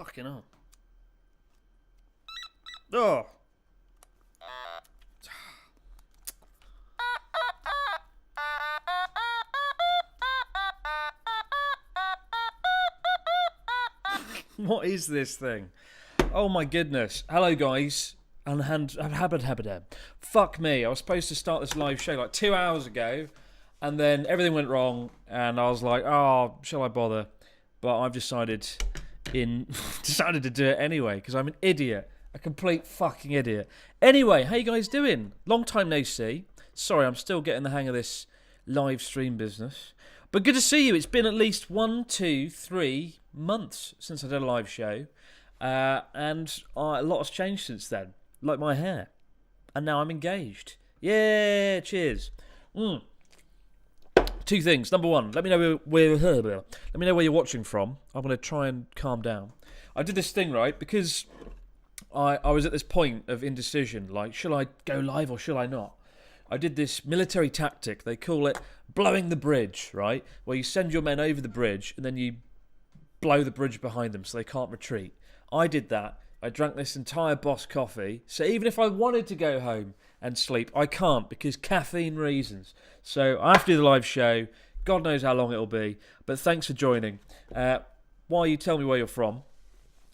Fucking hell. Oh. What is this thing? Oh my goodness. Hello guys. And fuck me. I was supposed to start this live show like 2 hours ago, and then everything went wrong, and I was like, oh, shall I bother? But I've decided to do it anyway, because I'm an idiot. A complete fucking idiot. Anyway, how you guys doing? Long time no see. Sorry, I'm still getting the hang of this live stream business. But good to see you. It's been at least 3 months since I did a live show. And a lot has changed since then. Like my hair. And now I'm engaged. Yeah, cheers. 2 things. Number one, let me know where you're watching from. I'm going to try and calm down. I did this thing, right, because I was at this point of indecision. Like, shall I go live or shall I not? I did this military tactic. They call it blowing the bridge, right? Where you send your men over the bridge and then you blow the bridge behind them so they can't retreat. I did that. I drank this entire Boss coffee. So even if I wanted to go home and sleep, I can't because caffeine reasons. So I have to do the live show. God knows how long it'll be. But thanks for joining. While you tell me where you're from,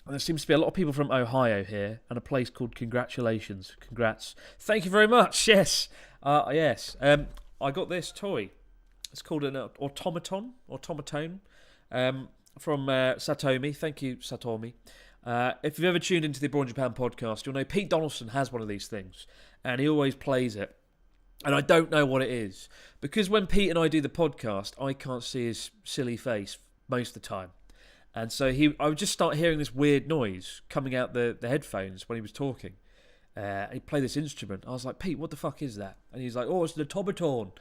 there seems to be a lot of people from Ohio here and a place called Congratulations. Congrats. Thank you very much. Yes. Yes. I got this toy. It's called an automaton from Satomi. Thank you, Satomi. If you've ever tuned into the Abroad Japan podcast, you'll know Pete Donaldson has one of these things, and he always plays it. And I don't know what it is, because when Pete and I do the podcast, I can't see his silly face most of the time. And so I would just start hearing this weird noise coming out the headphones when he was talking. He played this instrument. I was like, Pete, what the fuck is that? And he's like, oh, it's the automaton.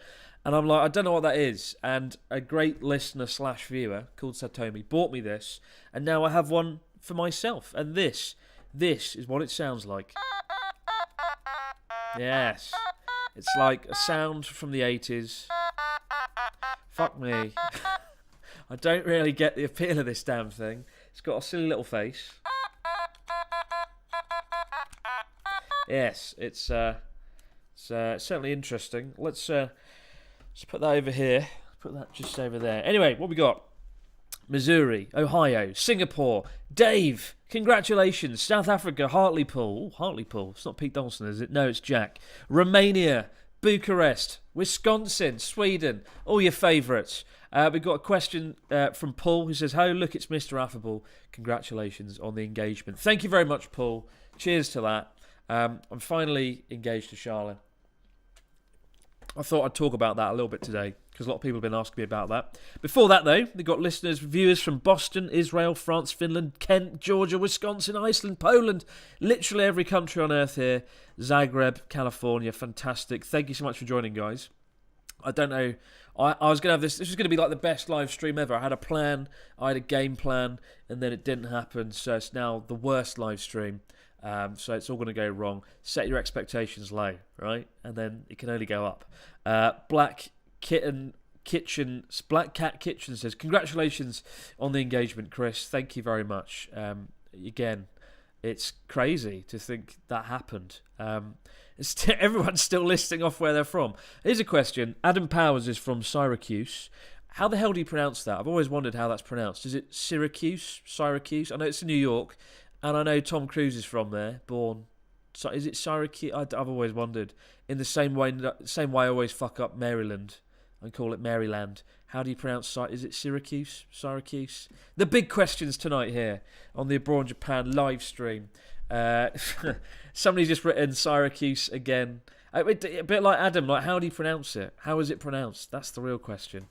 And I'm like, I don't know what that is. And a great listener / viewer called Satomi bought me this, and now I have one for myself. And this is what it sounds like. Yes. It's like a sound from the 80s. Fuck me. I don't really get the appeal of this damn thing. It's got a silly little face. Yes, it's certainly interesting. Let's put that over here. Put that just over there. Anyway, what we got? Missouri, Ohio, Singapore, Dave, congratulations, South Africa, Hartlepool. Oh, Hartlepool. It's not Pete Donaldson, is it? No, it's Jack. Romania, Bucharest, Wisconsin, Sweden, all your favourites. We've got a question from Paul who says, "Hello, look, it's Mr. Affable. Congratulations on the engagement." Thank you very much, Paul. Cheers to that. I'm finally engaged to Charlotte. I thought I'd talk about that a little bit today because a lot of people have been asking me about that. Before that, though, we've got listeners, viewers from Boston, Israel, France, Finland, Kent, Georgia, Wisconsin, Iceland, Poland, literally every country on earth here. Zagreb, California, fantastic. Thank you so much for joining, guys. I don't know. I was going to have this. This was going to be like the best live stream ever. I had a plan. I had a game plan, and then it didn't happen. So it's now the worst live stream. So it's all going to go wrong. Set your expectations low, right? And then it can only go up. Black Cat Kitchen says, "Congratulations on the engagement, Chris. Thank you very much." Again, it's crazy to think that happened. Everyone's still listing off where they're from. Here's a question. Adam Powers is from Syracuse. How the hell do you pronounce that? I've always wondered how that's pronounced. Is it Syracuse? Syracuse? I know it's in New York. And I know Tom Cruise is from there, born. So is it Syracuse? I've always wondered. In the same way I always fuck up Maryland and call it Maryland. How do you pronounce Is it Syracuse? Syracuse? The big questions tonight here on the Abroad Japan live stream. Somebody's just written Syracuse again. A bit like Adam, like how do you pronounce it? How is it pronounced? That's the real question.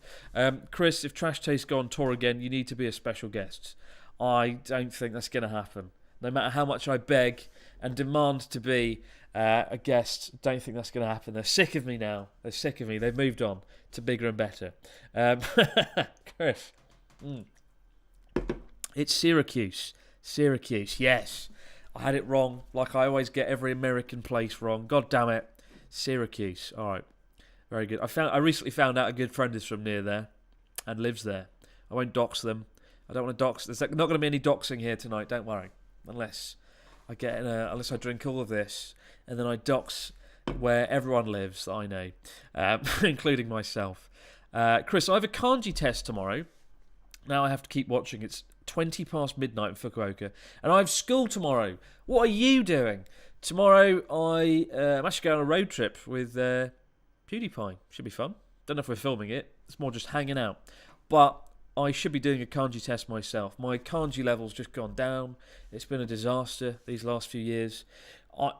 Chris, if Trash Taste go on tour again, you need to be a special guest. I don't think that's going to happen. No matter how much I beg and demand to be a guest, don't think that's going to happen. They're sick of me now. They're sick of me. They've moved on to bigger and better. Chris. It's Syracuse. Syracuse, yes. I had it wrong, like I always get every American place wrong. God damn it. Syracuse. All right. Very good. I recently found out a good friend is from near there and lives there. I won't dox them. I don't want to dox. There's not going to be any doxing here tonight. Don't worry, unless unless I drink all of this and then I dox where everyone lives that I know, including myself. Chris, I have a kanji test tomorrow. Now I have to keep watching. It's 20 past midnight in Fukuoka, and I have school tomorrow. What are you doing? Tomorrow I'm actually going on a road trip with PewDiePie. Should be fun. Don't know if we're filming it. It's more just hanging out. But I should be doing a kanji test myself. My kanji level's just gone down. It's been a disaster these last few years.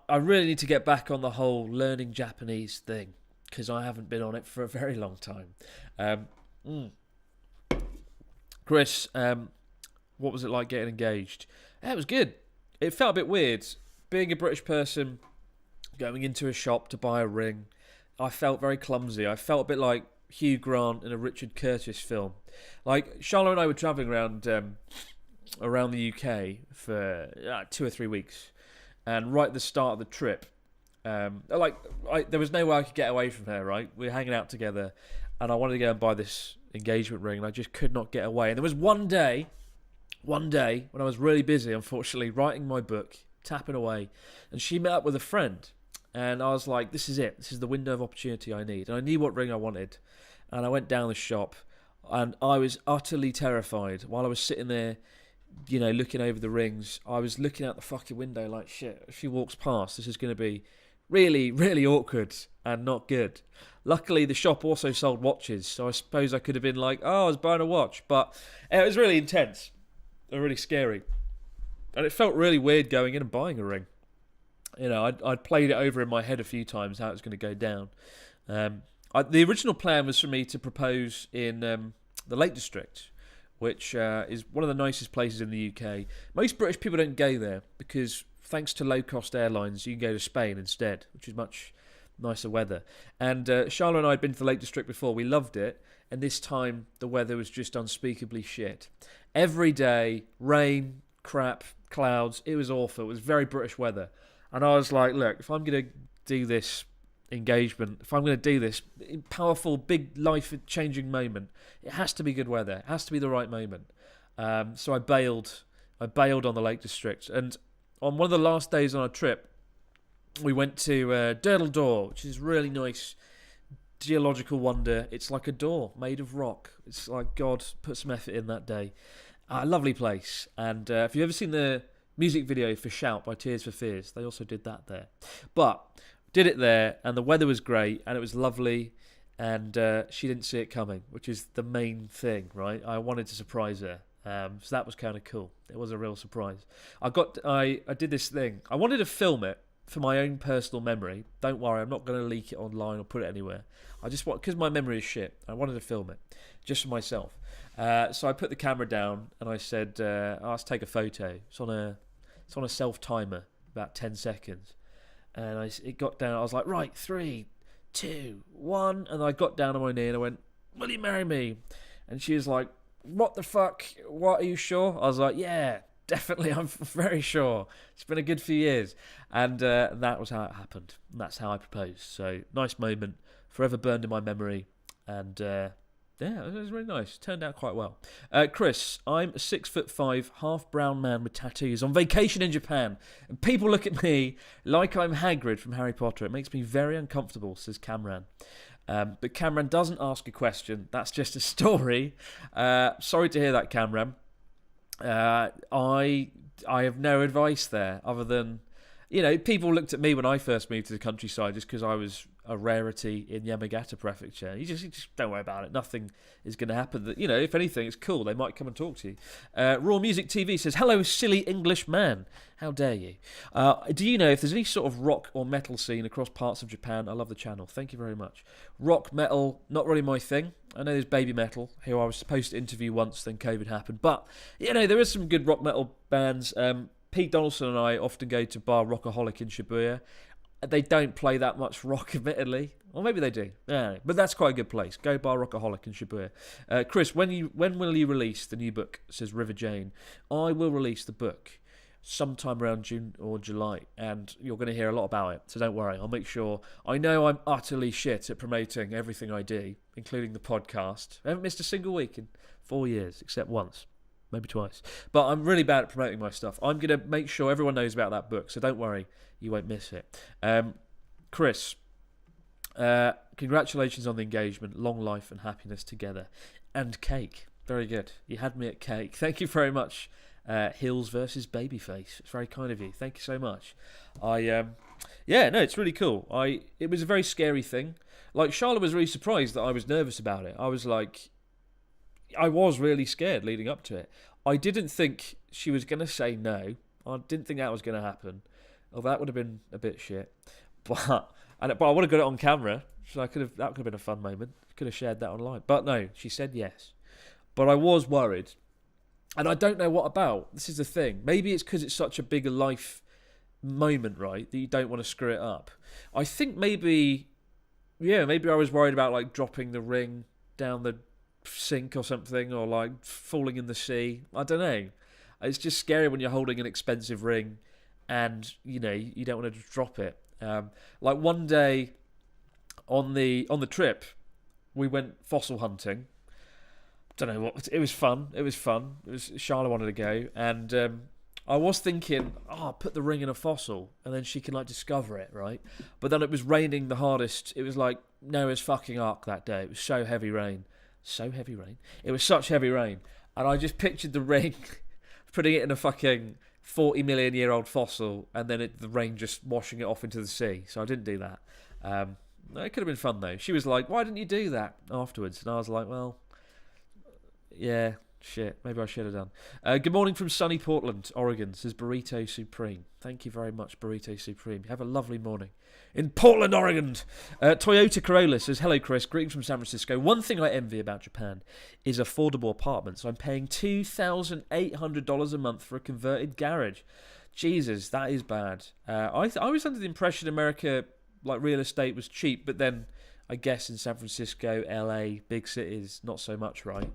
I really need to get back on the whole learning Japanese thing, because I haven't been on it for a very long time. Chris, what was it like getting engaged? Yeah, it was good. It felt a bit weird. Being a British person, going into a shop to buy a ring, I felt very clumsy. I felt a bit like Hugh Grant in a Richard Curtis film. Like, Charlotte and I were travelling around the UK for 2 or 3 weeks. And right at the start of the trip, there was no way I could get away from her, right? We were hanging out together, and I wanted to go and buy this engagement ring, and I just could not get away. And there was one day when I was really busy, unfortunately, writing my book, tapping away, and she met up with a friend, and I was like, this is it. This is the window of opportunity I need. And I knew what ring I wanted, and I went down the shop, and I was utterly terrified. While I was sitting there, you know, looking over the rings, I was looking out the fucking window like, shit, if she walks past, this is going to be really, really awkward and not good. Luckily, the shop also sold watches, so I suppose I could have been like, oh, I was buying a watch. But it was really intense and really scary. And it felt really weird going in and buying a ring. You know, I'd played it over in my head a few times how it was going to go down. The original plan was for me to propose in the Lake District, which is one of the nicest places in the UK. Most British people don't go there because, thanks to low-cost airlines, you can go to Spain instead, which is much nicer weather. And Charlotte and I had been to the Lake District before. We loved it, and this time the weather was just unspeakably shit. Every day, rain, crap, clouds. It was awful. It was very British weather. And I was like, look, if I'm going to do this engagement, if I'm going to do this powerful, big, life-changing moment, it has to be good weather. It has to be the right moment. So I bailed on the Lake District. And on one of the last days on our trip, we went to Durdle Door, which is really nice geological wonder. It's like a door made of rock. It's like God put some effort in that day. A lovely place. And if you've ever seen the music video for Shout by Tears for Fears, they also did that there. But did it there, and the weather was great, and it was lovely, and she didn't see it coming, which is the main thing, right? I wanted to surprise her. So that was kind of cool. It was a real surprise. I did this thing. I wanted to film it for my own personal memory. Don't worry, I'm not going to leak it online or put it anywhere. I just want, because my memory is shit, I wanted to film it just for myself. So I put the camera down and I said, let's take a photo. It's on a self timer, about 10 seconds. And it got down. I was like, right, 3, 2, 1, and I got down on my knee and I went, "Will you marry me?" And she was like, "What the fuck? What, are you sure?" I was like, "Yeah, definitely, I'm very sure. It's been a good few years." And that was how it happened. And that's how I proposed. So, nice moment, forever burned in my memory. And yeah, it was really nice. Turned out quite well. Chris, I'm a 6'5", half brown man with tattoos on vacation in Japan. And people look at me like I'm Hagrid from Harry Potter. It makes me very uncomfortable, says Camran. But Camran doesn't ask a question. That's just a story. Sorry to hear that, Camran. I have no advice there other than, you know, people looked at me when I first moved to the countryside just because I was a rarity in Yamagata Prefecture. You just don't worry about it. Nothing is going to happen. You know, if anything, it's cool. They might come and talk to you. Raw Music TV says, "Hello, silly English man. How dare you? Do you know if there's any sort of rock or metal scene across parts of Japan? I love the channel. Thank you very much." Rock, metal, not really my thing. I know there's Baby Metal, who I was supposed to interview once, then COVID happened. But, you know, there is some good rock metal bands. Pete Donaldson and I often go to Bar Rockaholic in Shibuya. They don't play that much rock, admittedly. Or maybe they do. Yeah, but that's quite a good place. Go Bar Rockaholic in Shibuya. Chris, when will you release the new book, says River Jane? I will release the book sometime around June or July, and you're going to hear a lot about it, so don't worry. I'll make sure. I know I'm utterly shit at promoting everything I do, including the podcast. I haven't missed a single week in 4 years, except once. maybe twice. But I'm really bad at promoting my stuff. I'm going to make sure everyone knows about that book, so don't worry, you won't miss it. Chris, congratulations on the engagement. Long life and happiness together. And cake. Very good. You had me at cake. Thank you very much. Hills versus Babyface. It's very kind of you. Thank you so much. It's really cool. It was a very scary thing. Like, Charlotte was really surprised that I was nervous about it. I was really scared leading up to it. I didn't think she was going to say no. I didn't think that was going to happen. Oh, that would have been a bit shit. But I would have got it on camera. So that could have been a fun moment. Could have shared that online. But no, she said yes. But I was worried. And I don't know what about. This is the thing. Maybe it's because it's such a big life moment, right, that you don't want to screw it up. I think maybe I was worried about, like, dropping the ring down the sink or something, or, like, falling in the sea. I don't know. It's just scary when you're holding an expensive ring and, you don't want to just drop it. Like, one day on the trip, we went fossil hunting. Don't know what. It was fun. Charlotte wanted to go, and I was thinking, put the ring in a fossil, and then she can, like, discover it, right? But then it was raining the hardest. It was like Noah's fucking Ark that day. It was so heavy rain. It was such heavy rain, and I just pictured the ring, putting it in a fucking 40 million year old fossil, and then the rain just washing it off into the sea. So I didn't do that. It could have been fun though. She was like, "Why didn't you do that afterwards?" And I was like, "Well, yeah, shit, maybe I should have done." Good morning from sunny Portland, Oregon, says Burrito Supreme. Thank you very much, Burrito Supreme. Have a lovely morning in Portland, Oregon. Toyota Corolla says, hello, Chris. Greetings from San Francisco. One thing I envy about Japan is affordable apartments. I'm paying $2,800 a month for a converted garage. Jesus, that is bad. I was under the impression America, like, real estate was cheap, but then I guess in San Francisco, LA, big cities, not so much, right?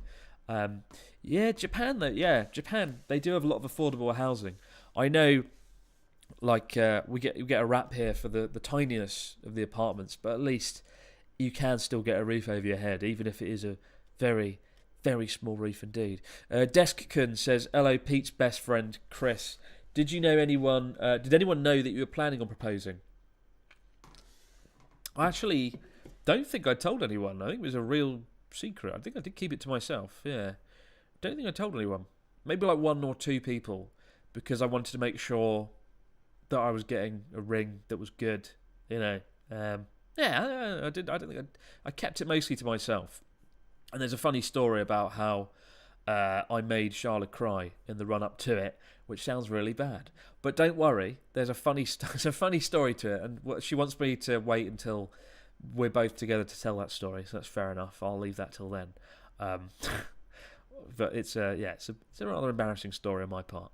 Japan though. Yeah, Japan. They do have a lot of affordable housing. I know, like, we get a rap here for the tininess of the apartments, but at least you can still get a roof over your head, even if it is a very, very small roof indeed. Deskcun says, hello, Pete's best friend Chris. Did you know anyone? Did anyone know that you were planning on proposing? I actually don't think I told anyone. I think it was a real secret. I think I did keep it to myself. Yeah, don't think I told anyone. Maybe like one or two people, because I wanted to make sure that I was getting a ring that was good. I did. I don't think I kept it mostly to myself. And there's a funny story about how I made Charlotte cry in the run up to it, which sounds really bad. But don't worry, there's a funny story to it, and she wants me to wait until we're both together to tell that story, so that's fair enough. I'll leave that till then. But it's a rather embarrassing story on my part.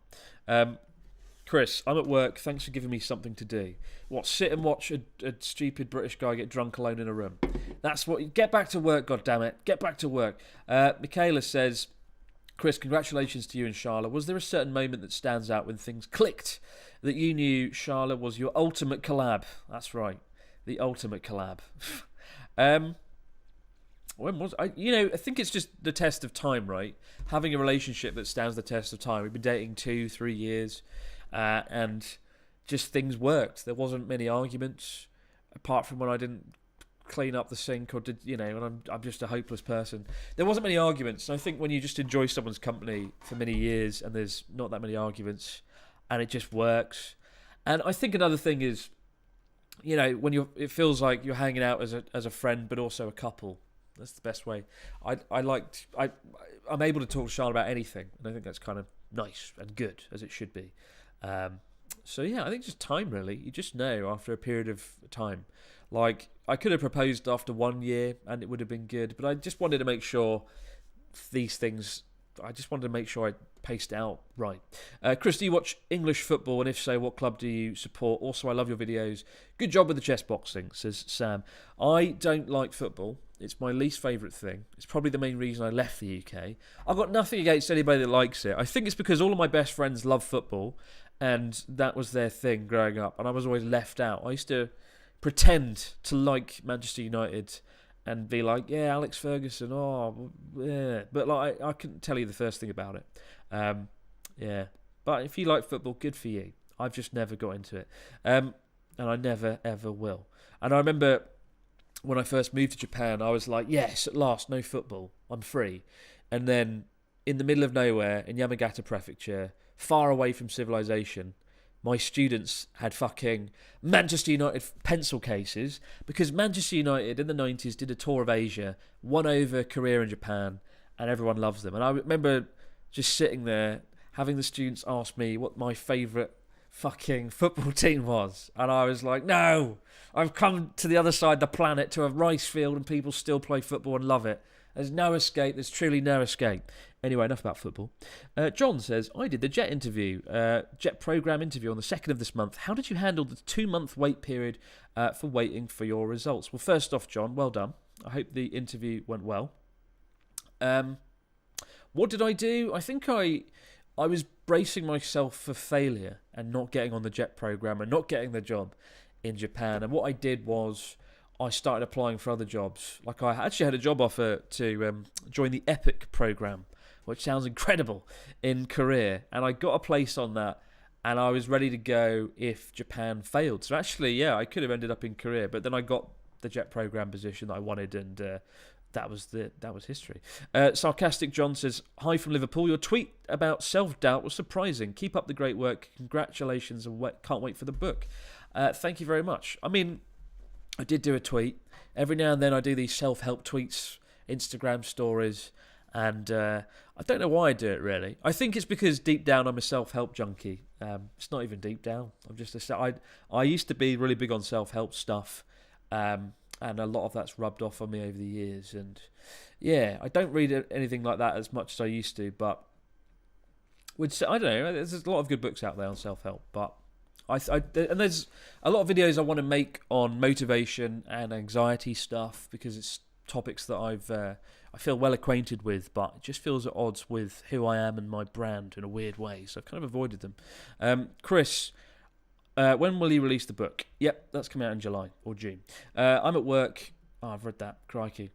Chris, I'm at work. Thanks for giving me something to do. What, sit and watch a stupid British guy get drunk alone in a room? That's what. Get back to work, goddammit. Get back to work. Michaela says, Chris, congratulations to you and Charlotte. Was there a certain moment that stands out when things clicked, that you knew Charlotte was your ultimate collab? That's right. The ultimate collab. When was I think it's just the test of time, right? Having a relationship that stands the test of time. We've been dating 2-3 years, and just things worked. There wasn't many arguments, apart from when I didn't clean up the sink, or when I'm just a hopeless person. There wasn't many arguments, and I think when you just enjoy someone's company for many years and there's not that many arguments, and it just works. And I think another thing is, when it feels like you're hanging out as a friend, but also a couple. That's the best way. I'm able to talk to Charlotte about anything, and I think that's kind of nice and good, as it should be. So yeah, I think just time, really. You just know after a period of time. Like, I could have proposed after 1 year, and it would have been good, but I just wanted to make sure I paced out right. Chris, do you watch English football, and if so, what club do you support? Also, I love your videos. Good job with the chess boxing, says Sam. I don't like football. It's my least favourite thing. It's probably the main reason I left the UK. I've got nothing against anybody that likes it. I think it's because all of my best friends love football, and that was their thing growing up, and I was always left out. I used to pretend to like Manchester United and be like, yeah, Alex Ferguson, oh, yeah. But like, I couldn't tell you the first thing about it. Yeah, but if you like football, good for you. I've just never got into it, and I never ever will. And I remember when I first moved to Japan, I was like, yes, at last, no football, I'm free. And then in the middle of nowhere in Yamagata Prefecture, far away from civilization, my students had fucking Manchester United pencil cases because Manchester United in the 90s did a tour of Asia, won over Korea and Japan, and everyone loves them. And I remember just sitting there having the students ask me what my favourite fucking football team was. And I was like, no, I've come to the other side of the planet to a rice field and people still play football and love it. There's no escape. There's truly no escape. Anyway, enough about football. John says, I did the Jet interview, Jet program interview on the 2nd of this month. How did you handle the 2-month wait period for waiting for your results? Well, first off, John, well done. I hope the interview went well. What did I do? I think I was bracing myself for failure and not getting on the Jet program and not getting the job in Japan. And what I did was I started applying for other jobs. Like I actually had a job offer to join the EPIC program, which sounds incredible, in Korea. And I got a place on that and I was ready to go if Japan failed. So actually, yeah, I could have ended up in Korea, but then I got the Jet program position that I wanted, and that was history. Sarcastic John says, hi from Liverpool. Your tweet about self-doubt was surprising. Keep up the great work. Congratulations, and can't wait for the book. Thank you very much. I mean, I did do a tweet. Every now and then I do these self-help tweets, Instagram stories, and I don't know why I do it, really. I think it's because deep down I'm a self-help junkie. It's not even deep down. I used to be really big on self-help stuff, and a lot of that's rubbed off on me over the years. And yeah, I don't read anything like that as much as I used to, but I don't know. There's a lot of good books out there on self-help, but and there's a lot of videos I want to make on motivation and anxiety stuff because it's topics that I feel well acquainted with, but it just feels at odds with who I am and my brand in a weird way. So I've kind of avoided them. Chris, when will you release the book? Yep, that's coming out in July or June. I'm at work. Oh, I've read that. Crikey.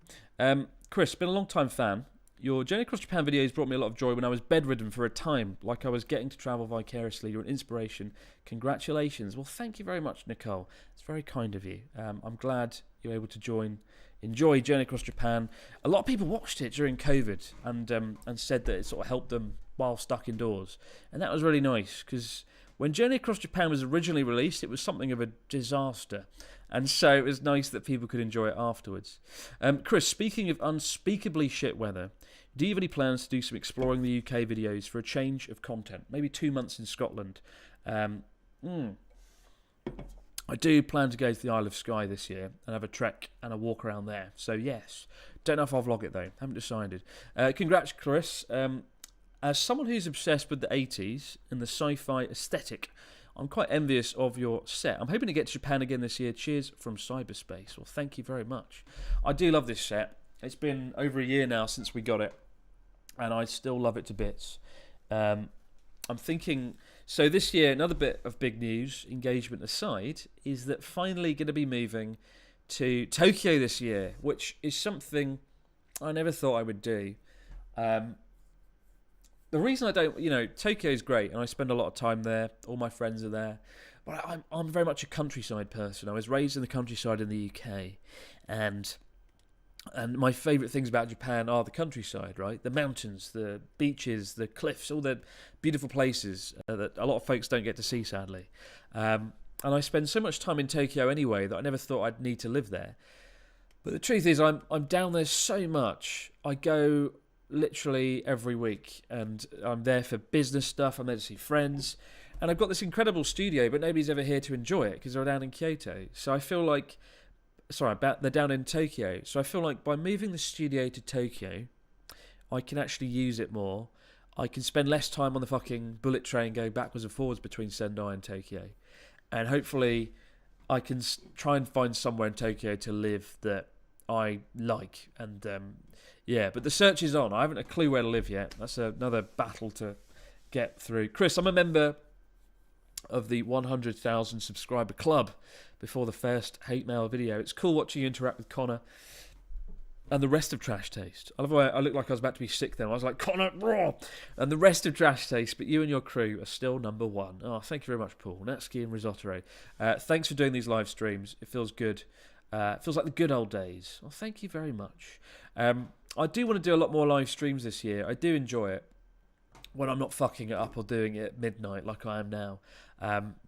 Chris, been a long time fan. Your Journey Across Japan videos brought me a lot of joy when I was bedridden for a time, like I was getting to travel vicariously. You're an inspiration. Congratulations. Well, thank you very much, Nicole. It's very kind of you. I'm glad you're able to enjoy Journey Across Japan. A lot of people watched it during COVID and said that it sort of helped them while stuck indoors. And that was really nice because when Journey Across Japan was originally released, it was something of a disaster. And so it was nice that people could enjoy it afterwards. Chris, speaking of unspeakably shit weather, do you have any plans to do some exploring the UK videos for a change of content? Maybe 2 months in Scotland. I do plan to go to the Isle of Skye this year and have a trek and a walk around there. So yes. Don't know if I'll vlog it though. Haven't decided. Congrats, Chris. As someone who's obsessed with the 80s and the sci-fi aesthetic, I'm quite envious of your set. I'm hoping to get to Japan again this year. Cheers from cyberspace. Well, thank you very much. I do love this set. It's been over a year now since we got it, and I still love it to bits. I'm thinking, so this year, another bit of big news, engagement aside, is that finally going to be moving to Tokyo this year, which is something I never thought I would do. The reason I don't, Tokyo is great, and I spend a lot of time there. All my friends are there. But I'm very much a countryside person. I was raised in the countryside in the UK, and my favourite things about Japan are the countryside, right? The mountains, the beaches, the cliffs, all the beautiful places that a lot of folks don't get to see, sadly. And I spend so much time in Tokyo anyway that I never thought I'd need to live there. But the truth is, I'm down there so much. I go literally every week, and I'm there for business stuff. I'm there to see friends, and I've got this incredible studio, but nobody's ever here to enjoy it because they're down in Kyoto. So I feel like, they're down in Tokyo. So I feel like by moving the studio to Tokyo, I can actually use it more. I can spend less time on the fucking bullet train going backwards and forwards between Sendai and Tokyo, and hopefully I can try and find somewhere in Tokyo to live that I like. And but the search is on. I haven't a clue where to live yet. That's another battle to get through. Chris, I'm a member of the 100,000 subscriber club before the first hate mail video. It's cool watching you interact with Connor And the rest of Trash Taste. I love the way I looked like I was about to be sick then. I was like, Connor, raw! And the rest of Trash Taste, but you and your crew are still number one. Oh, thank you very much, Paul. Natsuki and Risotto. Thanks for doing these live streams. It feels good. It feels like the good old days. Well, thank you very much. I do want to do a lot more live streams this year. I do enjoy it when I'm not fucking it up or doing it at midnight like I am now.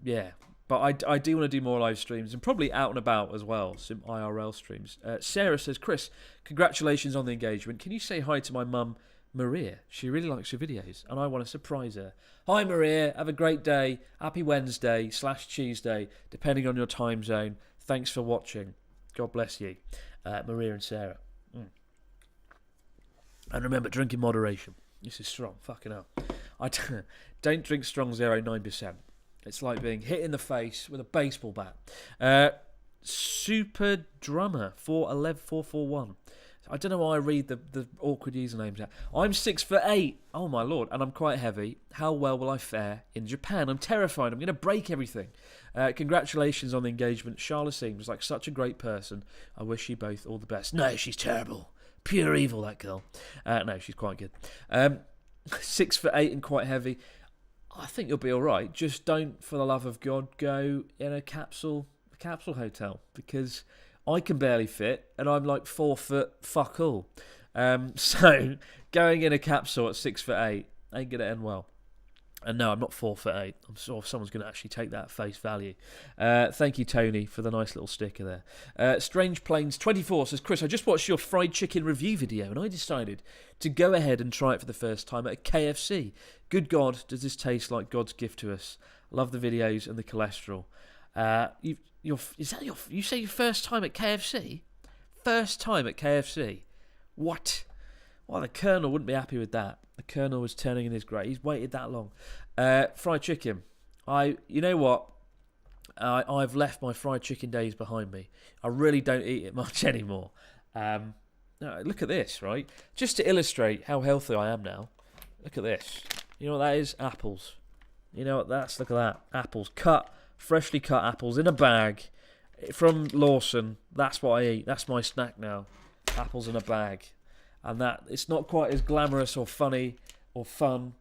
Yeah. But I do want to do more live streams and probably out and about as well, some IRL streams. Sarah says, Chris, congratulations on the engagement. Can you say hi to my mum, Maria? She really likes your videos and I want to surprise her. Hi, Maria. Have a great day. Happy Wednesday/Tuesday, depending on your time zone. Thanks for watching. God bless you, Maria and Sarah. And remember, drink in moderation. This is strong. Fucking hell. I don't drink strong 0.9%. It's like being hit in the face with a baseball bat. Super Drummer 441. I don't know why I read the awkward usernames out. I'm 6'8". Oh my lord, and I'm quite heavy. How well will I fare in Japan? I'm terrified. I'm going to break everything. Congratulations on the engagement. Charlotte seems like such a great person. I wish you both all the best. No, she's terrible. Pure evil, that girl. No, she's quite good. 6'8" and quite heavy. I think you'll be all right. Just don't, for the love of God, go in a capsule hotel because I can barely fit and I'm like 4 foot fuck all. So going in a capsule at 6'8" ain't gonna end well. And no, I'm not 4'8". I'm sure someone's going to actually take that at face value. Thank you, Tony, for the nice little sticker there. Strange Plains 24 says, Chris, I just watched your fried chicken review video and I decided to go ahead and try it for the first time at a KFC. Good God, does this taste like God's gift to us? Love the videos and the cholesterol. You say your first time at KFC? First time at KFC? What? Well, the Colonel wouldn't be happy with that. The Colonel was turning in his grave. He's waited that long. Fried chicken. You know what? I've left my fried chicken days behind me. I really don't eat it much anymore. Look at this, right? Just to illustrate how healthy I am now. Look at this. You know what that is? Apples. You know what that's? Look at that. Apples. Freshly cut apples in a bag from Lawson. That's what I eat. That's my snack now. Apples in a bag. And that it's not quite as glamorous or funny or fun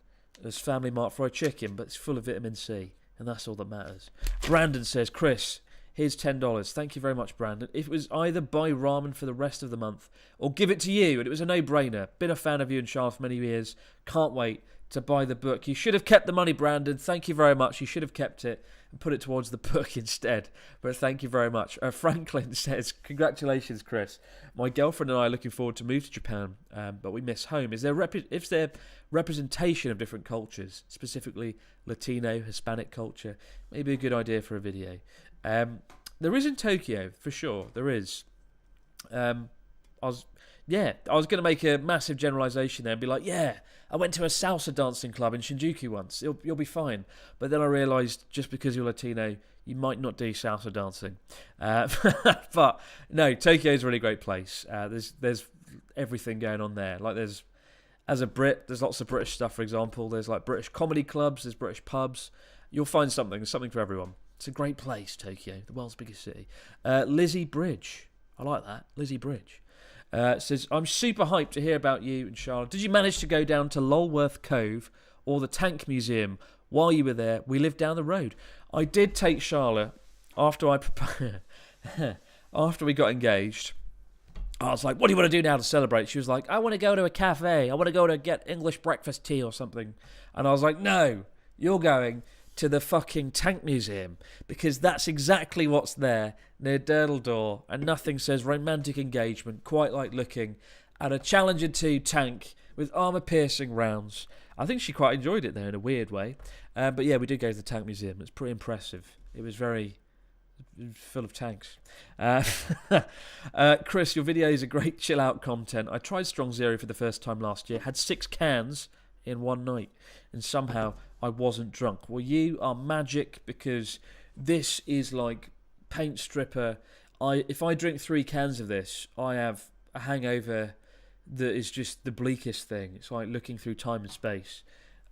as Family Mart fried chicken, but it's full of vitamin C, and that's all that matters. Brandon says, Chris, here's $10. Thank you very much, Brandon. If it was either buy ramen for the rest of the month or give it to you, and it was a no-brainer. Been a fan of you and Charles for many years. Can't wait to buy the book. You should have kept the money, Brandon. Thank you very much. You should have kept it and put it towards the book instead. But thank you very much. Franklin says, congratulations, Chris. My girlfriend and I are looking forward to move to Japan, but we miss home. Is there representation of different cultures, specifically Latino, Hispanic culture? Maybe a good idea for a video. There is in Tokyo, for sure. There is. I was going to make a massive generalisation there and be like, yeah, I went to a salsa dancing club in Shinjuku once. You'll be fine. But then I realised just because you're Latino, you might not do salsa dancing. But no, Tokyo is a really great place. There's everything going on there. Like as a Brit, there's lots of British stuff, for example. There's like British comedy clubs, there's British pubs. You'll find something for everyone. It's a great place, Tokyo, the world's biggest city. Lizzie Bridge. I like that. Lizzie Bridge. Says, I'm super hyped to hear about you and Charlotte. Did you manage to go down to Lulworth Cove or the Tank Museum while you were there? We live down the road. I did take Charlotte after we got engaged. I was like, what do you want to do now to celebrate? She was like, I want to go to a cafe. I want to go to get English breakfast tea or something. And I was like, no, you're going to the fucking Tank Museum because that's exactly what's there near Durdle Door, and nothing says romantic engagement quite like looking at a Challenger 2 tank with armour-piercing rounds. I think she quite enjoyed it there in a weird way. But yeah, we did go to the Tank Museum. It's pretty impressive. It was very full of tanks. Chris, your videos are great chill-out content. I tried Strong Zero for the first time last year, had 6 cans in one night, and somehow I wasn't drunk. Well, you are magic because this is like paint stripper. If I drink 3 cans of this, I have a hangover that is just the bleakest thing. It's like looking through time and space.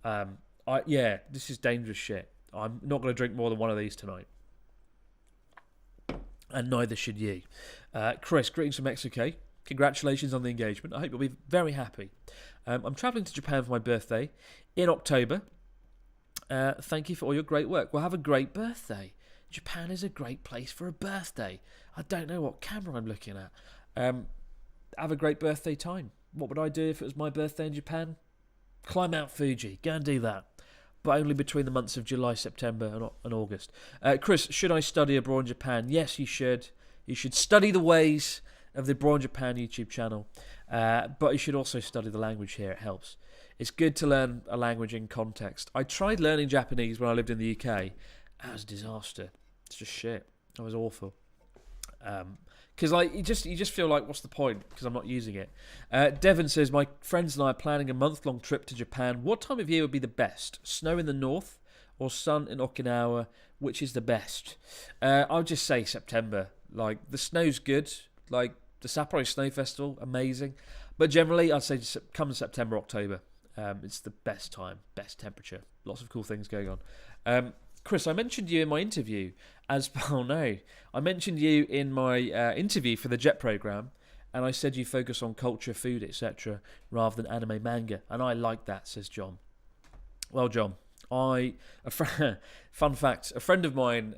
This is dangerous shit. I'm not going to drink more than one of these tonight. And neither should you. Chris, greetings from Mexico. congratulations on the engagement. I hope you'll be very happy. I'm travelling to Japan for my birthday in October. Thank you for all your great work. Well, have a great birthday. Japan is a great place for a birthday. I don't know what camera I'm looking at. Have a great birthday time. What would I do if it was my birthday in Japan? Climb Mount Fuji. Go and do that. But only between the months of July, September and August. Chris, should I study abroad in Japan? Yes, you should. You should study the ways of the Abroad in Japan YouTube channel. But you should also study the language here. It helps. It's good to learn a language in context. I tried learning Japanese when I lived in the UK. That was a disaster. It's just shit. That was awful. Because you just feel like, what's the point? Because I'm not using it. Devon says, my friends and I are planning a month-long trip to Japan. What time of year would be the best? Snow in the north or sun in Okinawa? Which is the best? I'll just say September. Like, the snow's good. Like, the Sapporo Snow Festival, amazing. But generally, I'd say just come September, October. It's the best time, best temperature. Lots of cool things going on. Chris, I mentioned you in my interview I mentioned you in my interview for the JET programme, and I said you focus on culture, food, etc., rather than anime manga, and I like that, says John. Well, John, fun fact, a friend of mine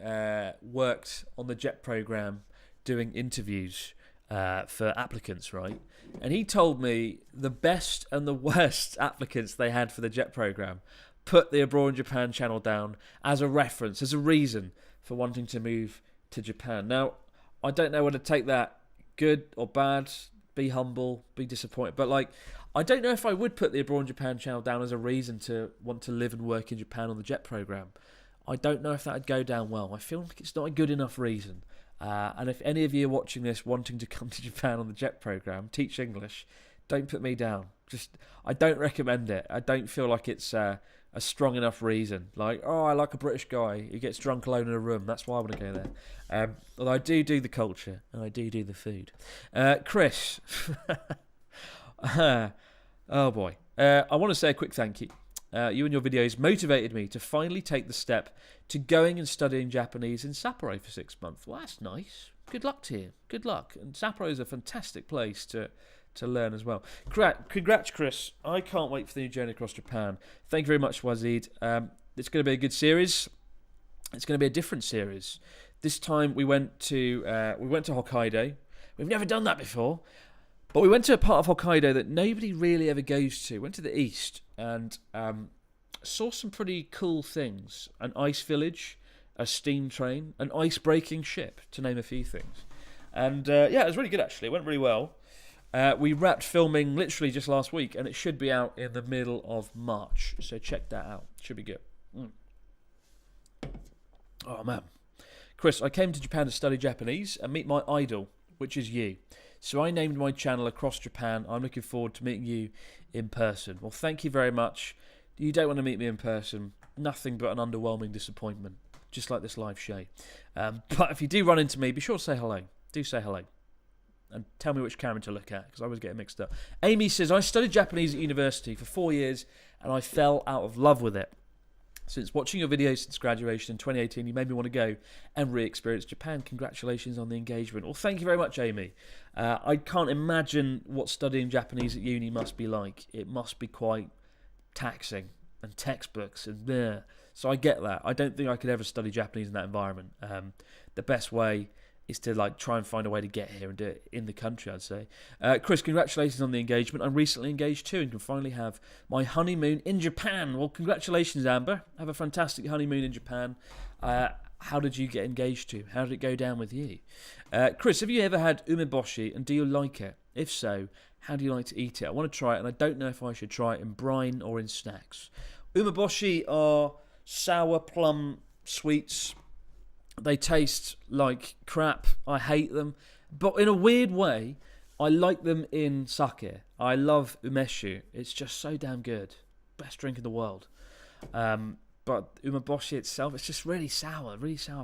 worked on the JET programme doing interviews for applicants, right? And he told me the best and the worst applicants they had for the JET programme put the Abroad in Japan channel down as a reference, as a reason for wanting to move to Japan. Now, I don't know whether to take that good or bad, be humble, be disappointed, but I don't know if I would put the Abroad in Japan channel down as a reason to want to live and work in Japan on the JET programme. I don't know if that would go down well. I feel like it's not a good enough reason. And if any of you are watching this wanting to come to Japan on the JET programme, teach English, don't put me down. I don't recommend it. I don't feel like it's a strong enough reason. Like, I like a British guy who gets drunk alone in a room. That's why I want to go there. Although I do the culture and I do the food. Chris. Oh boy. I want to say a quick thank you. You and your videos motivated me to finally take the step to going and studying Japanese in Sapporo for 6 months. Well, that's nice. Good luck to you. Good luck. And Sapporo is a fantastic place to learn as well. Congrats, Chris. I can't wait for the new journey across Japan. Thank you very much, Wazid. It's going to be a good series. It's going to be a different series. This time we went to Hokkaido. We've never done that before. But we went to a part of Hokkaido that nobody really ever goes to. Went to the east and saw some pretty cool things. An ice village, a steam train, an ice-breaking ship, to name a few things. And it was really good actually. It went really well. We wrapped filming literally just last week, and it should be out in the middle of March. So check that out. Should be good. Oh, man. Chris, I came to Japan to study Japanese and meet my idol, which is you. So I named my channel Across Japan. I'm looking forward to meeting you in person. Well, thank you very much. You don't want to meet me in person. Nothing but an underwhelming disappointment, just like this live show. But if you do run into me, be sure to say hello. Do say hello. And tell me which camera to look at, because I always get it mixed up. Amy says, I studied Japanese at university for 4 years, and I fell out of love with it. Since watching your videos since graduation in 2018, you made me want to go and re-experience Japan. Congratulations on the engagement. Well, thank you very much, Amy. I can't imagine what studying Japanese at uni must be like. It must be quite taxing, and textbooks, and so I get that. I don't think I could ever study Japanese in that environment. The best way is to try and find a way to get here and do it in the country, I'd say. Chris, congratulations on the engagement. I'm recently engaged too and can finally have my honeymoon in Japan. Well, congratulations, Amber. Have a fantastic honeymoon in Japan. How did you get engaged to? How did it go down with you? Chris, have you ever had umeboshi and do you like it? If so, how do you like to eat it? I want to try it and I don't know if I should try it in brine or in snacks. Umeboshi are sour plum sweets. They taste like crap. I hate them. But in a weird way, I like them in sake. I love umeshu. It's just so damn good. Best drink in the world. But umeboshi itself, it's just really sour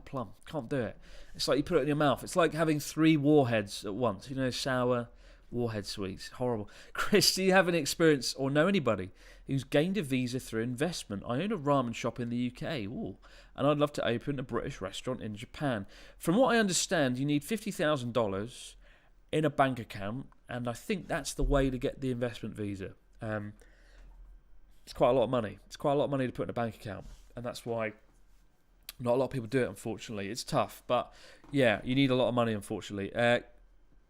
plum. Can't do it. It's like you put it in your mouth. It's like having 3 warheads at once. Sour warhead sweets. Horrible. Chris, do you have any experience or know anybody who's gained a visa through investment? I own a ramen shop in the UK. Ooh. And I'd love to open a British restaurant in Japan. From what I understand, you need $50,000 in a bank account, and I think that's the way to get the investment visa. It's quite a lot of money. It's quite a lot of money to put in a bank account, and that's why not a lot of people do it. Unfortunately, it's tough, but yeah, you need a lot of money. Unfortunately,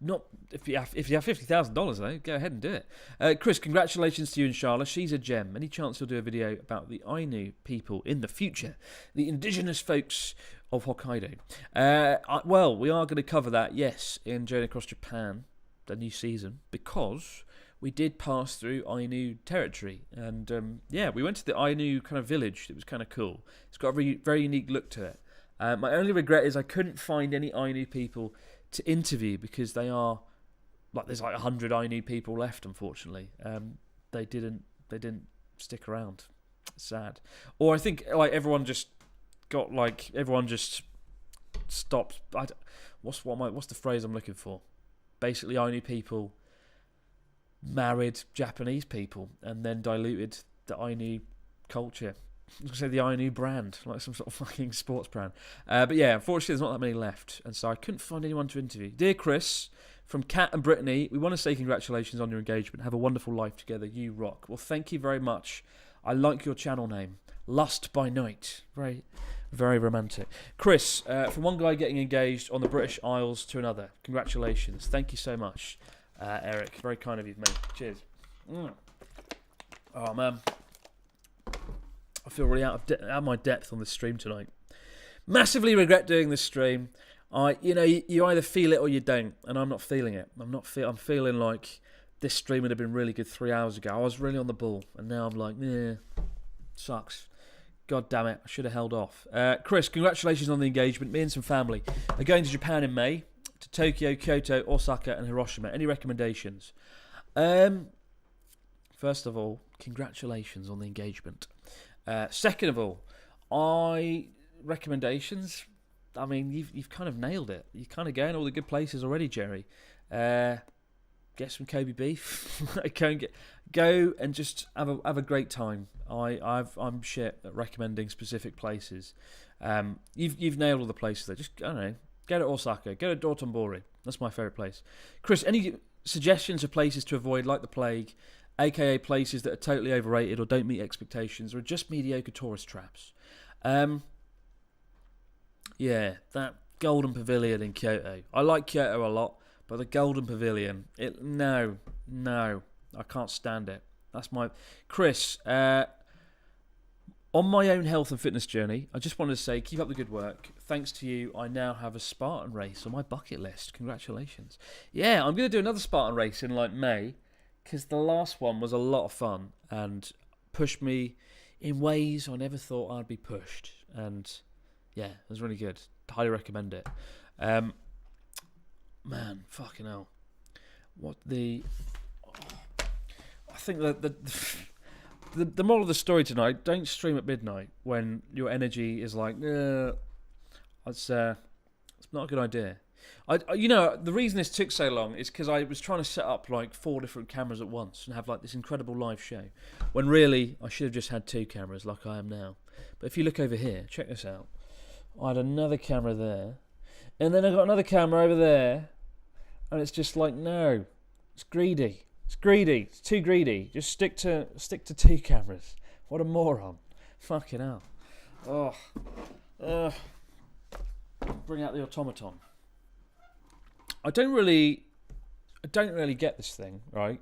not if you have $50,000 though, go ahead and do it. Chris, congratulations to you and Charla. She's a gem. Any chance you'll do a video about the Ainu people in the future, the indigenous folks of Hokkaido? Well, we are going to cover that, yes, in Journey Across Japan, the new season, because we did pass through Ainu territory, and yeah, we went to the Ainu kind of village. It was kind of cool. It's got a very, very unique look to it. My only regret is I couldn't find any Ainu people to interview, because they are there's like 100 Ainu people left. Unfortunately, they didn't stick around. It's sad. Or I think everyone just stopped. What's the phrase I'm looking for? Basically, Ainu people married Japanese people and then diluted the Ainu culture. I was going to say the Ainu brand, like some sort of fucking sports brand. But yeah, unfortunately there's not that many left, and so I couldn't find anyone to interview. Dear Chris, from Kat and Brittany, we want to say congratulations on your engagement. Have a wonderful life together. You rock. Well, thank you very much. I like your channel name, Lust by Night. Very, very romantic. Chris, from one guy getting engaged on the British Isles to another. Congratulations. Thank you so much. Eric, very kind of you, mate. Cheers. Oh man, I feel really out of my depth on this stream tonight. Massively regret doing this stream. You either feel it or you don't, and I'm not feeling it. I'm feeling like this stream would have been really good 3 hours ago. I was really on the ball, and now I'm like, sucks. God damn it, I should have held off. Chris, congratulations on the engagement. Me and some family are going to Japan in May. To Tokyo, Kyoto, Osaka and Hiroshima. Any recommendations? First of all, congratulations on the engagement. Second of all, recommendations. I mean, you've kind of nailed it. You're kind of going all the good places already, Jerry. Get some Kobe beef. Go and just have a great time. I'm shit at recommending specific places. You've nailed all the places there. Just, I don't know. Go to Osaka. Go to Dotonbori. That's my favourite place. Chris, any suggestions of places to avoid, like the plague, aka places that are totally overrated or don't meet expectations or are just mediocre tourist traps? Yeah, that Golden Pavilion in Kyoto. I like Kyoto a lot, but the Golden Pavilion, no, I can't stand it. That's my... Chris, on my own health and fitness journey, I just wanted to say, keep up the good work. Thanks to you, I now have a Spartan race on my bucket list. Congratulations. Yeah, I'm going to do another Spartan race in May, because the last one was a lot of fun and pushed me in ways I never thought I'd be pushed. And yeah, it was really good. Highly recommend it. Man, fucking hell. I think that the moral of the story tonight: don't stream at midnight when your energy is like, it's not a good idea. The reason this took so long is because I was trying to set up like 4 different cameras at once and have like this incredible live show, when really I should have just had 2 cameras like I am now. But if you look over here, check this out. I had another camera there, and then I got another camera over there, and it's just like, no, it's greedy. It's greedy. It's too greedy. Just stick to 2 cameras. What a moron. Fucking hell. Bring out the automaton. I don't really get this thing, right?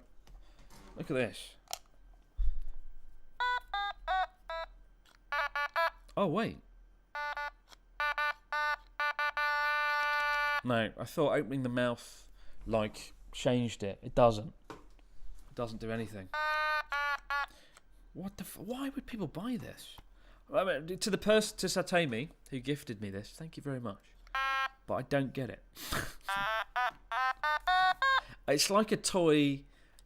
Look at this. Oh, wait. No, I thought opening the mouth, changed it. It doesn't. It doesn't do anything. What why would people buy this? I mean, to Satemi, who gifted me this, thank you very much. But I don't get it. It's like a toy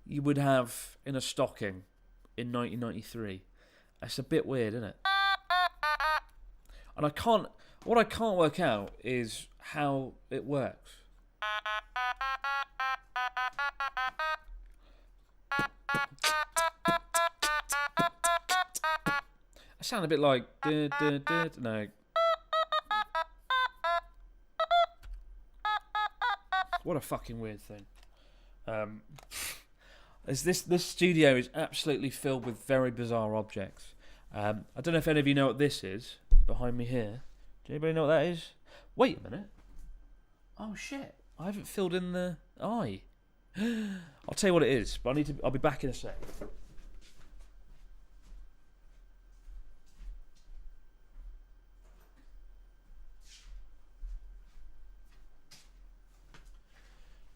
you would have in a stocking in 1993. It's a bit weird, isn't it? And what I can't work out is how it works. I sound a bit like no. What a fucking weird thing. This studio is absolutely filled with very bizarre objects. I don't know if any of you know what this is behind me here. Do anybody know what that is? Wait a minute. Oh shit! I haven't filled in the eye. I'll tell you what it is, but I'll be back in a sec.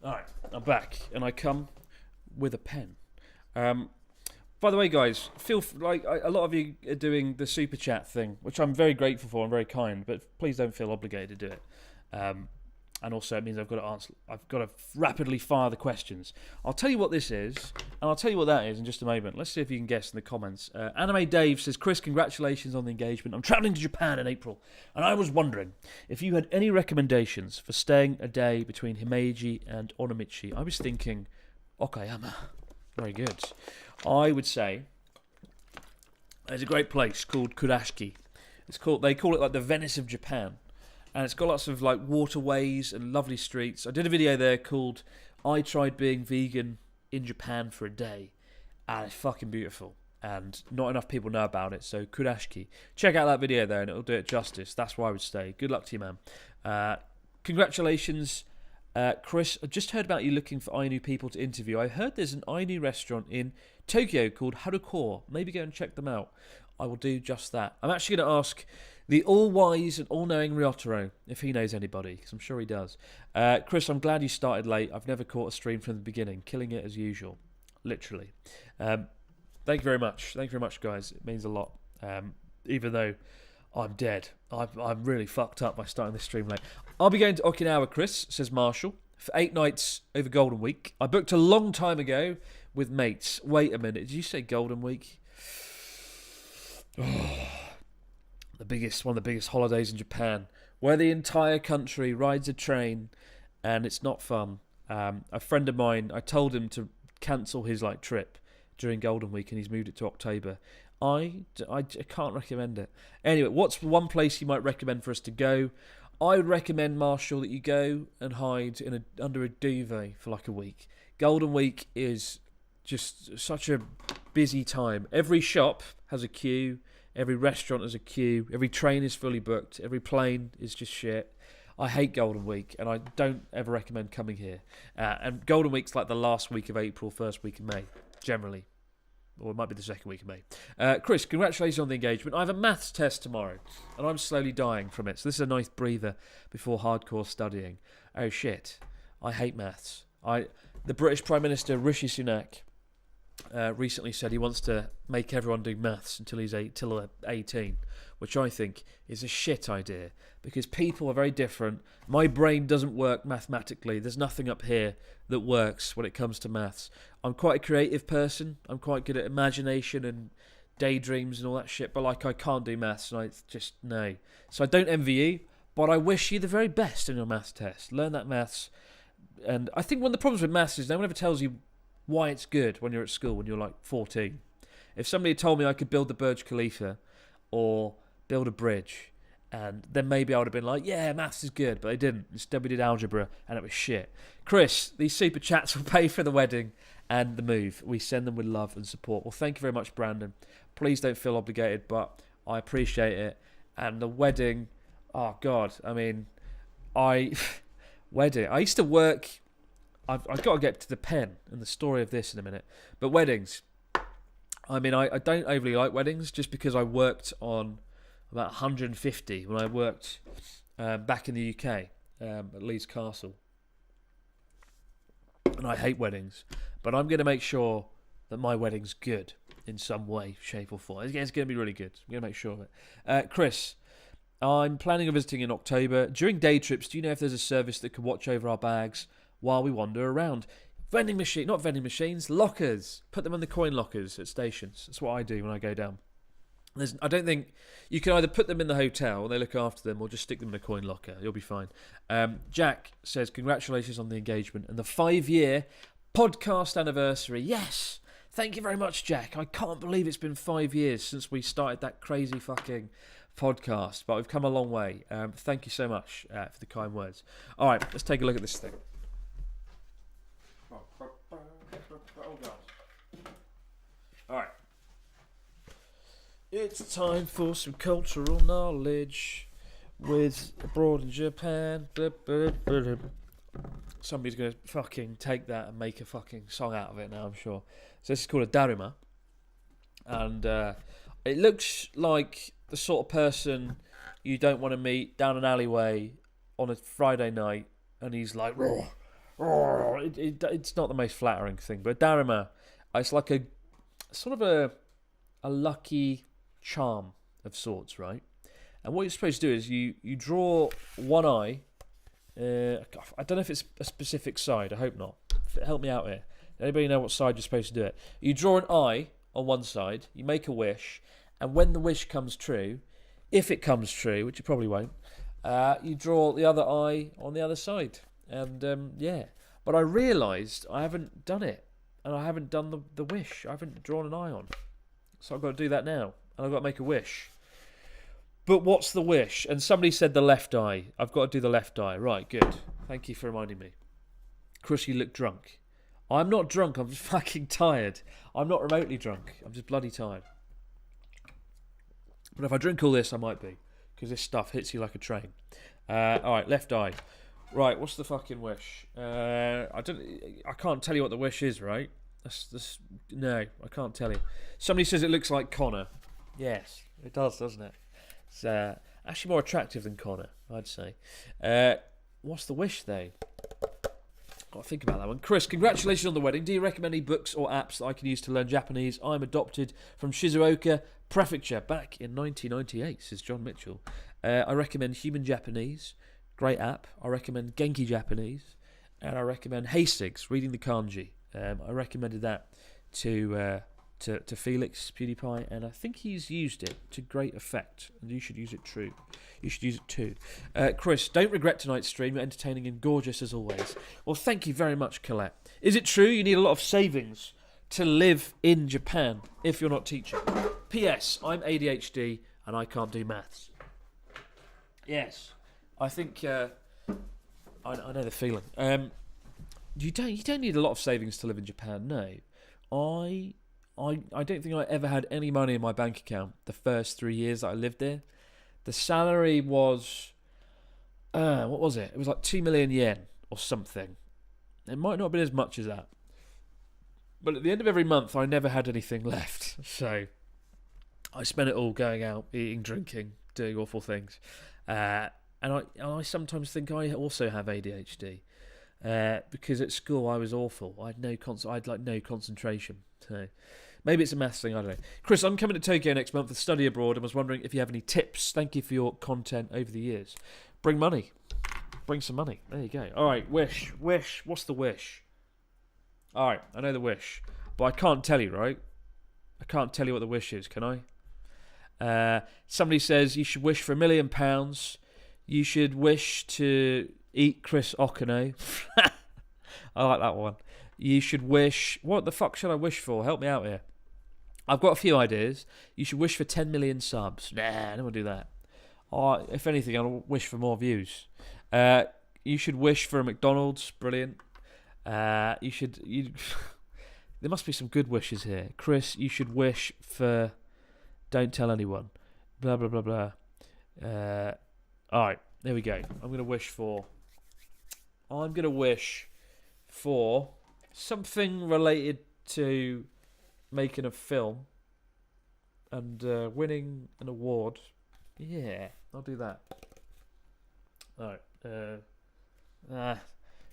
Alright, I'm back, and I come with a pen. By the way, guys, a lot of you are doing the super chat thing, which I'm very grateful for and very kind, but please don't feel obligated to do it. And also, it means I've got to rapidly fire the questions. I'll tell you what this is, and I'll tell you what that is in just a moment. Let's see if you can guess in the comments. Anime Dave says, Chris, congratulations on the engagement. I'm travelling to Japan in April, and I was wondering if you had any recommendations for staying a day between Himeji and Onomichi. I was thinking Okayama. Very good. I would say there's a great place called Kurashiki. They call it like the Venice of Japan. And it's got lots of like waterways and lovely streets. I did a video there called I Tried Being Vegan in Japan for a Day. And it's fucking beautiful. And not enough people know about it. So Kurashiki. Check out that video there and it'll do it justice. That's where I would stay. Good luck to you, man. Congratulations, Chris. I just heard about you looking for Ainu people to interview. I heard there's an Ainu restaurant in Tokyo called Haruko. Maybe go and check them out. I will do just that. I'm actually going to ask the all-wise and all-knowing Ryotaro if he knows anybody, because I'm sure he does. Chris, I'm glad you started late. I've never caught a stream from the beginning. Killing it as usual. Literally. Thank you very much. Thank you very much, guys. It means a lot. Even though I'm dead. I'm really fucked up by starting this stream late. I'll be going to Okinawa, Chris, says Marshall, for 8 nights over Golden Week. I booked a long time ago with mates. Wait a minute. Did you say Golden Week? Oh. One of the biggest holidays in Japan, where the entire country rides a train, and it's not fun. A friend of mine, I told him to cancel his trip during Golden Week, and he's moved it to October. I can't recommend it. Anyway, what's one place you might recommend for us to go? I would recommend, Marshall, that you go and hide under a duvet for a week. Golden Week is just such a busy time. Every shop has a queue. Every restaurant has a queue. Every train is fully booked. Every plane is just shit. I hate Golden Week, and I don't ever recommend coming here. And Golden Week's like the last week of April, first week of May, generally. Or it might be the second week of May. Chris, congratulations on the engagement. I have a maths test tomorrow, and I'm slowly dying from it. So this is a nice breather before hardcore studying. Oh, shit. I hate maths. The British Prime Minister, Rishi Sunak, recently said he wants to make everyone do maths until he's 18, which I think is a shit idea because people are very different. My brain doesn't work mathematically. There's nothing up here that works when it comes to maths. I'm quite a creative person. I'm quite good at imagination and daydreams and all that shit, but I can't do maths, and no. So I don't envy you, but I wish you the very best in your maths test. Learn that maths. And I think one of the problems with maths is no one ever tells you why it's good when you're at school, when you're 14. If somebody had told me I could build the Burj Khalifa or build a bridge, and then maybe I would have been like, yeah, maths is good, but they didn't. Instead we did algebra, and it was shit. Chris, these super chats will pay for the wedding and the move. We send them with love and support. Well, thank you very much, Brandon. Please don't feel obligated, but I appreciate it. And the wedding, oh, God, wedding. I used to work... I've got to get to the pen and the story of this in a minute. But weddings. I don't overly like weddings just because I worked on about 150 when I worked back in the UK at Leeds Castle. And I hate weddings. But I'm going to make sure that my wedding's good in some way, shape or form. It's going to be really good. I'm going to make sure of it. Chris, I'm planning on visiting in October. During day trips, do you know if there's a service that could watch over our bags while we wander around? Not vending machines, lockers. Put them in the coin lockers at stations. That's what I do when I go down. I don't think you can either put them in the hotel and they look after them, or just stick them in a coin locker. You'll be fine. Jack says, congratulations on the engagement and the 5-year podcast anniversary. Yes, thank you very much, Jack. I can't believe it's been 5 years since we started that crazy fucking podcast, but we've come a long way. Thank you so much for the kind words. All right, let's take a look at this thing. Oh god. Alright. It's time for some cultural knowledge with Abroad in Japan. Somebody's going to fucking take that and make a fucking song out of it now, I'm sure. So this is called a daruma. And it looks like the sort of person you don't want to meet down an alleyway on a Friday night, and he's like, roar, roar. It's not the most flattering thing, but a daruma, it's like a sort of a lucky charm of sorts, right? And what you're supposed to do is you draw one eye. I don't know if it's a specific side. I hope not. Help me out here. Anybody know what side you're supposed to do it? You draw an eye on one side. You make a wish, and when the wish comes true, if it comes true, which it probably won't, you draw the other eye on the other side. And yeah, but I realised I haven't done it, and I haven't done the wish. I haven't drawn an eye on, so I've got to do that now, and I've got to make a wish. But what's the wish? And somebody said the left eye. I've got to do the left eye. Right, good. Thank you for reminding me. Chris, you look drunk. I'm not drunk. I'm just fucking tired. I'm not remotely drunk. I'm just bloody tired. But if I drink all this, I might be. Because this stuff hits you like a train. Alright, left eye. Right, what's the fucking wish? I can't tell you what the wish is, right? No, I can't tell you. Somebody says it looks like Connor. Yes, it does, doesn't it? It's actually more attractive than Connor, I'd say. What's the wish, though? Got to think about that one. Chris, congratulations on the wedding. Do you recommend any books or apps that I can use to learn Japanese? I'm adopted from Shizuoka Prefecture back in 1998, says John Mitchell. I recommend Human Japanese, great app. I recommend Genki Japanese, and I recommend Hastings, reading the kanji. I recommended that to Felix PewDiePie, and I think he's used it to great effect, and you should use it too. You should use it too. Chris, don't regret tonight's stream. You're entertaining and gorgeous as always. Well, thank you very much, Colette. Is it true you need a lot of savings to live in Japan if you're not teaching? P.S. I'm ADHD and I can't do maths. Yes, I think I know the feeling. You don't need a lot of savings to live in Japan. No, I don't think I ever had any money in my bank account the first 3 years that I lived there. The salary was, what was it? It was like 2 million yen or something. It might not have been as much as that. But at the end of every month, I never had anything left. So I spent it all going out, eating, drinking, doing awful things. And I sometimes think I also have ADHD. Because at school I was awful. I had no concentration. So maybe it's a maths thing, I don't know. Chris, I'm coming to Tokyo next month to study abroad and was wondering if you have any tips. Thank you for your content over the years. Bring money. Bring some money. There you go. Alright, wish. What's the wish? Alright, I know the wish. But I can't tell you, right? I can't tell you what the wish is, can I? Somebody says you should wish for £1 million. You should wish to eat Chris Okano. I like that one. You should wish... What the fuck should I wish for? Help me out here. I've got a few ideas. You should wish for 10 million subs. Nah, I don't want to do that. If anything, I'll wish for more views. You should wish for a McDonald's. Brilliant. There must be some good wishes here. Chris, you should wish for... Don't tell anyone. Blah, blah, blah, blah. Alright, there we go. I'm going to wish for something related to making a film and winning an award. Yeah, I'll do that. Alright.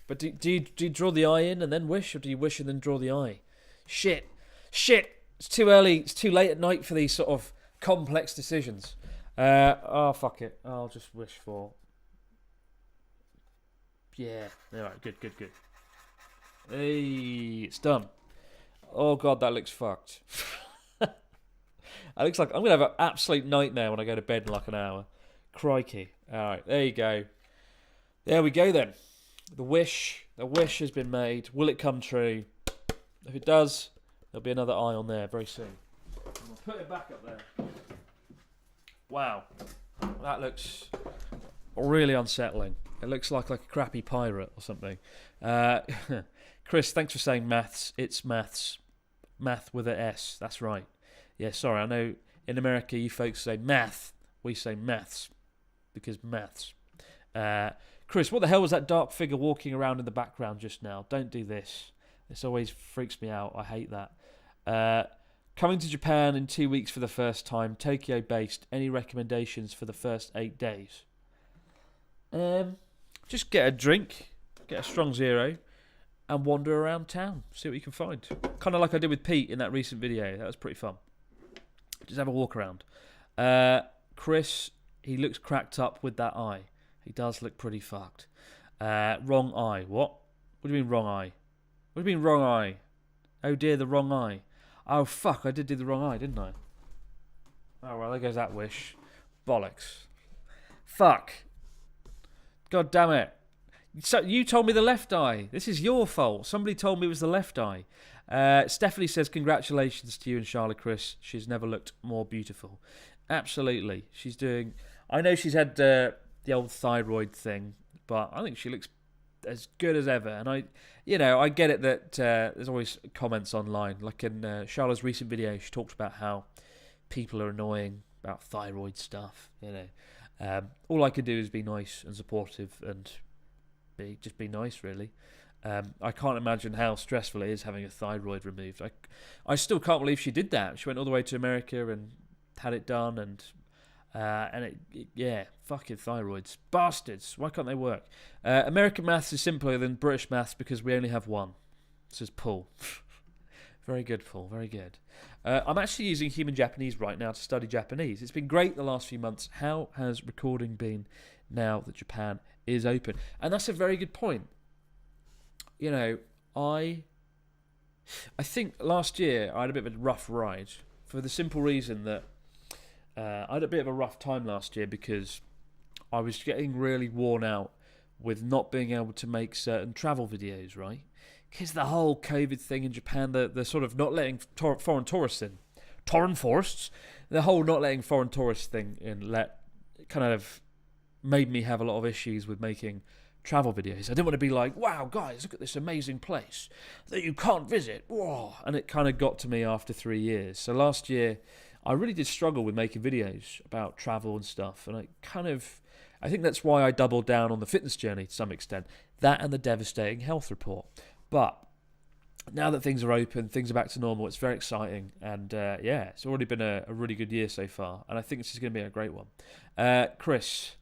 But do you draw the eye in and then wish, or do you wish and then draw the eye? Shit. It's too early. It's too late at night for these sort of complex decisions. Fuck it. I'll just wish for... Yeah. Alright, good. Hey, it's done. Oh god, that looks fucked. That looks like I'm going to have an absolute nightmare when I go to bed in like an hour. Crikey. Alright, there you go. There we go then. The wish has been made. Will it come true? If it does, there'll be another eye on there very soon. I'll put it back up there. Wow. That looks really unsettling. It looks like a crappy pirate or something. Chris, thanks for saying maths. It's maths. Math with a S. That's right. Yeah, sorry. I know in America you folks say math. We say maths. Because maths. Chris, what the hell was that dark figure walking around in the background just now? Don't do this. This always freaks me out. I hate that. Coming to Japan in 2 weeks for the first time. Tokyo-based. Any recommendations for the first 8 days? Just get a drink. Get a strong zero. And wander around town. See what you can find. Kind of like I did with Pete in that recent video. That was pretty fun. Just have a walk around. Chris, he looks cracked up with that eye. He does look pretty fucked. Wrong eye. What? What do you mean wrong eye? What do you mean wrong eye? Oh dear, the wrong eye. Oh fuck, I did do the wrong eye, didn't I? Oh well, there goes that wish. Bollocks. Fuck. God damn it. So you told me the left eye. This is your fault. Somebody told me it was the left eye. Stephanie says, congratulations to you and Charlotte Chris. She's never looked more beautiful. Absolutely. She's doing... I know she's had the old thyroid thing, but I think she looks as good as ever. And I get it that there's always comments online. Like in Charlotte's recent video, she talked about how people are annoying about thyroid stuff. All I could do is be nice and supportive and just be nice, really. I can't imagine how stressful it is having a thyroid removed. I still can't believe she did that. She went all the way to America and had it done, and fucking thyroids, bastards. Why can't they work? American maths is simpler than British maths because we only have one. Says Paul. Very good, Paul. Very good. I'm actually using Human Japanese right now to study Japanese. It's been great the last few months. How has recording been now that Japan is open? And that's a very good point. I think last year I had a bit of a rough ride for the simple reason that I had a bit of a rough time last year because I was getting really worn out with not being able to make certain travel videos, right? Because the whole COVID thing in Japan, they're sort of not letting foreign tourists in. Torrent forests? The whole not letting foreign tourists thing in kind of made me have a lot of issues with making travel videos. I didn't want to be like, wow, guys, look at this amazing place that you can't visit. Whoa. And it kind of got to me after 3 years. So last year, I really did struggle with making videos about travel and stuff. And I think that's why I doubled down on the fitness journey to some extent. That and the devastating health report. But now that things are open, things are back to normal, it's very exciting. And it's already been a really good year so far. And I think this is going to be a great one. Chris,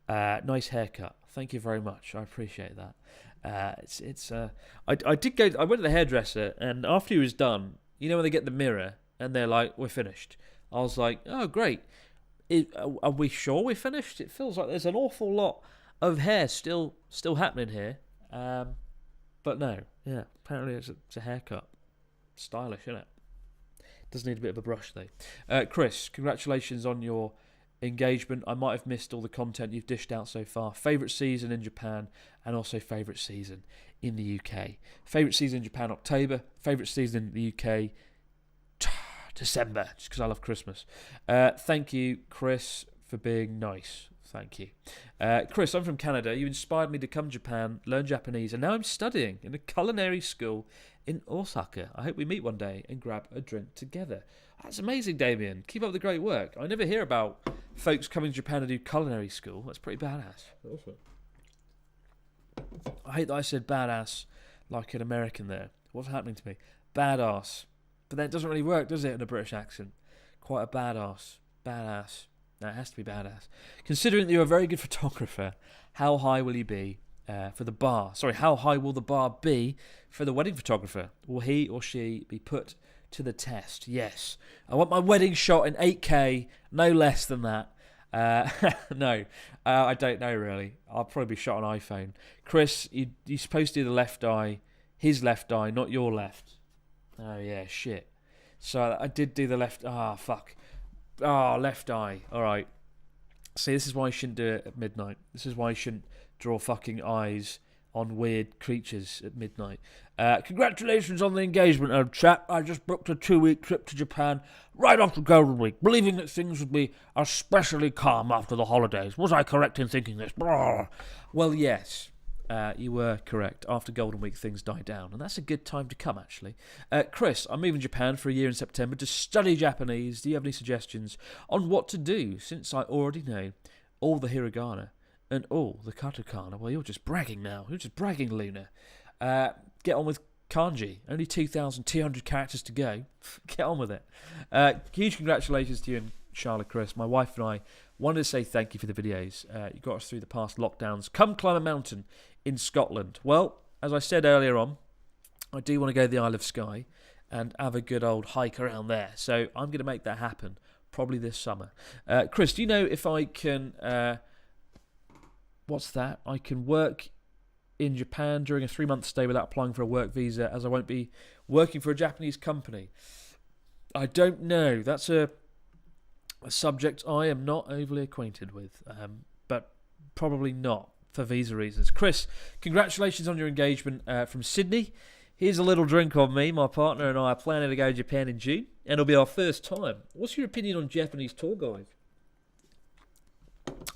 nice haircut. Thank you very much. I appreciate that. I went to the hairdresser, and after he was done, when they get the mirror and they're like, we're finished. I was like, oh, great. Are we sure we're finished? It feels like there's an awful lot of hair still happening here. But no, yeah, apparently it's a haircut. Stylish, isn't it? Does need a bit of a brush, though. Chris, congratulations on your engagement. I might have missed all the content you've dished out so far. Favourite season in Japan and also favourite season in the UK. Favourite season in Japan, October. Favourite season in the UK, December, just because I love Christmas. Thank you, Chris, for being nice. Thank you. Chris, I'm from Canada. You inspired me to come to Japan, learn Japanese, and now I'm studying in a culinary school in Osaka. I hope we meet one day and grab a drink together. That's amazing, Damien. Keep up the great work. I never hear about folks coming to Japan to do culinary school. That's pretty badass. Awesome. I hate that I said badass like an American there. What's happening to me? Badass. But that doesn't really work, does it, in a British accent? Quite a badass. Badass. No, it has to be badass. Considering that you're a very good photographer, how high will you be for the bar? Sorry, how high will the bar be for the wedding photographer? Will he or she be put to the test? Yes. I want my wedding shot in 8K, no less than that. No, I don't know really. I'll probably be shot on iPhone. Chris, you're supposed to do the left eye, his left eye, not your left. Oh yeah, shit. So I did do the left. Fuck. Left eye. All right. See, this is why you shouldn't do it at midnight. This is why you shouldn't draw fucking eyes on weird creatures at midnight. Congratulations on the engagement, old chap. I just booked a 2-week trip to Japan right after Golden Week, believing that things would be especially calm after the holidays. Was I correct in thinking this? Well, yes. You were correct. After Golden Week, things die down, and that's a good time to come, actually. Chris, I'm moving to Japan for a year in September to study Japanese. Do you have any suggestions on what to do, since I already know all the hiragana and all the katakana? Well, you're just bragging now. You're just bragging, Luna. Get on with kanji. Only 2,200 characters to go. Get on with it. Huge congratulations to you and Charlotte, Chris. My wife and I wanted to say thank you for the videos. You got us through the past lockdowns. Come climb a mountain in Scotland. Well, as I said earlier on, I do want to go to the Isle of Skye and have a good old hike around there. So I'm going to make that happen probably this summer. Chris, do you know if I can... what's that? I can work in Japan during a 3-month stay without applying for a work visa, as I won't be working for a Japanese company. I don't know. That's a subject I am not overly acquainted with, but probably not for visa reasons. Chris, congratulations on your engagement from Sydney. Here's a little drink on me. My partner and I are planning to go to Japan in June, and it'll be our first time. What's your opinion on Japanese tour guides?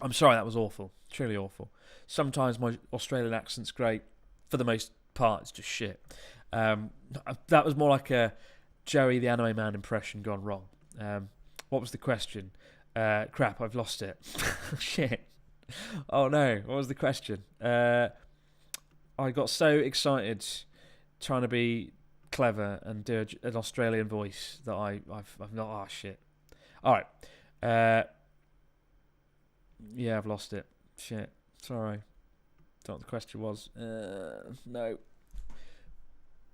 I'm sorry, that was awful. Truly awful. Sometimes my Australian accent's great. For the most part, it's just shit. That was more like a Joey the Anime Man impression gone wrong. What was the question? Crap, I've lost it. Shit. Oh no, what was the question? I got so excited trying to be clever and do an Australian voice that I've not... Oh, shit. Alright. Yeah, I've lost it. Shit. Sorry. Don't know what the question was. No.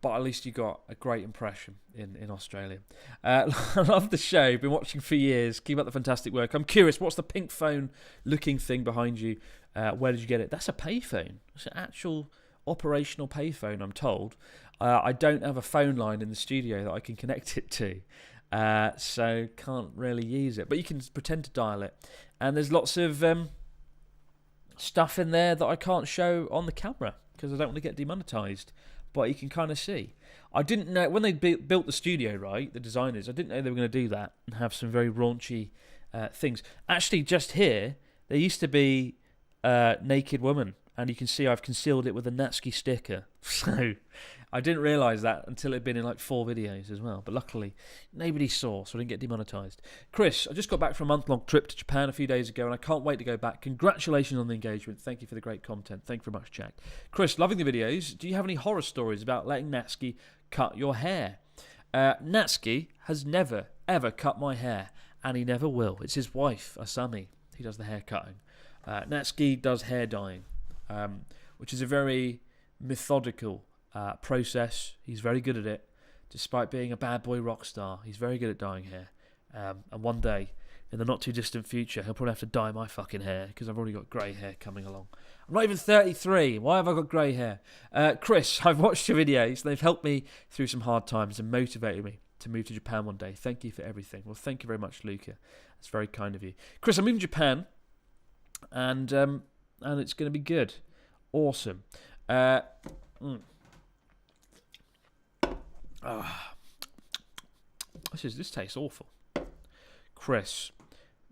But at least you got a great impression in Australia. I love the show. Been watching for years. Keep up the fantastic work. I'm curious, what's the pink phone looking thing behind you? Where did you get it? That's a payphone. It's an actual operational payphone, I'm told. I don't have a phone line in the studio that I can connect it to. So can't really use it. But you can pretend to dial it. And there's lots of stuff in there that I can't show on the camera because I don't want to get demonetized. But you can kind of see. I didn't know, when they built the studio, right, the designers, I didn't know they were going to do that and have some very raunchy things. Actually, just here, there used to be a naked woman, and you can see I've concealed it with a Natsuki sticker. So I didn't realise that until it had been in like 4 videos as well. But luckily, nobody saw, so I didn't get demonetised. Chris, I just got back from a month-long trip to Japan a few days ago, and I can't wait to go back. Congratulations on the engagement. Thank you for the great content. Thank you very much, Jack. Chris, loving the videos. Do you have any horror stories about letting Natsuki cut your hair? Natsuki has never, ever cut my hair, and he never will. It's his wife, Asami, who does the hair cutting. Natsuki does hair dyeing, which is a very methodical process. He's very good at it. Despite being a bad boy rock star, he's very good at dyeing hair. And one day, in the not too distant future, he'll probably have to dye my fucking hair because I've already got grey hair coming along. I'm not even 33. Why have I got grey hair? Chris, I've watched your videos. They've helped me through some hard times and motivated me to move to Japan one day. Thank you for everything. Well, thank you very much, Luca. That's very kind of you. Chris, I'm moving to Japan, and it's going to be good. Awesome. This tastes awful. Chris,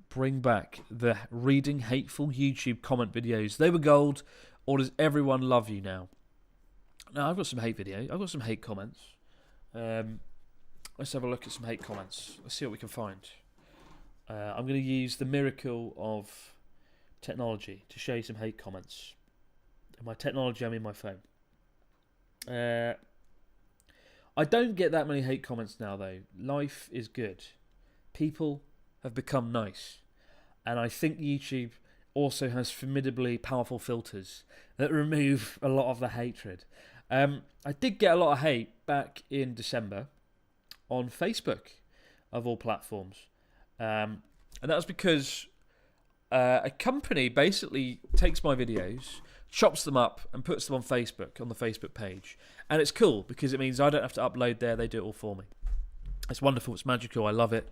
bring back the reading hateful YouTube comment videos. They were gold. Or does everyone love you now? No, I've got some hate videos. I've got some hate comments. Let's have a look at some hate comments. Let's see what we can find. I'm going to use the miracle of technology to show you some hate comments. And by technology, I mean my phone. I don't get that many hate comments now, though. Life is good. People have become nice. And I think YouTube also has formidably powerful filters that remove a lot of the hatred. I did get a lot of hate back in December on Facebook, of all platforms. And that was because a company basically takes my videos, chops them up and puts them on Facebook, on the Facebook page. And it's cool because it means I don't have to upload there, they do it all for me. It's wonderful, it's magical, I love it.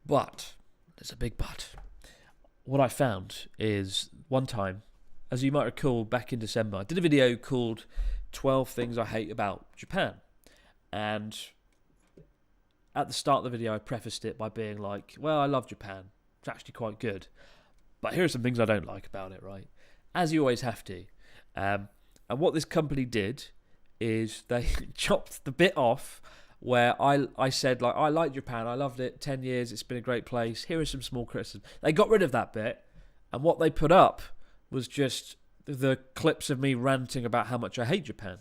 But, there's a big but. What I found is, one time, as you might recall, back in December, I did a video called 12 Things I Hate About Japan. And at the start of the video, I prefaced it by being like, well, I love Japan. It's actually quite good. But here are some things I don't like about it, right? As you always have to. And what this company did is they chopped the bit off where I said, like, I like Japan, I loved it, 10 years, it's been a great place, here are some small criticisms. They got rid of that bit, and what they put up was just the clips of me ranting about how much I hate Japan.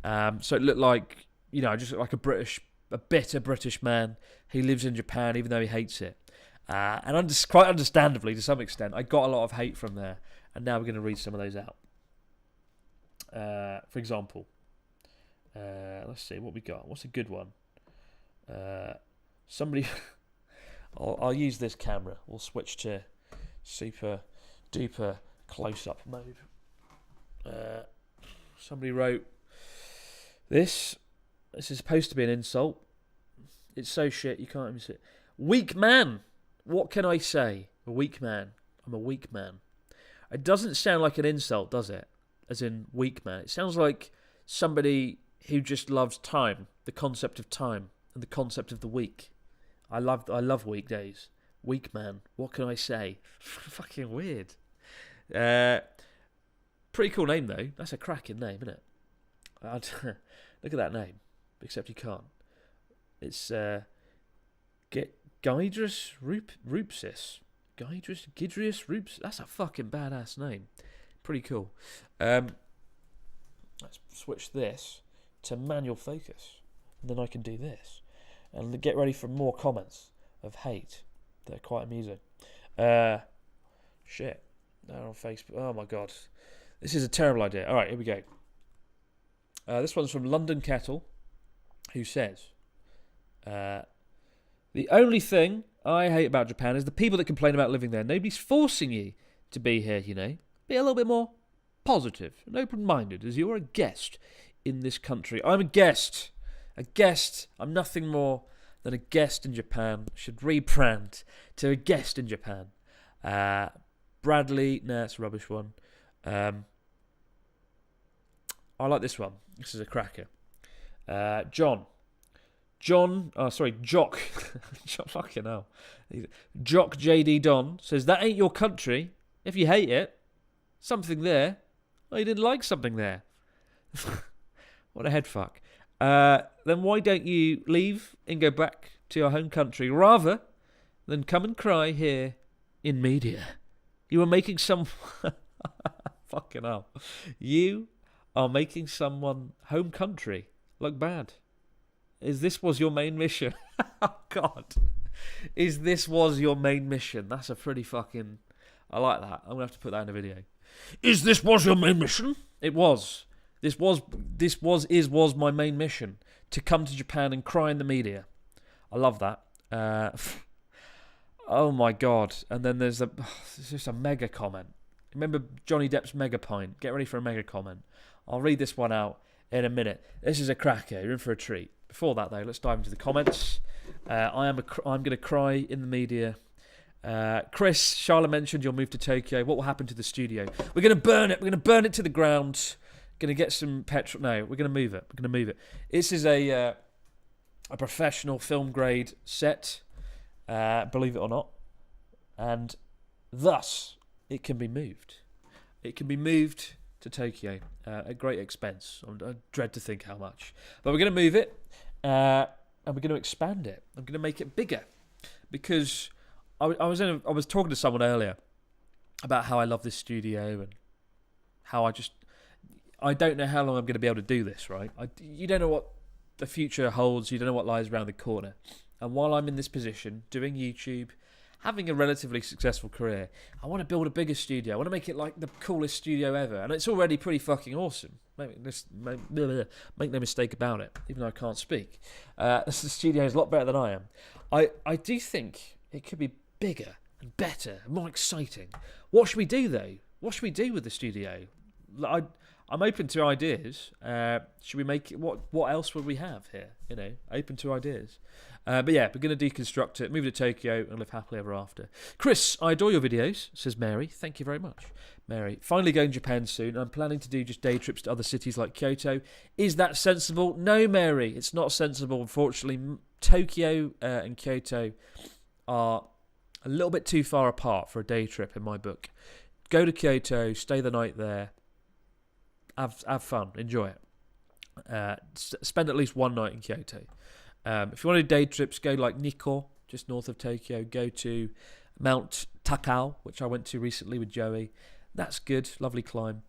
So it looked like, just like a bitter British man who lives in Japan even though he hates it. And quite understandably, to some extent, I got a lot of hate from there, and now we're going to read some of those out. For example, let's see what we got. What's a good one? Somebody, I'll use this camera. We'll switch to super duper close-up mode. Somebody wrote, this is supposed to be an insult. It's so shit you can't even see it. Weak man. What can I say? A weak man. I'm a weak man. It doesn't sound like an insult, does it? As in weak man. It sounds like somebody who just loves time, the concept of time, and the concept of the week. I love weekdays. Weak man. What can I say? Fucking weird. Pretty cool name though. That's a cracking name, isn't it? Look at that name. Except you can't. It's Gydrus Rupsis. Gydrius Rupsis. That's a fucking badass name. Pretty cool. Let's switch this to manual focus. And then I can do this. And get ready for more comments of hate. They're quite amusing. Shit. They're on Facebook. Oh my god. This is a terrible idea. Alright, here we go. This one's from London Kettle, who says, the only thing I hate about Japan is the people that complain about living there. Nobody's forcing you to be here, you know. Be a little bit more positive and open-minded as you're a guest in this country. I'm a guest. A guest. I'm nothing more than a guest in Japan. Should rebrand to a guest in Japan. Bradley, nah, it's a rubbish one. I like this one. This is a cracker. Jock. Fucking hell. Jock JD Don says, that ain't your country. If you hate it, something there. Oh, you didn't like something there. What a head fuck. Then why don't you leave and go back to your home country rather than come and cry here in media? You are making some... Fucking hell. You are making someone home country look bad. This was your main mission? Oh, God. This was your main mission? That's a pretty fucking... I like that. I'm going to have to put that in a video. This was your main mission? It was. This was my main mission. To come to Japan and cry in the media. I love that. Oh, my God. And then there's just a mega comment. Remember Johnny Depp's mega pint? Get ready for a mega comment. I'll read this one out in a minute. This is a cracker. You're in for a treat. Before that, though, let's dive into the comments. I'm going to cry in the media. Chris, Charlotte mentioned you'll move to Tokyo. What will happen to the studio? We're going to burn it. We're going to burn it to the ground. Going to get some petrol. No, we're going to move it. We're going to move it. This is a professional film grade set, believe it or not, and thus it can be moved. It can be moved to Tokyo at great expense. I dread to think how much, but we're going to move it and we're going to expand it. I'm going to make it bigger because I was talking to someone earlier about how I love this studio and how I don't know how long I'm going to be able to do this, right? You don't know what the future holds. You don't know what lies around the corner. And while I'm in this position, doing YouTube, having a relatively successful career, I want to build a bigger studio. I want to make it like the coolest studio ever. And it's already pretty fucking awesome. Make no mistake about it, even though I can't speak. The studio is a lot better than I am. I do think it could be bigger and better and more exciting. What should we do, though? What should we do with the studio? I'm open to ideas. Should we make it? What else would we have here? You know, open to ideas. But yeah, we're going to deconstruct it, move to Tokyo, and live happily ever after. Chris, I adore your videos, says Mary. Thank you very much, Mary. Finally going to Japan soon. I'm planning to do just day trips to other cities like Kyoto. Is that sensible? No, Mary, it's not sensible. Unfortunately, Tokyo and Kyoto are a little bit too far apart for a day trip in my book. Go to Kyoto, stay the night there. have fun, enjoy it. Spend at least one night in Kyoto. If you want to do day trips, go like Nikko, just north of Tokyo. Go to Mount Takao, which I went to recently with Joey. That's good, lovely climb.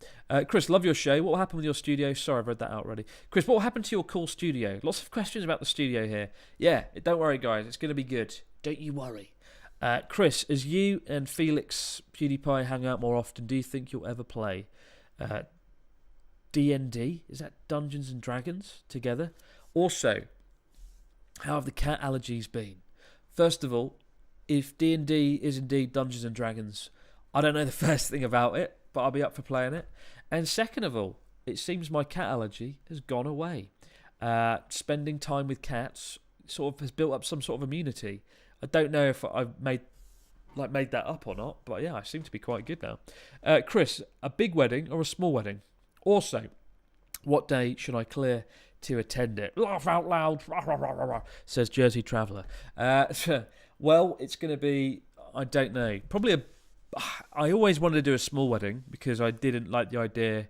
Chris, love your show. What will happen with your studio? Sorry, I've read that out already. Chris, what will happen to your cool studio? Lots of questions about the studio here. Yeah, don't worry, guys. It's going to be good. Don't you worry. Chris, as you and Felix PewDiePie hang out more often, do you think you'll ever play D&D? Is that Dungeons and Dragons together? Also, how have the cat allergies been? First of all, if D&D is indeed Dungeons and Dragons, I don't know the first thing about it, but I'll be up for playing it. And second of all, it seems my cat allergy has gone away. Spending time with cats sort of has built up some sort of immunity. I don't know if I've made that up or not, but yeah, I seem to be quite good now. Chris, a big wedding or a small wedding? Also, what day should I clear to attend it? Laugh out loud, says Jersey Traveller. Well, it's going to be, I don't know, probably I always wanted to do a small wedding because I didn't like the idea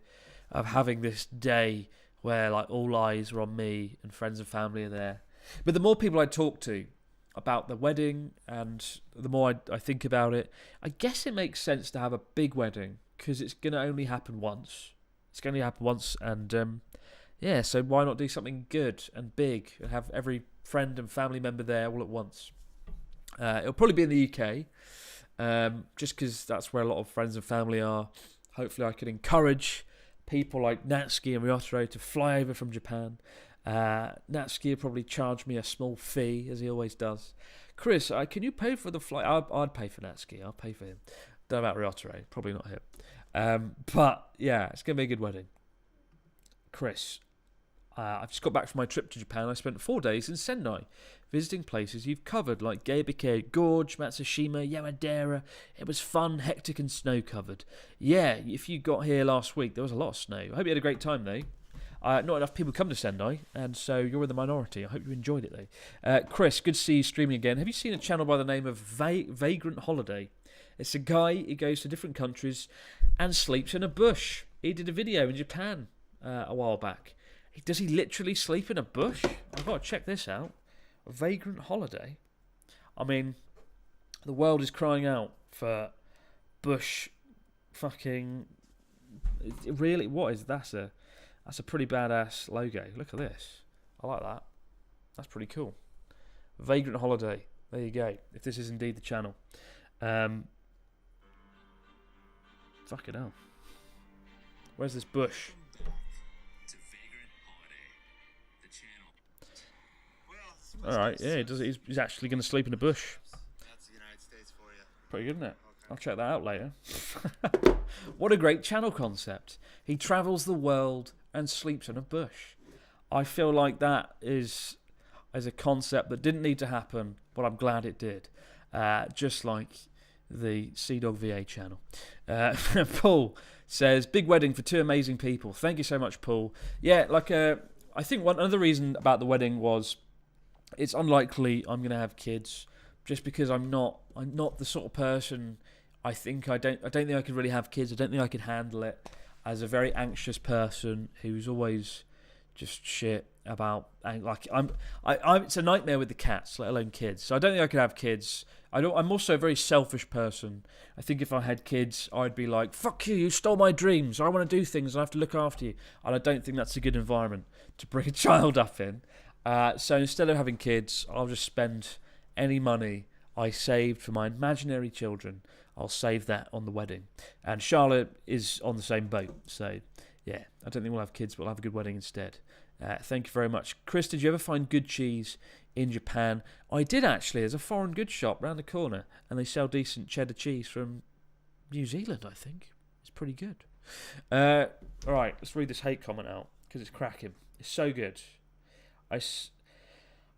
of having this day where like all eyes are on me and friends and family are there. But the more people I talk to about the wedding and the more I think about it, I guess it makes sense to have a big wedding because it's going to only happen once. It's going to happen once, and yeah, so why not do something good and big and have every friend and family member there all at once? It'll probably be in the UK. Just because that's where a lot of friends and family are. Hopefully I can encourage people like Natsuki and Ryotaro to fly over from Japan. Natsuki will probably charge me a small fee, as he always does. Chris, can you pay for the flight? I'd pay for Natsuki. I'll pay for him. Don't know about Ryotaro. Probably not him. But yeah, it's going to be a good wedding. Chris, I've just got back from my trip to Japan. I spent 4 days in Sendai, visiting places you've covered, like Geibike Gorge, Matsushima, Yamadera. It was fun, hectic and snow-covered. Yeah, if you got here last week, there was a lot of snow. I hope you had a great time, though. Not enough people come to Sendai, and so you're in the minority. I hope you enjoyed it, though. Chris, good to see you streaming again. Have you seen a channel by the name of Vagrant Holiday? It's a guy who goes to different countries and sleeps in a bush. He did a video in Japan a while back. Does he literally sleep in a bush? I've got to check this out. A Vagrant Holiday. I mean, the world is crying out for bush fucking... Really? What is that? That's a pretty badass logo. Look at this. I like that. That's pretty cool. Vagrant Holiday. There you go. If this is indeed the channel. Fucking hell. Where's this bush? Alright, yeah, he does. He's actually going to sleep in a bush. That's the United States for you. Pretty good, isn't it? Okay. I'll check that out later. What a great channel concept. He travels the world and sleeps in a bush. I feel like that is a concept that didn't need to happen, but I'm glad it did. Just like the Sea Dog VA channel. Paul says, big wedding for two amazing people. Thank you so much, Paul. Yeah, I think another reason about the wedding was it's unlikely I'm going to have kids, just because I'm not the sort of person. I don't think I could really have kids. I don't think I could handle it as a very anxious person who's always just shit about, like, it's a nightmare with the cats, let alone kids. So I don't think I could have kids. I'm also a very selfish person. I think if I had kids, I'd be like, fuck you stole my dreams. I want to do things and I have to look after you. And I don't think that's a good environment to bring a child up in. So instead of having kids, I'll just spend any money I saved for my imaginary children. I'll save that on the wedding. And Charlotte is on the same boat. So, yeah, I don't think we'll have kids, but we'll have a good wedding instead. Thank you very much. Chris, did you ever find good cheese in Japan? I did, actually. There's a foreign goods shop round the corner, and they sell decent cheddar cheese from New Zealand, I think. It's pretty good. All right, let's read this hate comment out, because it's cracking. It's so good. It's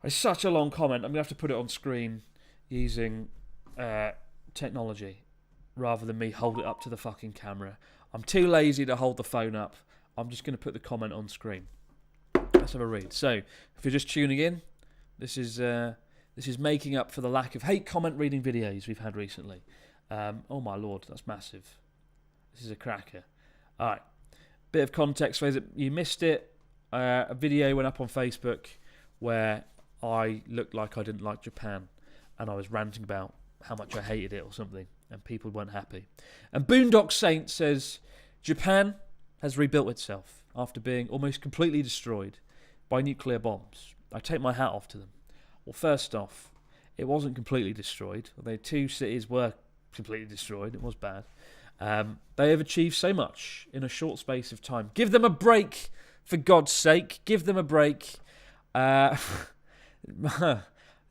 such a long comment. I'm going to have to put it on screen using technology rather than me hold it up to the fucking camera. I'm too lazy to hold the phone up. I'm just going to put the comment on screen. Let's have a read. So, if you're just tuning in, this is making up for the lack of hate comment reading videos we've had recently. Oh my lord, that's massive. This is a cracker. All right. bit of context for those that you missed it. A video went up on Facebook where I looked like I didn't like Japan, and I was ranting about how much I hated it or something, and people weren't happy. And Boondock Saint says Japan has rebuilt itself after being almost completely destroyed by nuclear bombs. I take my hat off to them. Well, first off, it wasn't completely destroyed. Although 2 cities were completely destroyed. It was bad. They have achieved so much in a short space of time. Give them a break, for God's sake. Give them a break.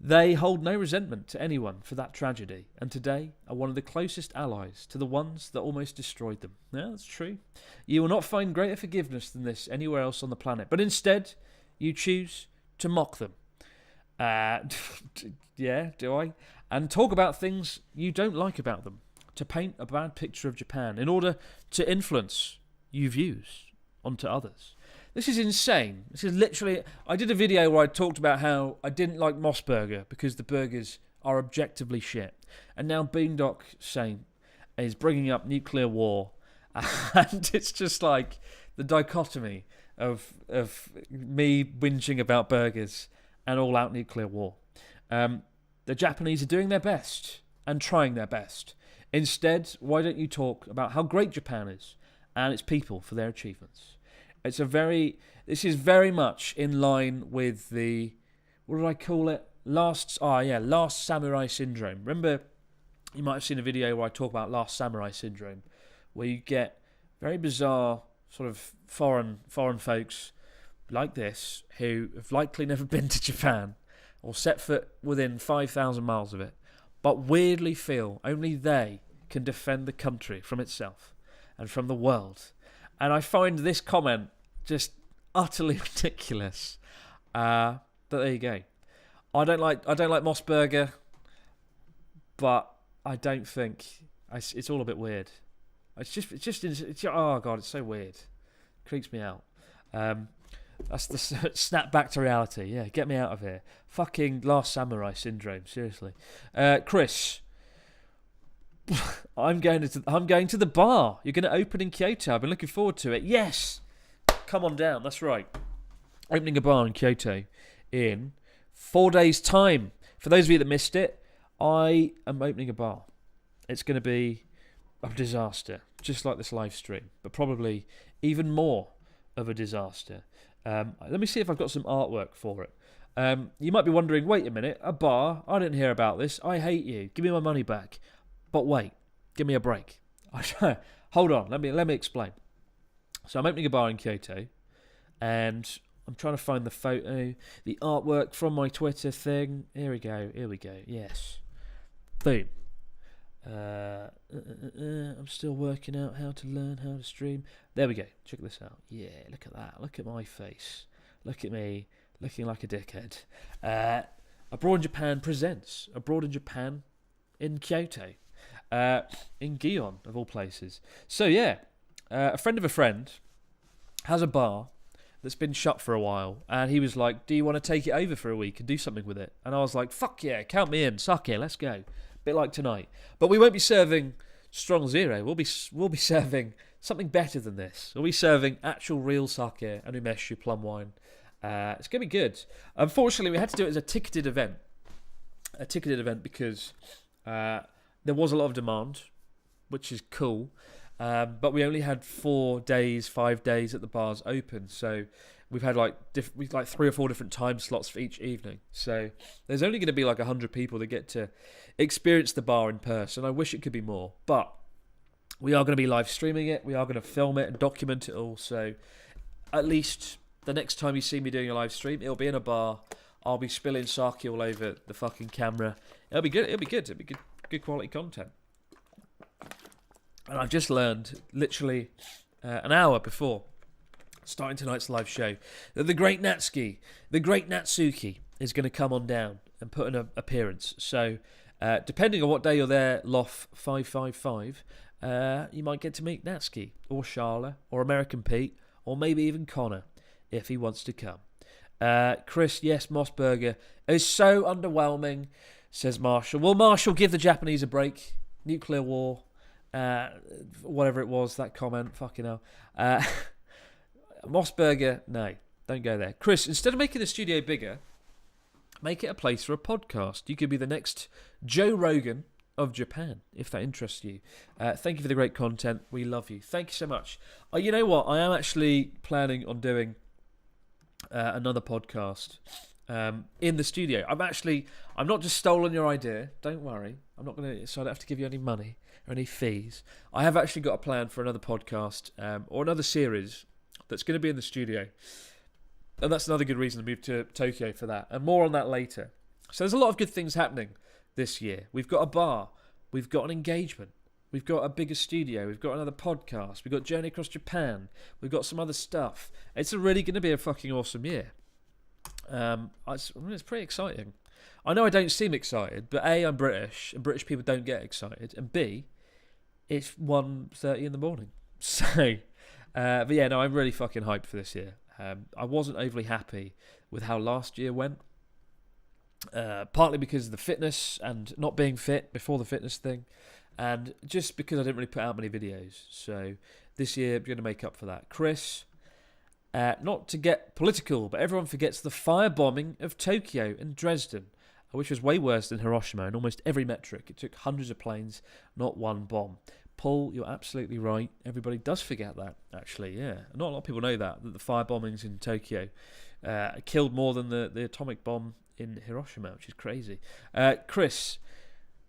They hold no resentment to anyone for that tragedy, and today are one of the closest allies to the ones that almost destroyed them. Yeah, that's true. You will not find greater forgiveness than this anywhere else on the planet, but instead, you choose to mock them. Yeah, do I? And talk about things you don't like about them, to paint a bad picture of Japan in order to influence your views onto others. This is insane. This is literally... I did a video where I talked about how I didn't like Moss Burger because the burgers are objectively shit. And now Boondock Saint is bringing up nuclear war. And it's just like the dichotomy of me whinging about burgers and all-out nuclear war. The Japanese are doing their best and trying their best. Instead, why don't you talk about how great Japan is and its people for their achievements? This is very much in line with the, what did I call it? Last Samurai Syndrome. Remember, you might have seen a video where I talk about Last Samurai Syndrome, where you get very bizarre sort of foreign folks like this who have likely never been to Japan or set foot within 5,000 miles of it, but weirdly feel only they can defend the country from itself and from the world. And I find this comment just utterly ridiculous. But there you go. I don't like Moss Burger, but I don't think it's all a bit weird. It's oh god, it's so weird. Creeps me out. That's the snap back to reality. Yeah, get me out of here. Fucking Last Samurai Syndrome. Seriously, Chris. I'm going to the bar. You're going to open in Kyoto. I've been looking forward to it. Yes, come on down. That's right. Opening a bar in Kyoto in 4 days' time. For those of you that missed it, I am opening a bar. It's going to be a disaster, just like this live stream, but probably even more of a disaster. Let me see if I've got some artwork for it. You might be wondering, wait a minute, a bar? I didn't hear about this. I hate you. Give me my money back. But wait, give me a break. Hold on, let me explain. So I'm opening a bar in Kyoto, and I'm trying to find the photo, the artwork from my Twitter thing. Here we go. Yes. Boom. I'm still working out how to learn how to stream. There we go. Check this out. Yeah, look at that. Look at my face. Look at me looking like a dickhead. Abroad in Japan presents Abroad in Japan in Kyoto. In Gion, of all places. So yeah, a friend of a friend has a bar that's been shut for a while, and he was like, do you want to take it over for a week and do something with it? And I was like, fuck yeah, count me in, sake, let's go. Bit like tonight. But we won't be serving strong zero. We'll be serving something better than this. We'll be serving actual real sake and umeshu plum wine. It's going to be good. Unfortunately, we had to do it as a ticketed event. Because there was a lot of demand, which is cool, but we only had 5 days at the bars open, so we've had like 3 or 4 different time slots for each evening. So there's only going to be like 100 people that get to experience the bar in person. I wish it could be more, but we are going to be live streaming it. We are going to film it and document it all. So at least the next time you see me doing a live stream, it'll be in a bar. I'll be spilling sake all over the fucking camera. It'll be good. Good quality content. And I've just learned, literally an hour before starting tonight's live show, that the great Natsuki, the great Natsuki, is going to come on down and put in an appearance. So, depending on what day you're there, Loft 555, you might get to meet Natsuki, or Charla, or American Pete, or maybe even Connor, if he wants to come. Chris, yes, Moss Burger is so underwhelming, says Marshall. Will Marshall give the Japanese a break? Nuclear war, whatever it was, that comment, fucking hell. Mossberger, no, don't go there. Chris, instead of making the studio bigger, make it a place for a podcast. You could be the next Joe Rogan of Japan, if that interests you. Thank you for the great content. We love you. Thank you so much. You know what? I am actually planning on doing another podcast in the studio. I'm not just stolen your idea. Don't worry. I'm not going to, so I don't have to give you any money or any fees. I have actually got a plan for another podcast or another series that's going to be in the studio. And that's another good reason to move to Tokyo for that. And more on that later. So there's a lot of good things happening this year. We've got a bar. We've got an engagement. We've got a bigger studio. We've got another podcast. We've got Journey Across Japan. We've got some other stuff. It's really going to be a fucking awesome year. It's pretty exciting. I know I don't seem excited, but A, I'm British, and British people don't get excited, and B, it's 1:30 in the morning. So, but yeah, no, I'm really fucking hyped for this year. I wasn't overly happy with how last year went, partly because of the fitness and not being fit before the fitness thing, and just because I didn't really put out many videos. So this year, I'm going to make up for that. Chris, not to get political, but everyone forgets the firebombing of Tokyo and Dresden, which was way worse than Hiroshima in almost every metric. It took hundreds of planes, not one bomb. Paul, you're absolutely right. Everybody does forget that, actually, yeah. Not a lot of people know that the firebombings in Tokyo killed more than the atomic bomb in Hiroshima, which is crazy. Chris,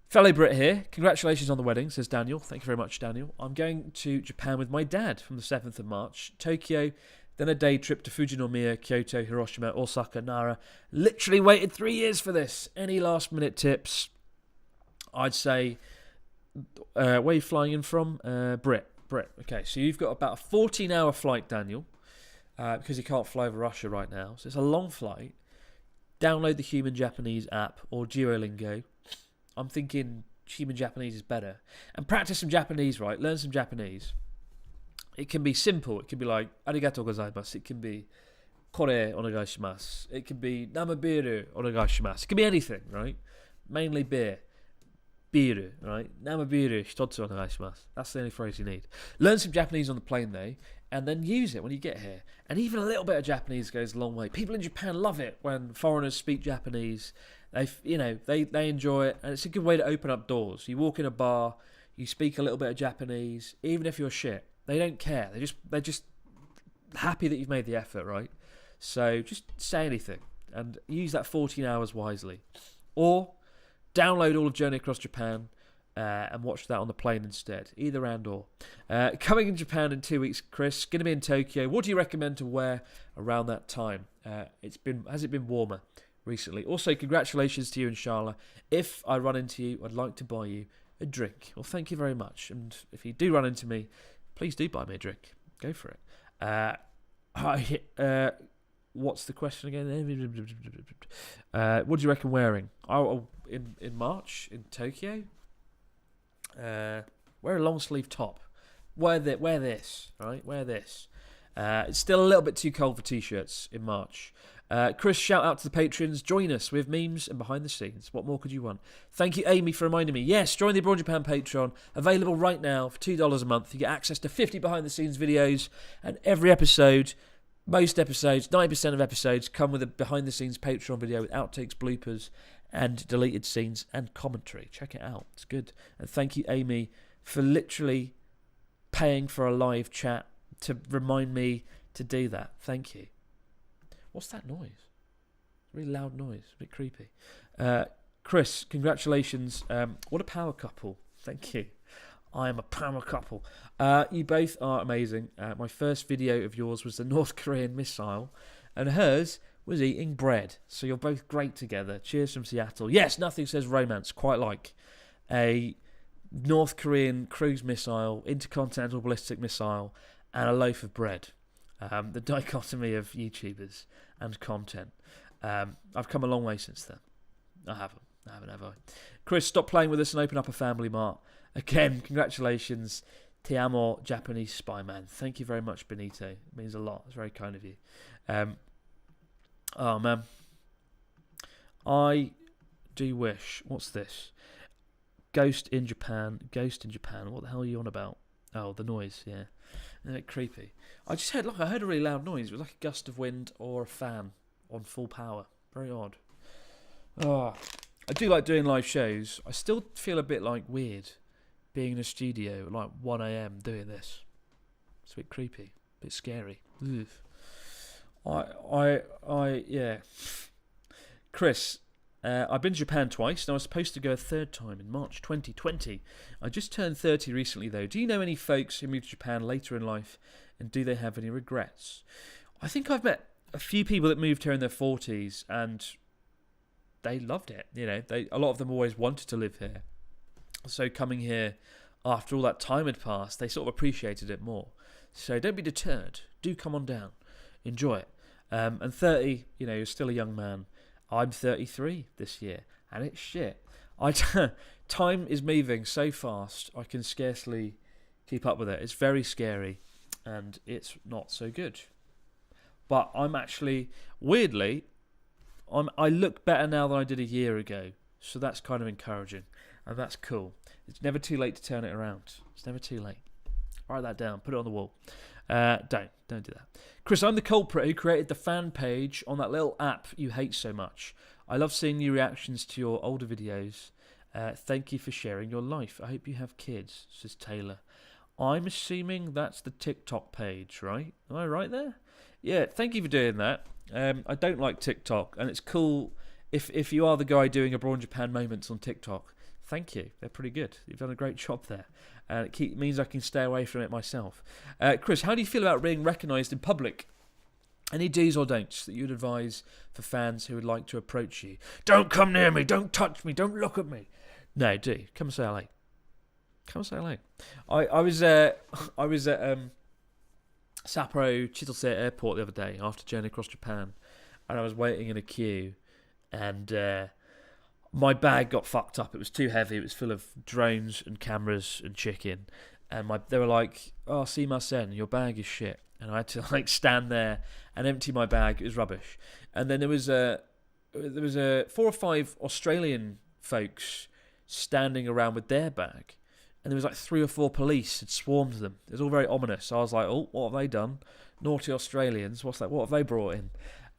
fellow Brit here, congratulations on the wedding, says Daniel. Thank you very much, Daniel. I'm going to Japan with my dad from the 7th of March. Tokyo, then a day trip to Fujinomiya, Kyoto, Hiroshima, Osaka, Nara. Literally waited 3 years for this. Any last minute tips? I'd say, where are you flying in from? Brit. Okay, so you've got about a 14-hour flight, Daniel, because you can't fly over Russia right now. So it's a long flight. Download the Human Japanese app or Duolingo. I'm thinking Human Japanese is better. And practice some Japanese, right? Learn some Japanese. It can be simple. It can be like, arigatou gozaimasu. It can be, kore onegaishimasu. It can be, namabiru onegaishimasu. It can be anything, right? Mainly beer. Biru, right? Namabiru hitotsu onegaishimasu. That's the only phrase you need. Learn some Japanese on the plane, though, and then use it when you get here. And even a little bit of Japanese goes a long way. People in Japan love it when foreigners speak Japanese. They enjoy it, and it's a good way to open up doors. You walk in a bar, you speak a little bit of Japanese, even if you're shit. They don't care. They're just happy that you've made the effort, right? So just say anything and use that 14 hours wisely. Or download all of Journey Across Japan and watch that on the plane instead. Either and or. Coming in Japan in 2 weeks, Chris. Going to be in Tokyo. What do you recommend to wear around that time? Has it been warmer recently? Also, congratulations to you and Sharla. If I run into you, I'd like to buy you a drink. Well, thank you very much. And if you do run into me, please do buy me a drink. Go for it. What's the question again? What do you reckon wearing? In March in Tokyo? Wear a long sleeve top. Wear this, right? Wear this. It's still a little bit too cold for t-shirts in March. Chris, shout out to the patrons. Join us with memes and behind the scenes. What more could you want? Thank you, Amy, for reminding me. Yes, join the Abroad Japan Patreon. Available right now for $2 a month. You get access to 50 behind the scenes videos, and every episode, most episodes, 90% of episodes, come with a behind the scenes Patreon video with outtakes, bloopers, and deleted scenes and commentary. Check it out. It's good. And thank you, Amy, for literally paying for a live chat to remind me to do that. Thank you. What's that noise? Really loud noise. A bit creepy. Chris, congratulations. What a power couple. Thank you. I am a power couple. You both are amazing. My first video of yours was the North Korean missile, and hers was eating bread. So you're both great together. Cheers from Seattle. Yes, nothing says romance quite like a North Korean cruise missile, intercontinental ballistic missile, and a loaf of bread. The dichotomy of YouTubers and content. I've come a long way since then. I haven't, have I? Chris, stop playing with us and open up a family mart. Again, congratulations. Te amo, Japanese spy man. Thank you very much, Benito. It means a lot. It's very kind of you. Oh, man. I do wish. What's this? Ghost in Japan. What the hell are you on about? Oh, the noise, yeah. Isn't it creepy? I heard a really loud noise. It was like a gust of wind or a fan on full power. Very odd. Oh, I do like doing live shows. I still feel a bit like weird being in a studio at like 1 a.m. doing this. It's a bit creepy, a bit scary. Ugh. Yeah. Chris, I've been to Japan twice, and I was supposed to go a third time in March 2020. I just turned 30 recently, though. Do you know any folks who moved to Japan later in life, and do they have any regrets? I think I've met a few people that moved here in their 40s, and they loved it. You know, a lot of them always wanted to live here. So coming here after all that time had passed, they sort of appreciated it more. So don't be deterred. Do come on down. Enjoy it. And 30, you know, you're still a young man. I'm 33 this year, and it's shit. Time is moving so fast, I can scarcely keep up with it. It's very scary, and it's not so good. But I'm actually, weirdly, I look better now than I did a year ago, so that's kind of encouraging, and that's cool. It's never too late to turn it around. It's never too late. Write that down. Put it on the wall. Don't do that. Chris, I'm the culprit who created the fan page on that little app you hate so much. I love seeing new reactions to your older videos. Thank you for sharing your life. I hope you have kids, says Taylor. I'm assuming that's the TikTok page, right? Am I right there? Yeah, thank you for doing that. I don't like TikTok, and it's cool if you are the guy doing Abroad Japan moments on TikTok. Thank you. They're pretty good. You've done a great job there. And it means I can stay away from it myself. Chris, how do you feel about being recognised in public? Any do's or don'ts that you'd advise for fans who would like to approach you? Don't come near me. Don't touch me. Don't look at me. No, do. Come and say hello. Come and say hello. I was at Sapporo Chitose Airport the other day after Journey Across Japan, and I was waiting in a queue, and my bag got fucked up. It was too heavy. It was full of drones and cameras and chicken. And they were like, "Oh, Simasen, your bag is shit." And I had to like stand there and empty my bag. It was rubbish. And then there was 4 or 5 Australian folks standing around with their bag. And there was like 3 or 4 police had swarmed them. It was all very ominous. So I was like, "Oh, what have they done? Naughty Australians. What's that? What have they brought in?"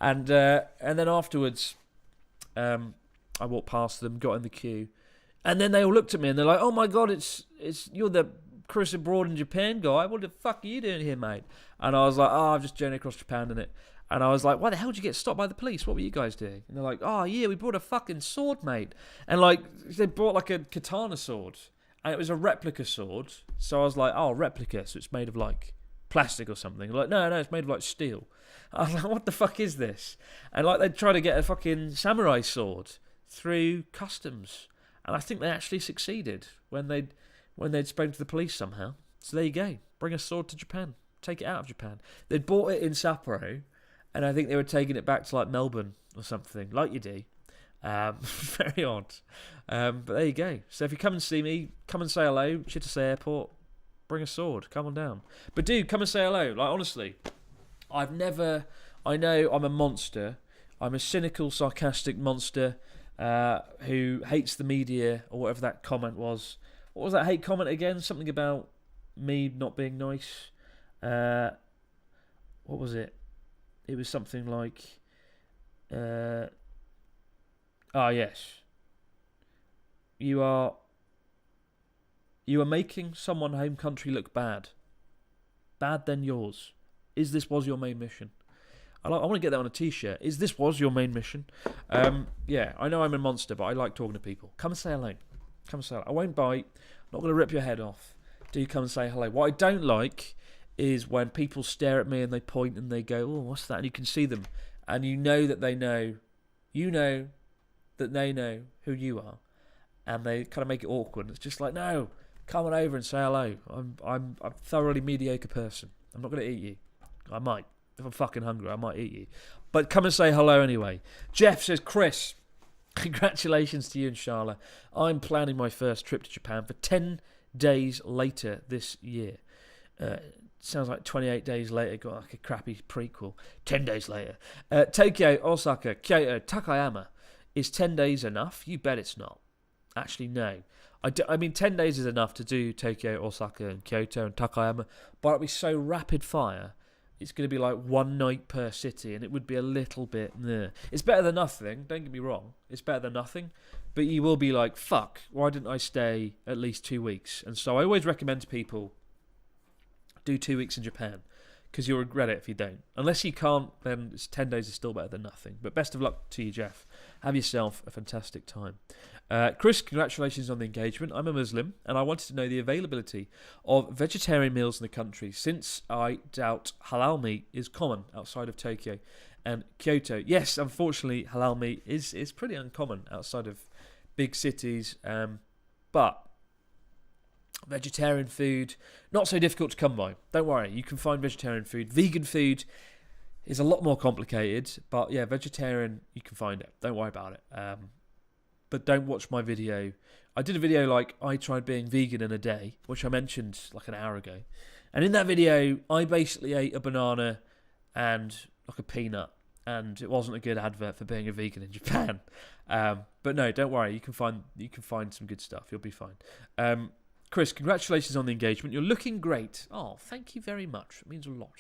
And then afterwards, I walked past them, got in the queue, and then they all looked at me and they're like, "Oh my god, it's you're the Chris Abroad in Japan guy. What the fuck are you doing here, mate?" And I was like, "Oh, I've just journeyed across Japan, innit?" And I was like, "Why the hell did you get stopped by the police? What were you guys doing?" And they're like, "Oh yeah, we brought a fucking sword, mate." And like they brought like a katana sword, and it was a replica sword. So I was like, "Oh, replica, so it's made of like plastic or something." They're like, no, it's made of like steel. I was like, "What the fuck is this?" And like they'd try to get a fucking samurai sword through customs, and I think they actually succeeded when they'd spoken to the police somehow. So there you go. Bring a sword to Japan. Take it out of Japan. They'd bought it in Sapporo, and I think they were taking it back to like Melbourne or something, like you do. Very odd. But there you go. So if you come and see me, come and say hello. Chitose Airport. Bring a sword. Come on down. But dude, come and say hello. Like honestly, I know I'm a monster. I'm a cynical, sarcastic monster who hates the media, or whatever that comment was. What was that hate comment again? Something about me not being nice. What was it? It was something like, yes. You are making someone home country look bad. Bad than yours. Is this was your main mission? I want to get that on a t-shirt. Is this was your main mission? Yeah, I know I'm a monster, but I like talking to people. Come and say hello. Come and say hello. I won't bite. I'm not going to rip your head off. Do come and say hello. What I don't like is when people stare at me and they point and they go, "Oh, what's that?" And you can see them. And you know that they know. You know that they know who you are. And they kind of make it awkward. It's just like, no, come on over and say hello. I'm a thoroughly mediocre person. I'm not going to eat you. I might. If I'm fucking hungry, I might eat you. But come and say hello anyway. Jeff says, "Chris, congratulations to you and Charla. I'm planning my first trip to Japan for 10 days later this year." Sounds like 28 days later. Got like a crappy prequel. 10 days later. Tokyo, Osaka, Kyoto, Takayama. Is 10 days enough? You bet it's not. Actually, no. I mean, 10 days is enough to do Tokyo, Osaka, and Kyoto and Takayama, but it'll be so rapid fire. It's going to be like one night per city, and it would be a little bit... It's better than nothing, don't get me wrong. It's better than nothing, but you will be like, fuck, why didn't I stay at least 2 weeks? And so I always recommend to people, do 2 weeks in Japan, because you'll regret it if you don't. Unless you can't, then 10 days is still better than nothing. But best of luck to you, Jeff. Have yourself a fantastic time. Chris, congratulations on the engagement. I'm a Muslim, and I wanted to know the availability of vegetarian meals in the country, since I doubt halal meat is common outside of Tokyo and Kyoto. Yes, unfortunately, halal meat is pretty uncommon outside of big cities, but vegetarian food, not so difficult to come by. Don't worry, you can find vegetarian food. Vegan food is a lot more complicated, but yeah, vegetarian, you can find it. Don't worry about it. But don't watch my video. I did a video like, I tried being vegan in a day, which I mentioned like an hour ago. And in that video, I basically ate a banana and like a peanut. And it wasn't a good advert for being a vegan in Japan. But no, don't worry. You can find some good stuff. You'll be fine. Chris, congratulations on the engagement. You're looking great. Oh, thank you very much. It means a lot.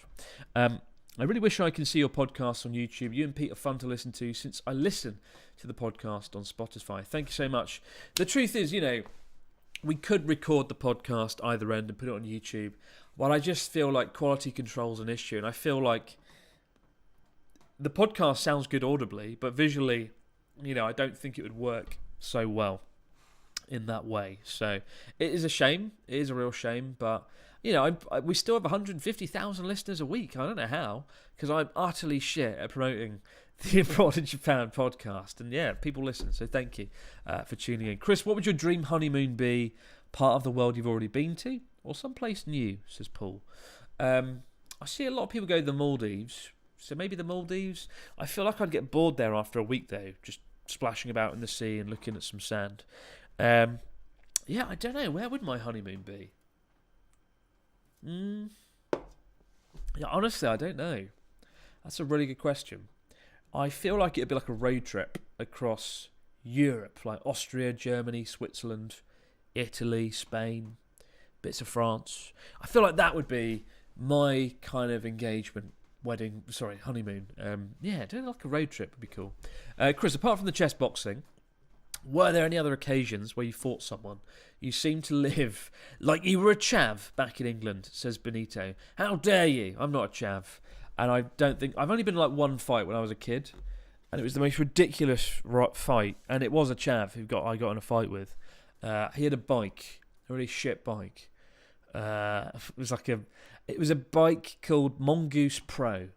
I really wish I could see your podcast on YouTube. You and Pete are fun to listen to, since I listen to the podcast on Spotify. Thank you so much. The truth is, we could record the podcast either end and put it on YouTube, but I just feel like quality control is an issue, and I feel like the podcast sounds good audibly, but visually, I don't think it would work so well in that way. So it is a shame. It is a real shame, but we still have 150,000 listeners a week. I don't know how, because I'm utterly shit at promoting the Abroad in Japan podcast. And yeah, people listen, so thank you for tuning in. Chris, what would your dream honeymoon be? Part of the world you've already been to, or someplace new, says Paul. I see a lot of people go to the Maldives, so maybe the Maldives. I feel like I'd get bored there after a week, though, just splashing about in the sea and looking at some sand. Yeah, I don't know. Where would my honeymoon be? Yeah, honestly, I don't know. That's a really good question. I feel like it'd be like a road trip across Europe, like Austria, Germany, Switzerland, Italy, Spain, bits of France. I feel like that would be my kind of honeymoon. Yeah, doing like a road trip would be cool. Chris, apart from the chess boxing, were there any other occasions where you fought someone? You seem to live like you were a chav back in England, says Benito. How dare you? I'm not a chav. And I don't think... I've only been in like one fight when I was a kid, and it was the most ridiculous fight, and it was a chav I got in a fight with. He had a bike, a really shit bike. It was a bike called Mongoose Pro.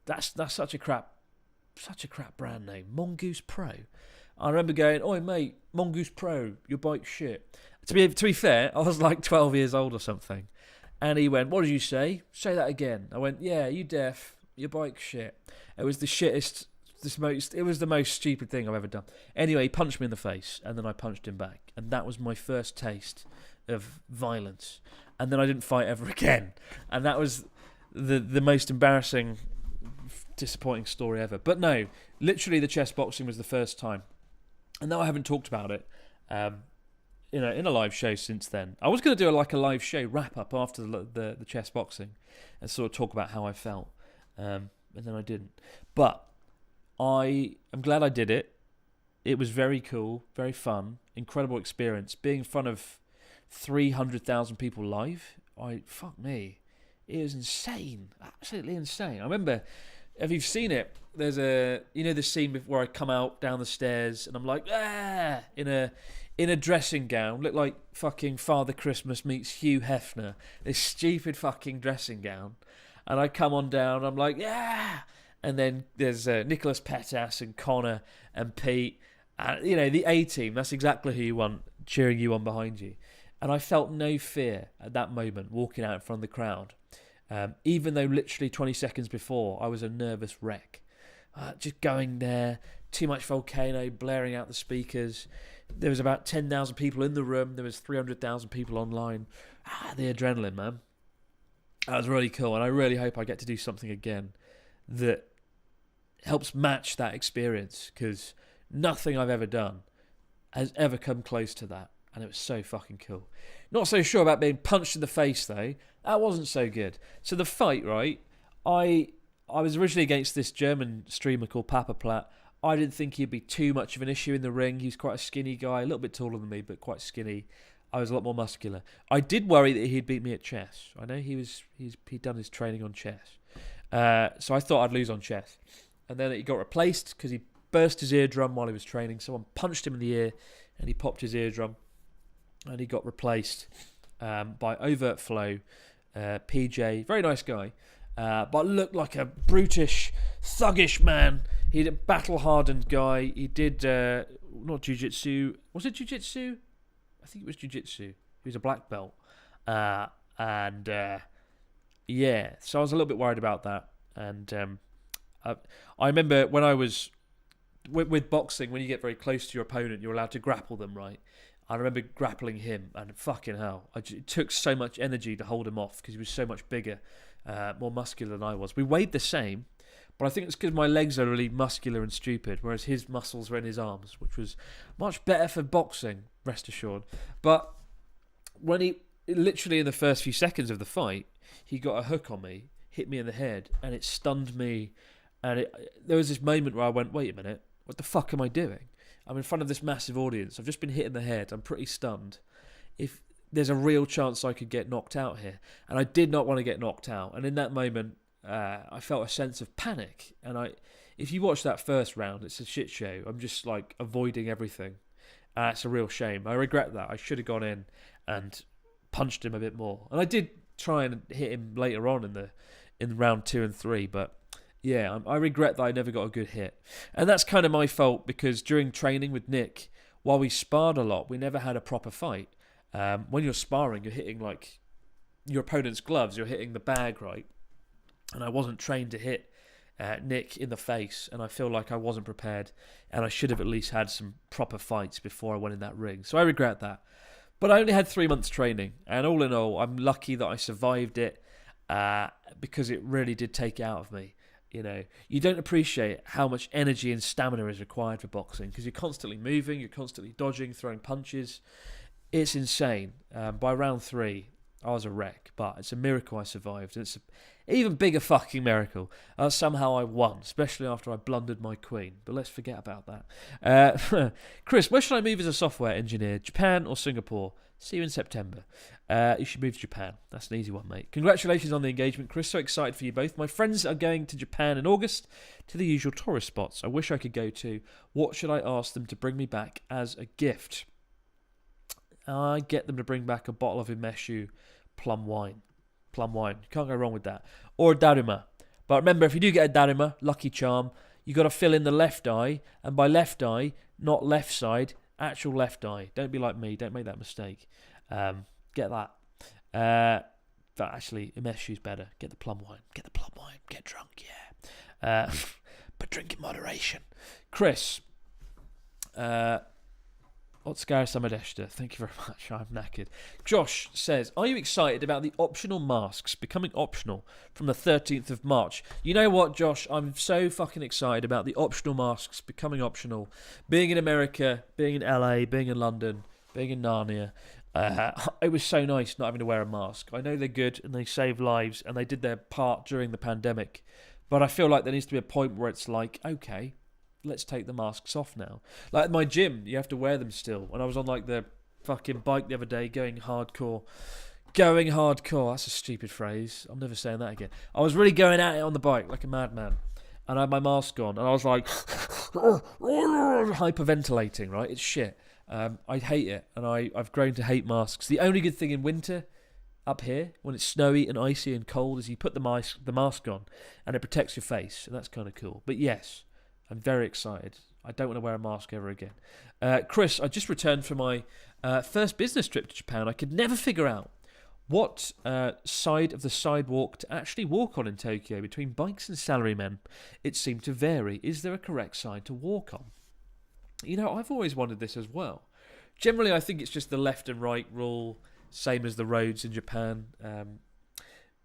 That's such a crap brand name. Mongoose Pro. I remember going, "Oi mate, Mongoose Pro, your bike's shit." To be fair, I was like 12 years old or something. And he went, "What did you say? Say that again." I went, "Yeah, you deaf, your bike's shit." It was the shittest, it was the most stupid thing I've ever done. Anyway, he punched me in the face, and then I punched him back. And that was my first taste of violence. And then I didn't fight ever again. And that was the most embarrassing, disappointing story ever. But no, literally the chess boxing was the first time. And though I haven't talked about it, in a live show since then. I was going to do a live show wrap up after the chess boxing and sort of talk about how I felt, and then I didn't. But I am glad I did it. It was very cool, very fun, incredible experience. Being in front of 300,000 people live, fuck me, it was insane, absolutely insane. I remember, if you've seen it, there's the scene where I come out down the stairs and I'm like, in a dressing gown, look like fucking Father Christmas meets Hugh Hefner, this stupid fucking dressing gown, and I come on down, I'm like, yeah, and then there's Nicholas Pettas and Connor and Pete, the A-team, that's exactly who you want, cheering you on behind you, and I felt no fear at that moment, walking out in front of the crowd, even though literally 20 seconds before, I was a nervous wreck. Just going there, too much volcano, blaring out the speakers. There was about 10,000 people in the room. There was 300,000 people online. The adrenaline, man. That was really cool, and I really hope I get to do something again that helps match that experience, because nothing I've ever done has ever come close to that. and it was so fucking cool. Not so sure about being punched in the face though. That wasn't so good. So the fight, right? I was originally against this German streamer called Papa Platt. I didn't think he'd be too much of an issue in the ring. He's quite a skinny guy, a little bit taller than me, but quite skinny. I was a lot more muscular. I did worry that he'd beat me at chess. I know he'd done his training on chess, so I thought I'd lose on chess. And then he got replaced because he burst his eardrum while he was training. Someone punched him in the ear, and he popped his eardrum, and he got replaced by Overt Flow, PJ, very nice guy, but looked like a brutish, thuggish man. He's a battle-hardened guy. He did not jiu-jitsu. Was it jiu-jitsu? I think it was jiu-jitsu. He was a black belt. Yeah, so I was a little bit worried about that. And I remember when I was with boxing, when you get very close to your opponent, you're allowed to grapple them, right? I remember grappling him, and fucking hell, it took so much energy to hold him off because he was so much bigger, more muscular than I was. We weighed the same, but I think it's because my legs are really muscular and stupid, whereas his muscles were in his arms, which was much better for boxing, rest assured. But when he, literally in the first few seconds of the fight, he got a hook on me, hit me in the head, and it stunned me. And there was this moment where I went, wait a minute, what the fuck am I doing? I'm in front of this massive audience. I've just been hit in the head. I'm pretty stunned. If there's a real chance I could get knocked out here. And I did not want to get knocked out. And in that moment, I felt a sense of panic. And if you watch that first round, it's a shit show. I'm just like avoiding everything. It's a real shame. I regret that. I should have gone in and punched him a bit more. And I did try and hit him later on in round 2 and 3, but yeah, I regret that I never got a good hit. And that's kind of my fault because during training with Nick, while we sparred a lot, we never had a proper fight. When you're sparring, you're hitting like your opponent's gloves, you're hitting the bag, right? And I wasn't trained to hit Nick in the face, and I feel like I wasn't prepared, and I should have at least had some proper fights before I went in that ring. So I regret that. But I only had 3 months training, and all in all, I'm lucky that I survived it because it really did take it out of me. You know, you don't appreciate how much energy and stamina is required for boxing because you're constantly moving, you're constantly dodging, throwing punches. It's insane. By round 3, I was a wreck, but it's a miracle I survived. And it's an even bigger fucking miracle. Somehow I won, especially after I blundered my queen. But let's forget about that. Chris, where should I move as a software engineer? Japan or Singapore? See you in September. You should move to Japan. That's an easy one, mate. Congratulations on the engagement, Chris. So excited for you both. My friends are going to Japan in August to the usual tourist spots I wish I could go to. What should I ask them to bring me back as a gift? I get them to bring back a bottle of Imeshu plum wine. Plum wine. You can't go wrong with that. Or a Daruma. But remember, if you do get a Daruma, lucky charm, you got to fill in the left eye. And by left eye, not left side, actual left eye. Don't be like me. Don't make that mistake. Get that. But actually, Imeshu's better. Get the plum wine. Get the plum wine. Get drunk, yeah. But drink in moderation. Chris. Otskar Samadeshta, thank you very much. I'm knackered. Josh says, are you excited about the optional masks becoming optional from the 13th of March? You know what, Josh? I'm so fucking excited about the optional masks becoming optional. Being in America, being in LA, being in London, being in Narnia. It was so nice not having to wear a mask. I know they're good and they save lives and they did their part during the pandemic. But I feel like there needs to be a point where it's like, okay, let's take the masks off now. Like at my gym, you have to wear them still. When I was on like the fucking bike the other day, going hardcore. That's a stupid phrase. I'm never saying that again. I was really going at it on the bike like a madman. And I had my mask on. And I was like hyperventilating, right? It's shit. I hate it. And I've grown to hate masks. The only good thing in winter up here, when it's snowy and icy and cold, is you put the mask on and it protects your face. And that's kind of cool. But yes, I'm very excited. I don't want to wear a mask ever again. Chris, I just returned from my first business trip to Japan. I could never figure out what side of the sidewalk to actually walk on in Tokyo between bikes and salarymen. It seemed to vary. Is there a correct side to walk on? You know, I've always wondered this as well. Generally, I think it's just the left and right rule, same as the roads in Japan.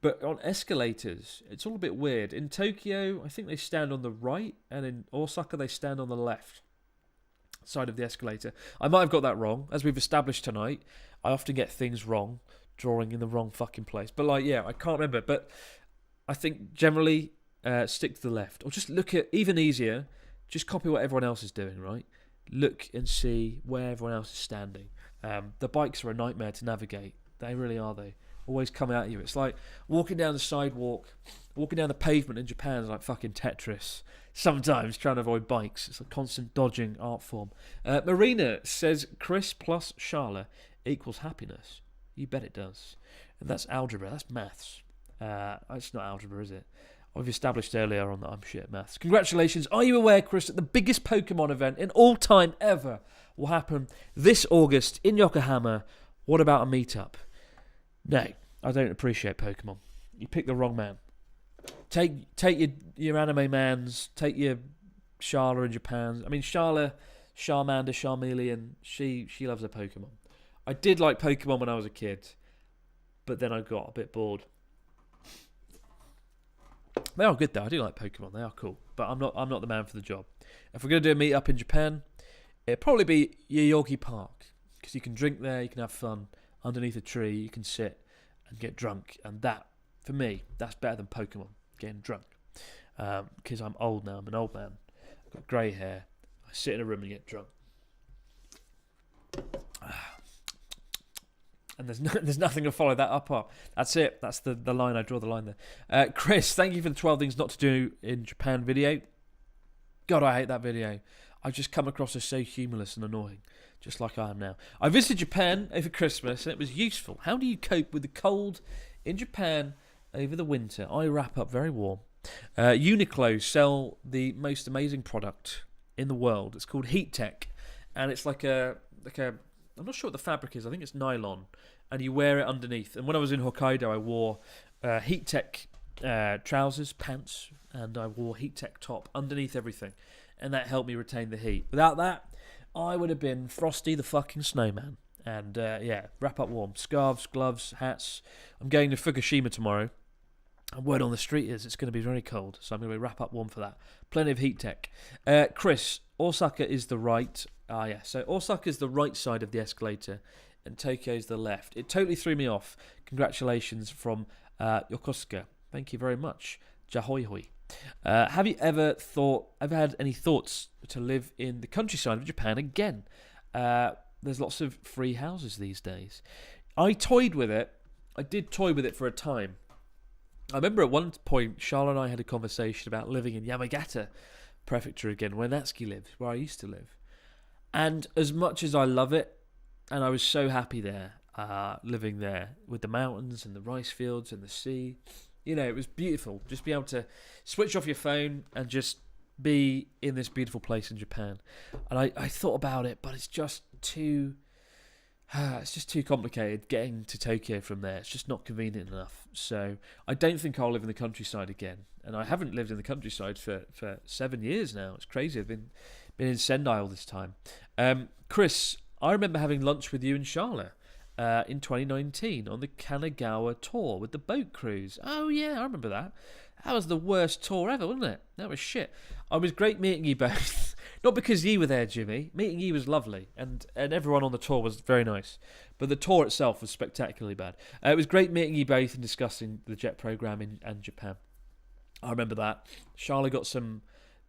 But on escalators, it's all a bit weird. In Tokyo, I think they stand on the right, and in Osaka, they stand on the left. side of the escalator. I might have got that wrong. As we've established tonight, I often get things wrong, drawing in the wrong fucking place. But like, yeah, I can't remember. But I think generally stick to the left. Or just look at, even easier, just copy what everyone else is doing, right? Look and see where everyone else is standing. The bikes are a nightmare to navigate. They really are, they. Always come at you. It's like walking down the sidewalk, walking down the pavement in Japan is like fucking Tetris. Sometimes trying to avoid bikes. It's a constant dodging art form. Marina says Chris plus Charlotte equals happiness. You bet it does. And that's algebra. That's maths. It's not algebra, is it? I've established earlier on that I'm shit at maths. Congratulations. Are you aware, Chris, that the biggest Pokemon event in all time ever will happen this August in Yokohama? What about a meetup? No, I don't appreciate Pokemon. You picked the wrong man. Take your anime mans, take your Charla in Japan. I mean, Charmander, Charmeleon, she loves her Pokemon. I did like Pokemon when I was a kid, but then I got a bit bored. They are good though. I do like Pokemon. They are cool, but I'm not the man for the job. If we're going to do a meet up in Japan, it'd probably be Yoyogi Park, because you can drink there, you can have fun underneath a tree, you can sit and get drunk, and that, for me, that's better than Pokemon, getting drunk. Because I'm old now. I'm an old man. I've got grey hair. I sit in a room and get drunk. And there's nothing to follow that up on. That's it. That's the line. I draw the line there. Chris, thank you for the 12 things not to do in Japan video. God, I hate that video. I've just come across as so humorless and annoying, just like I am now. I visited Japan over Christmas and it was useful. How do you cope with the cold in Japan over the winter? I wrap up very warm. Uniqlo sell the most amazing product in the world. It's called Heat Tech, and it's like a I'm not sure what the fabric is. I think it's nylon, and you wear it underneath. And when I was in Hokkaido, I wore Heat Tech trousers, pants, and I wore Heat Tech top underneath everything, and that helped me retain the heat. Without that, I would have been Frosty the fucking Snowman. And yeah, wrap up warm. Scarves, gloves, hats. I'm going to Fukushima tomorrow. And word on the street is it's going to be very cold, so I'm going to wrap up warm for that. Plenty of Heat Tech. Chris, Osaka is the right. Yeah. So Osaka is the right side of the escalator, and Tokyo is the left. It totally threw me off. Congratulations from Yokosuka. Thank you very much. Jahoihoi. Have you ever had any thoughts to live in the countryside of Japan again? There's lots of free houses these days. I toyed with it. I did toy with it for a time. I remember at one point, Charlotte and I had a conversation about living in Yamagata Prefecture again, where Natsuki lives, where I used to live. And as much as I love it, and I was so happy there, living there, with the mountains and the rice fields and the sea, you know, it was beautiful. Just be able to switch off your phone and just be in this beautiful place in Japan. And I thought about it, but it's just too complicated getting to Tokyo from there. It's just not convenient enough. So I don't think I'll live in the countryside again. And I haven't lived in the countryside for 7 years now. It's crazy. I've been in Sendai all this time. Chris, I remember having lunch with you and Charlotte in 2019 on the Kanagawa tour with the boat cruise. Oh yeah, I remember that. That was the worst tour ever, wasn't it? That was shit. I was great meeting you both. Not because you were there, Jimmy. Meeting you was lovely, and everyone on the tour was very nice. But the tour itself was spectacularly bad. It was great meeting you both and discussing the JET program in Japan. I remember that. Charlotte got some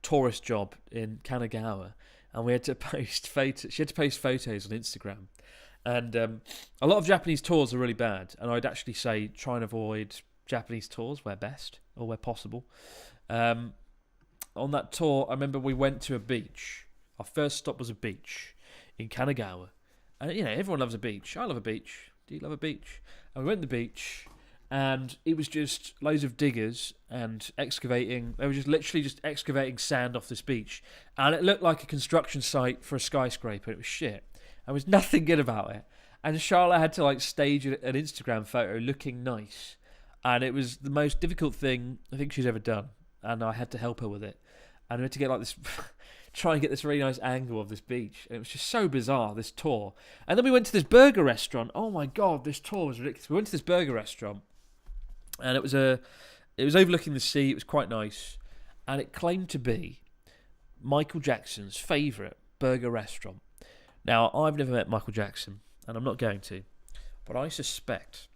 tourist job in Kanagawa, and we had to post photos. She had to post photos on Instagram. And a lot of Japanese tours are really bad, and I'd actually say try and avoid Japanese tours where best, or where possible. On that tour, I remember we went to a beach. Our first stop was a beach in Kanagawa. And, you know, everyone loves a beach. I love a beach. Do you love a beach? And we went to the beach, and it was just loads of diggers and excavating. They were just literally just excavating sand off this beach. And it looked like a construction site for a skyscraper. It was shit. There was nothing good about it. And Charlotte had to, like, stage an Instagram photo looking nice. And it was the most difficult thing I think she's ever done. And I had to help her with it. And we had to get like this, try and get this really nice angle of this beach. And it was just so bizarre, this tour. And then we went to this burger restaurant. Oh my God, this tour was ridiculous. We went to this burger restaurant, and it was overlooking the sea. It was quite nice. And it claimed to be Michael Jackson's favourite burger restaurant. Now, I've never met Michael Jackson, and I'm not going to, but I suspect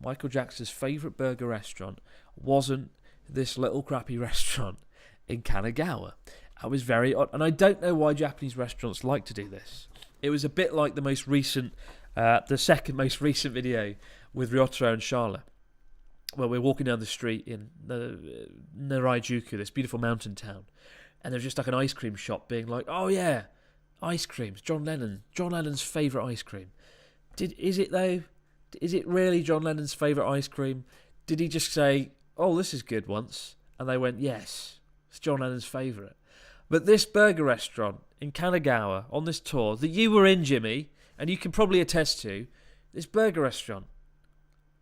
Michael Jackson's favourite burger restaurant wasn't this little crappy restaurant in Kanagawa. I was very odd, and I don't know why Japanese restaurants like to do this. It was a bit like the second most recent video with Ryotaro and Charlotte, where we're walking down the street in Narayajuku, this beautiful mountain town, and there's just like an ice cream shop being like, oh yeah, ice creams, John Lennon's favourite ice cream. Is it though? Is it really John Lennon's favourite ice cream? Did he just say, oh, this is good once? And they went, yes, it's John Lennon's favourite. But this burger restaurant in Kanagawa, on this tour, that you were in, Jimmy, and you can probably attest to, this burger restaurant,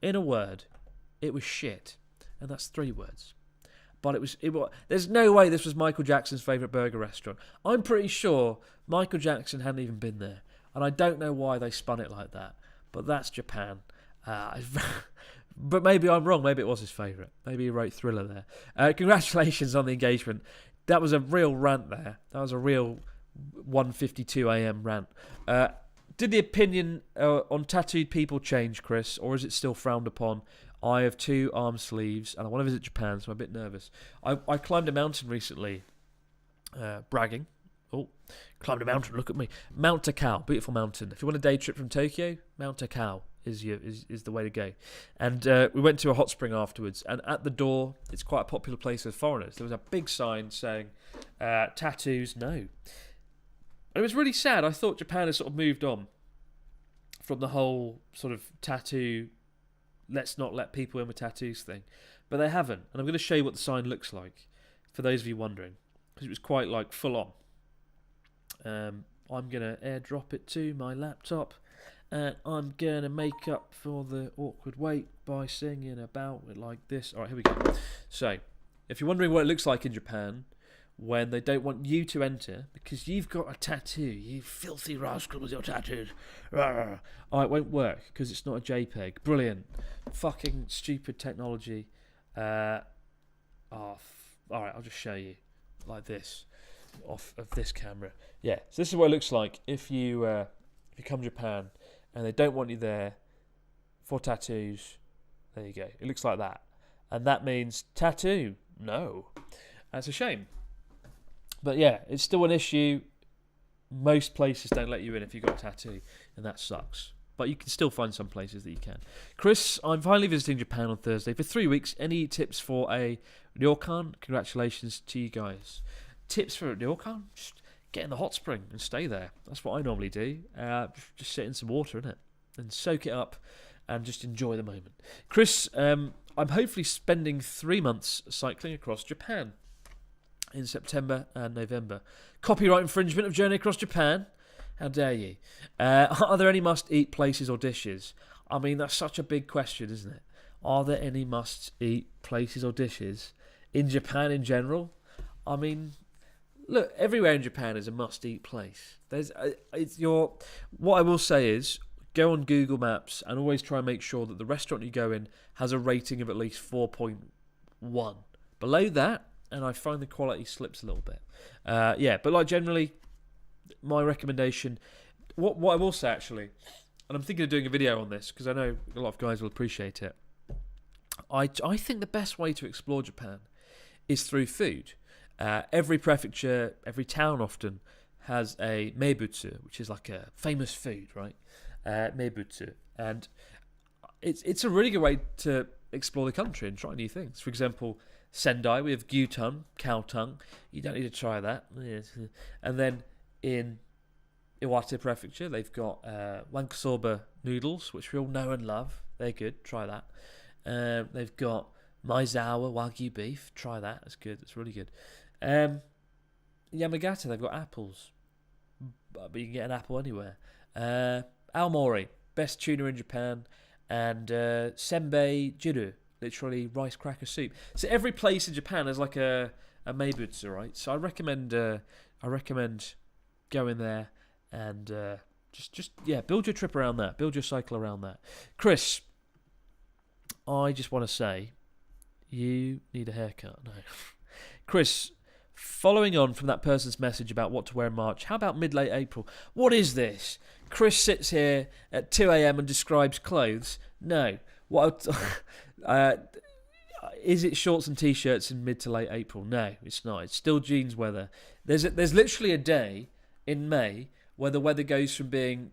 in a word, it was shit. And that's 3 words. But it was there's no way this was Michael Jackson's favourite burger restaurant. I'm pretty sure Michael Jackson hadn't even been there. And I don't know why they spun it like that. But that's Japan. But maybe I'm wrong. Maybe it was his favourite. Maybe he wrote Thriller there. Congratulations on the engagement. That was a real rant there. That was a real 1:52 a.m. rant. Did the opinion on tattooed people change, Chris, or is it still frowned upon? I have 2 arm sleeves, and I want to visit Japan, so I'm a bit nervous. I climbed a mountain recently, bragging. Oh, climbed a mountain, look at me. Mount Takao, beautiful mountain. If you want a day trip from Tokyo, Mount Takao is the way to go. And we went to a hot spring afterwards, and at the door, it's quite a popular place with foreigners. There was a big sign saying, tattoos, no. And it was really sad. I thought Japan has sort of moved on from the whole sort of tattoo, let's not let people in with tattoos thing. But they haven't. And I'm going to show you what the sign looks like, for those of you wondering. Because it was quite like full on. I'm going to airdrop it to my laptop. And I'm going to make up for the awkward wait by singing about it like this. Alright, here we go. So, if you're wondering what it looks like in Japan when they don't want you to enter because you've got a tattoo, you filthy rascal with your tattoos. Oh, it won't work because it's not a JPEG. Brilliant. Fucking stupid technology. Alright, I'll just show you like this off of this camera. Yeah, so this is what it looks like if you come to Japan and they don't want you there for tattoos. There you go. It looks like that. And that means tattoo. No. That's a shame. But yeah, it's still an issue. Most places don't let you in if you've got a tattoo, and that sucks. But you can still find some places that you can. Chris, I'm finally visiting Japan on Thursday for 3 weeks. Any tips for a ryokan? Congratulations to you guys. Tips for a ryokan? Just get in the hot spring and stay there. That's what I normally do. Just sit in some water, innit? And soak it up and just enjoy the moment. Chris, I'm hopefully spending 3 months cycling across Japan in September and November. Copyright infringement of Journey Across Japan? How dare you? Are there any must-eat places or dishes? I mean, that's such a big question, isn't it? Are there any must-eat places or dishes in Japan in general? I mean, look, everywhere in Japan is a must-eat place. What I will say is, go on Google Maps and always try and make sure that the restaurant you go in has a rating of at least 4.1. Below that, and I find the quality slips a little bit. But like generally, my recommendation, what I will say actually, and I'm thinking of doing a video on this because I know a lot of guys will appreciate it. I think the best way to explore Japan is through food. Every prefecture, every town often has a meibutsu, which is like a famous food, right? Meibutsu, and it's a really good way to explore the country and try new things. For example, Sendai, we have gyutan, cow tongue. You don't need to try that. And then in Iwate Prefecture, they've got wankosoba noodles, which we all know and love. They're good. Try that. They've got Maizawa Wagyu beef. Try that. That's good. It's really good. Yamagata, they've got apples. But you can get an apple anywhere. Aomori, best tuna in Japan. And senbei jiru, literally rice cracker soup. So every place in Japan has like a meibutsu, right? So I recommend going there and just build your trip around that. Build your cycle around that. Chris, I just want to say, you need a haircut. No, Chris, Following on from that person's message about what to wear in March, how about mid-late April? What is this? Chris sits here at 2 a.m. and describes clothes. No. Is it shorts and t-shirts in mid to late April? No, it's not. It's still jeans weather. There's literally a day in May where the weather goes from being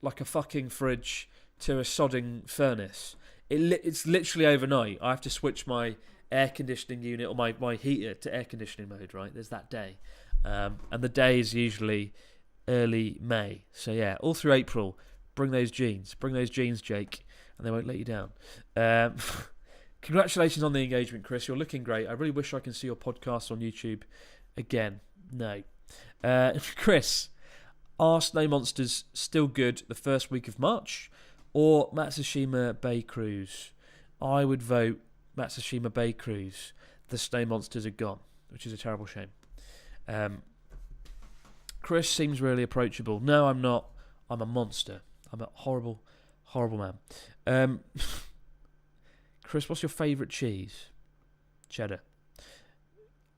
like a fucking fridge to a sodding furnace. It's literally overnight. I have to switch my air conditioning unit or my heater to air conditioning mode, right? There's that day. And the day is usually early May. So yeah, all through April, bring those jeans. Bring those jeans, Jake, and they won't let you down. Congratulations on the engagement, Chris. You're looking great. I really wish I can see your podcast on YouTube again. No. Chris, are Snow Monsters still good the first week of March or Matsushima Bay Cruise? I would vote Matsushima Bay Cruise. The Snow Monsters are gone, which is a terrible shame. Chris seems really approachable. No, I'm not. I'm a monster. I'm a horrible, horrible man. Chris, what's your favourite cheese? Cheddar.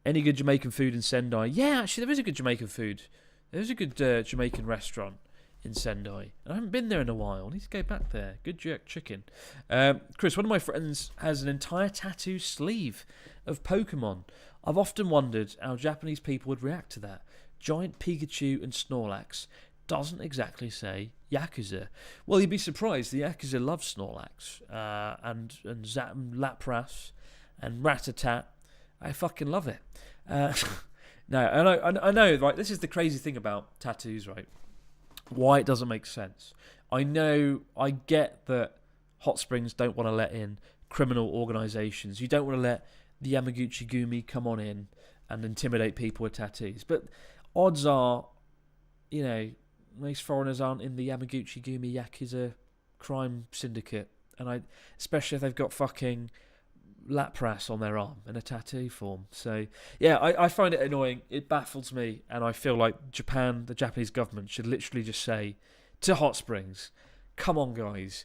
Any good Jamaican food in Sendai? Yeah, actually, there is a good Jamaican food. There's a good Jamaican restaurant in Sendai. I haven't been there in a while. I need to go back there. Good jerk chicken. Chris, one of my friends has an entire tattoo sleeve of Pokemon. I've often wondered how Japanese people would react to that. Giant Pikachu and Snorlax doesn't exactly say Yakuza. Well, you'd be surprised. The Yakuza love Snorlax and Lapras and Rattata. I fucking love it. No, I know. Right, this is the crazy thing about tattoos, right? Why it doesn't make sense. I get that Hot Springs don't want to let in criminal organisations. You don't want to let the Yamaguchi Gumi come on in and intimidate people with tattoos. But odds are, most foreigners aren't in the Yamaguchi Gumi Yakuza crime syndicate. And especially if they've got fucking Lapras on their arm in a tattoo form. So, yeah, I find it annoying. It baffles me. And I feel like Japan, the Japanese government, should literally just say to Hot Springs, come on, guys.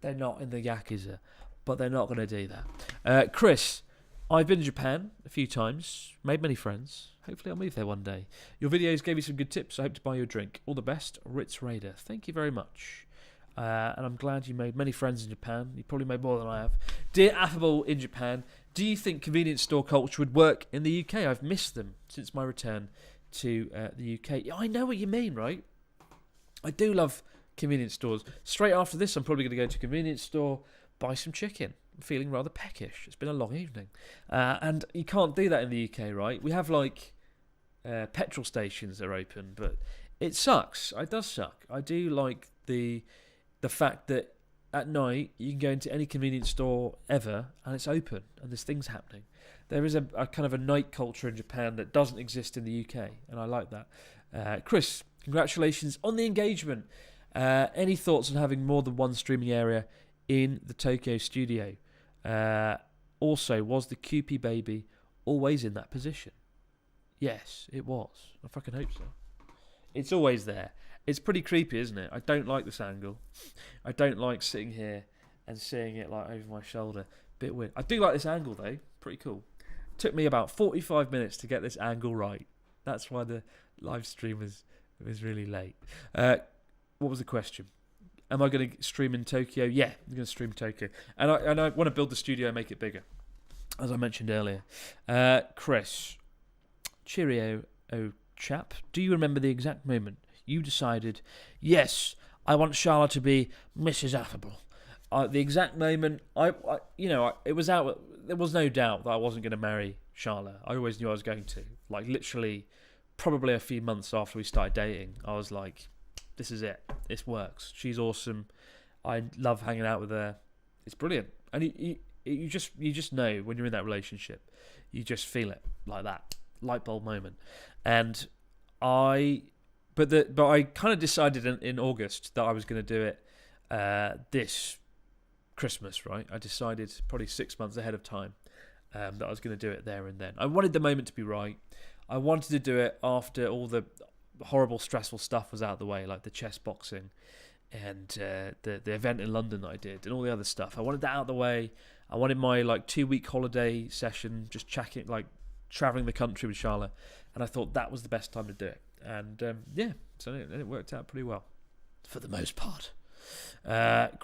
They're not in the Yakuza. But they're not going to do that. Chris, I've been to Japan a few times. Made many friends. Hopefully I'll move there one day. Your videos gave me some good tips. I hope to buy you a drink. All the best, Ritz Raider. Thank you very much. And I'm glad you made many friends in Japan. You probably made more than I have. Dear Affable in Japan, do you think convenience store culture would work in the UK? I've missed them since my return to the UK. Yeah, I know what you mean, right? I do love convenience stores. Straight after this, I'm probably going to go to a convenience store, buy some chicken. I'm feeling rather peckish. It's been a long evening. And you can't do that in the UK, right? We have, petrol stations that are open, but it sucks. It does suck. I do like the fact that at night you can go into any convenience store ever and it's open and there's things happening. There is a kind of a night culture in Japan that doesn't exist in the UK, and I like that. Chris, congratulations on the engagement. Any thoughts on having more than one streaming area in the Tokyo studio? Also, was the Kewpie baby always in that position? Yes, it was. I fucking hope so. It's always there. It's pretty creepy, isn't it? I don't like this angle. I don't like sitting here and seeing it over my shoulder. Bit weird. I do like this angle though. Pretty cool. Took me about 45 minutes to get this angle right. That's why the live stream was really late. What was the question? Am I going to stream in Tokyo? Yeah, I'm going to stream Tokyo. And I want to build the studio and make it bigger, as I mentioned earlier. Chris, cheerio, oh chap. Do you remember the exact moment you decided, yes, I want Charlotte to be Mrs. Affable? The exact moment, it was out. There was no doubt that I wasn't going to marry Charlotte. I always knew I was going to. Literally, probably a few months after we started dating, I was like, this is it. This works. She's awesome. I love hanging out with her. It's brilliant. And you just know when you're in that relationship, you just feel it like that light bulb moment. And I kind of decided in August that I was going to do it this Christmas, right? I decided probably 6 months ahead of time that I was going to do it there and then. I wanted the moment to be right. I wanted to do it after all the horrible, stressful stuff was out of the way, like the chess boxing and the event in London that I did and all the other stuff. I wanted that out of the way. I wanted my 2-week holiday session, just traveling the country with Charlotte, and I thought that was the best time to do it. And so it worked out pretty well for the most part. That's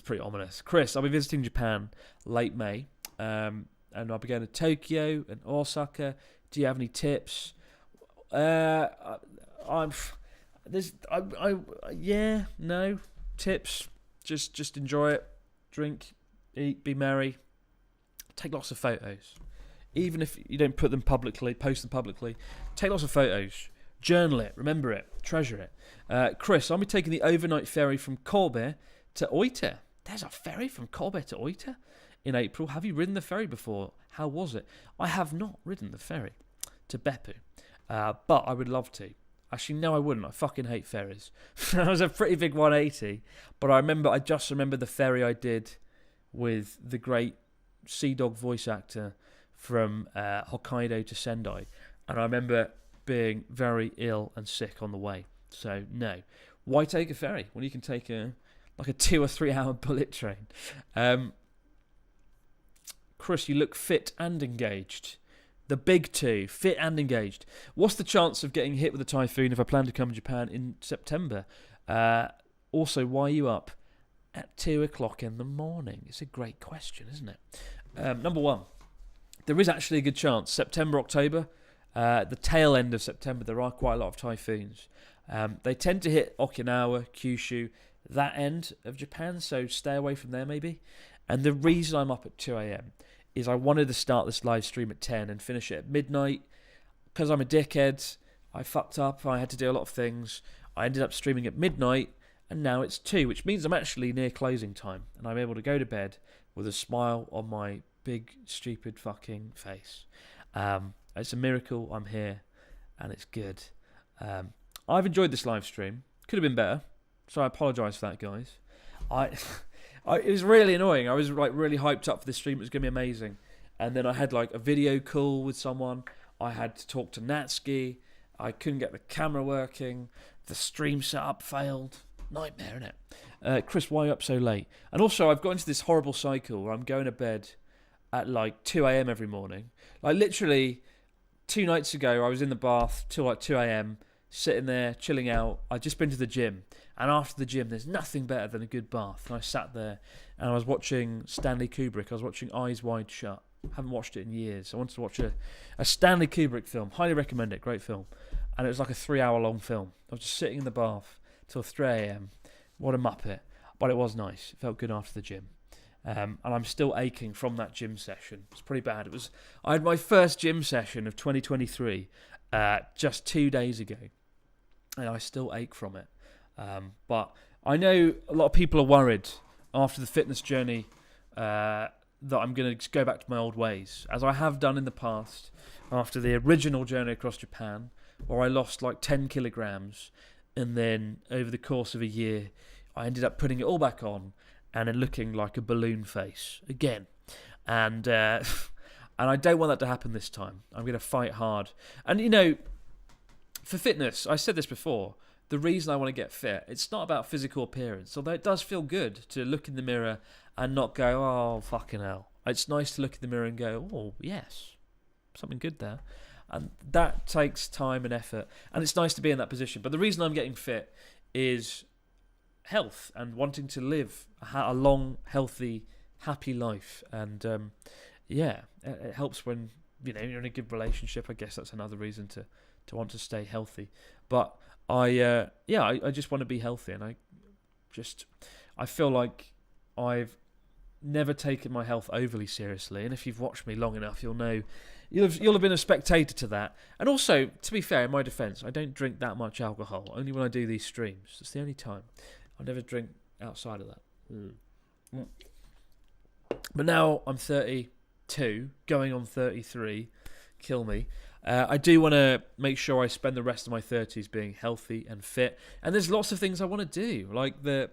pretty ominous. Chris, I'll be visiting Japan late May, and I'll be going to Tokyo and Osaka. Do you have any tips? No tips. Just enjoy it, drink, eat, be merry, take lots of photos. Even if you don't put them publicly, post them publicly, take lots of photos. Journal it, remember it, treasure it. Chris, I'll be taking the overnight ferry from Kobe to Oita. There's a ferry from Kobe to Oita in April. Have you ridden the ferry before? How was it? I have not ridden the ferry to Beppu, but I would love to. Actually, no, I wouldn't. I fucking hate ferries. That was a pretty big 180, but I just remember the ferry I did with the great Sea Dog voice actor from Hokkaido to Sendai, and I remember being very ill and sick on the way. So no, why take a ferry when you can take a 2 or 3 hour bullet train? Chris, you look fit and engaged. The big two, fit and engaged. What's the chance of getting hit with a typhoon if I plan to come to Japan in September? Also, why are you up at 2 o'clock in the morning? It's a great question, isn't it? Number one, there is actually a good chance. September, October, the tail end of September, there are quite a lot of typhoons. They tend to hit Okinawa, Kyushu, that end of Japan, so stay away from there maybe. And the reason I'm up at 2 a.m. is I wanted to start this live stream at 10 and finish it at midnight. Because I'm a dickhead, I fucked up, I had to do a lot of things. I ended up streaming at midnight, and now it's 2, which means I'm actually near closing time, and I'm able to go to bed with a smile on my big, stupid fucking face. It's a miracle I'm here, and it's good. I've enjoyed this live stream. Could have been better, so I apologise for that, guys. It was really annoying. I was really hyped up for this stream. It was going to be amazing. And then I had a video call with someone. I had to talk to Natsuki. I couldn't get the camera working. The stream setup failed. Nightmare, innit? Chris, why are you up so late? And also, I've got into this horrible cycle where I'm going to bed at 2 a.m. every morning. Literally, 2 nights ago, I was in the bath till 2 a.m., sitting there, chilling out. I'd just been to the gym. And after the gym, there's nothing better than a good bath. And I sat there and I was watching Stanley Kubrick. I was watching Eyes Wide Shut. Haven't watched it in years. I wanted to watch a Stanley Kubrick film. Highly recommend it. Great film. And it was like a 3-hour long film. I was just sitting in the bath till 3 a.m. What a muppet. But it was nice. It felt good after the gym. And I'm still aching from that gym session. It's pretty bad. I had my first gym session of 2023 just 2 days ago. And I still ache from it. But I know a lot of people are worried after the fitness journey that I'm going to go back to my old ways, as I have done in the past after the original journey across Japan, where I lost 10 kilograms, and then over the course of a year, I ended up putting it all back on and then looking like a balloon face again. And I don't want that to happen this time. I'm going to fight hard. And, for fitness, I said this before, the reason I want to get fit, it's not about physical appearance, although it does feel good to look in the mirror and not go, oh, fucking hell. It's nice to look in the mirror and go, oh, yes, something good there. And that takes time and effort, and it's nice to be in that position. But the reason I'm getting fit is health and wanting to live a long, healthy, happy life. And, it helps when, you're in a good relationship. I guess that's another reason to want to stay healthy. But I just want to be healthy, and I feel like I've never taken my health overly seriously. And if you've watched me long enough, you'll know you'll have been a spectator to that. And also, to be fair, in my defence, I don't drink that much alcohol. Only when I do these streams. It's the only time. I never drink outside of that. But now I'm 32, going on 33. Kill me. I do want to make sure I spend the rest of my 30s being healthy and fit. And there's lots of things I want to do, like the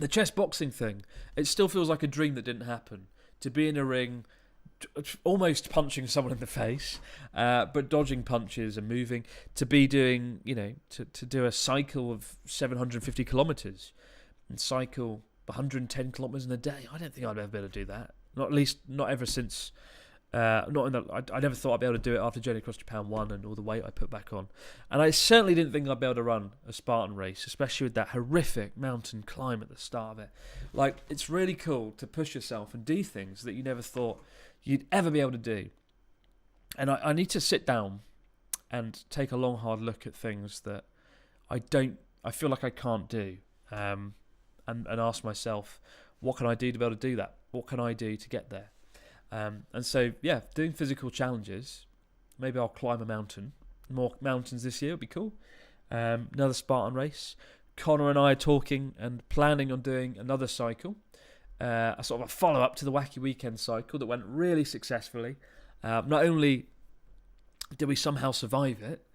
chess boxing thing. It still feels like a dream that didn't happen. To be in a ring, almost punching someone in the face, but dodging punches and moving. To be doing, to do a cycle of 750 kilometres and cycle 110 kilometres in a day. I don't think I'd ever be able to do that. Not ever since Not in the, I never thought I'd be able to do it after Journey Across Japan 1 and all the weight I put back on. And I certainly didn't think I'd be able to run a Spartan race, especially with that horrific mountain climb at the start of it. Like, it's really cool to push yourself and do things that you never thought you'd ever be able to do. And I need to sit down and take a long, hard look at things that I feel like I can't do. And ask myself, what can I do to be able to do that? What can I do to get there? And so, yeah, doing physical challenges. Maybe I'll climb a mountain. More mountains this year would be cool. Another Spartan race. Connor and I are talking and planning on doing another cycle. A sort of a follow-up to the Wacky Weekend cycle that went really successfully. Not only did we somehow survive it,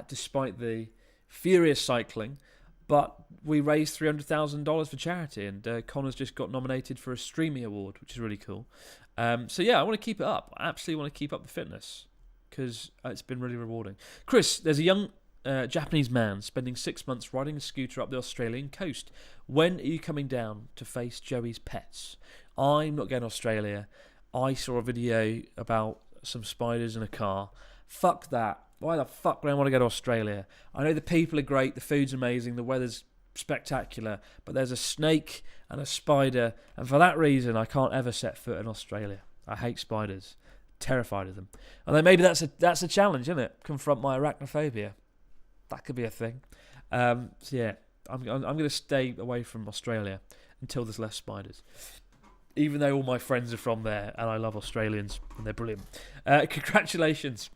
despite the furious cycling, but we raised $300,000 for charity, and Connor's just got nominated for a Streamy Award, which is really cool. So yeah, I want to keep it up. I absolutely want to keep up the fitness because it's been really rewarding. Chris, there's a young Japanese man spending 6 months riding a scooter up the Australian coast. When are you coming down to face Joey's pets? I'm not going to Australia. I saw a video about some spiders in a car. Fuck that. Why the fuck would I want to go to Australia? I know the people are great, the food's amazing, the weather's spectacular, but there's a snake and a spider, and for that reason I can't ever set foot in Australia. I hate spiders. Terrified of them. Although maybe that's a challenge, isn't it? Confront my arachnophobia. That could be a thing. So yeah, I'm going to stay away from Australia until there's less spiders. Even though all my friends are from there, and I love Australians, and they're brilliant. Congratulations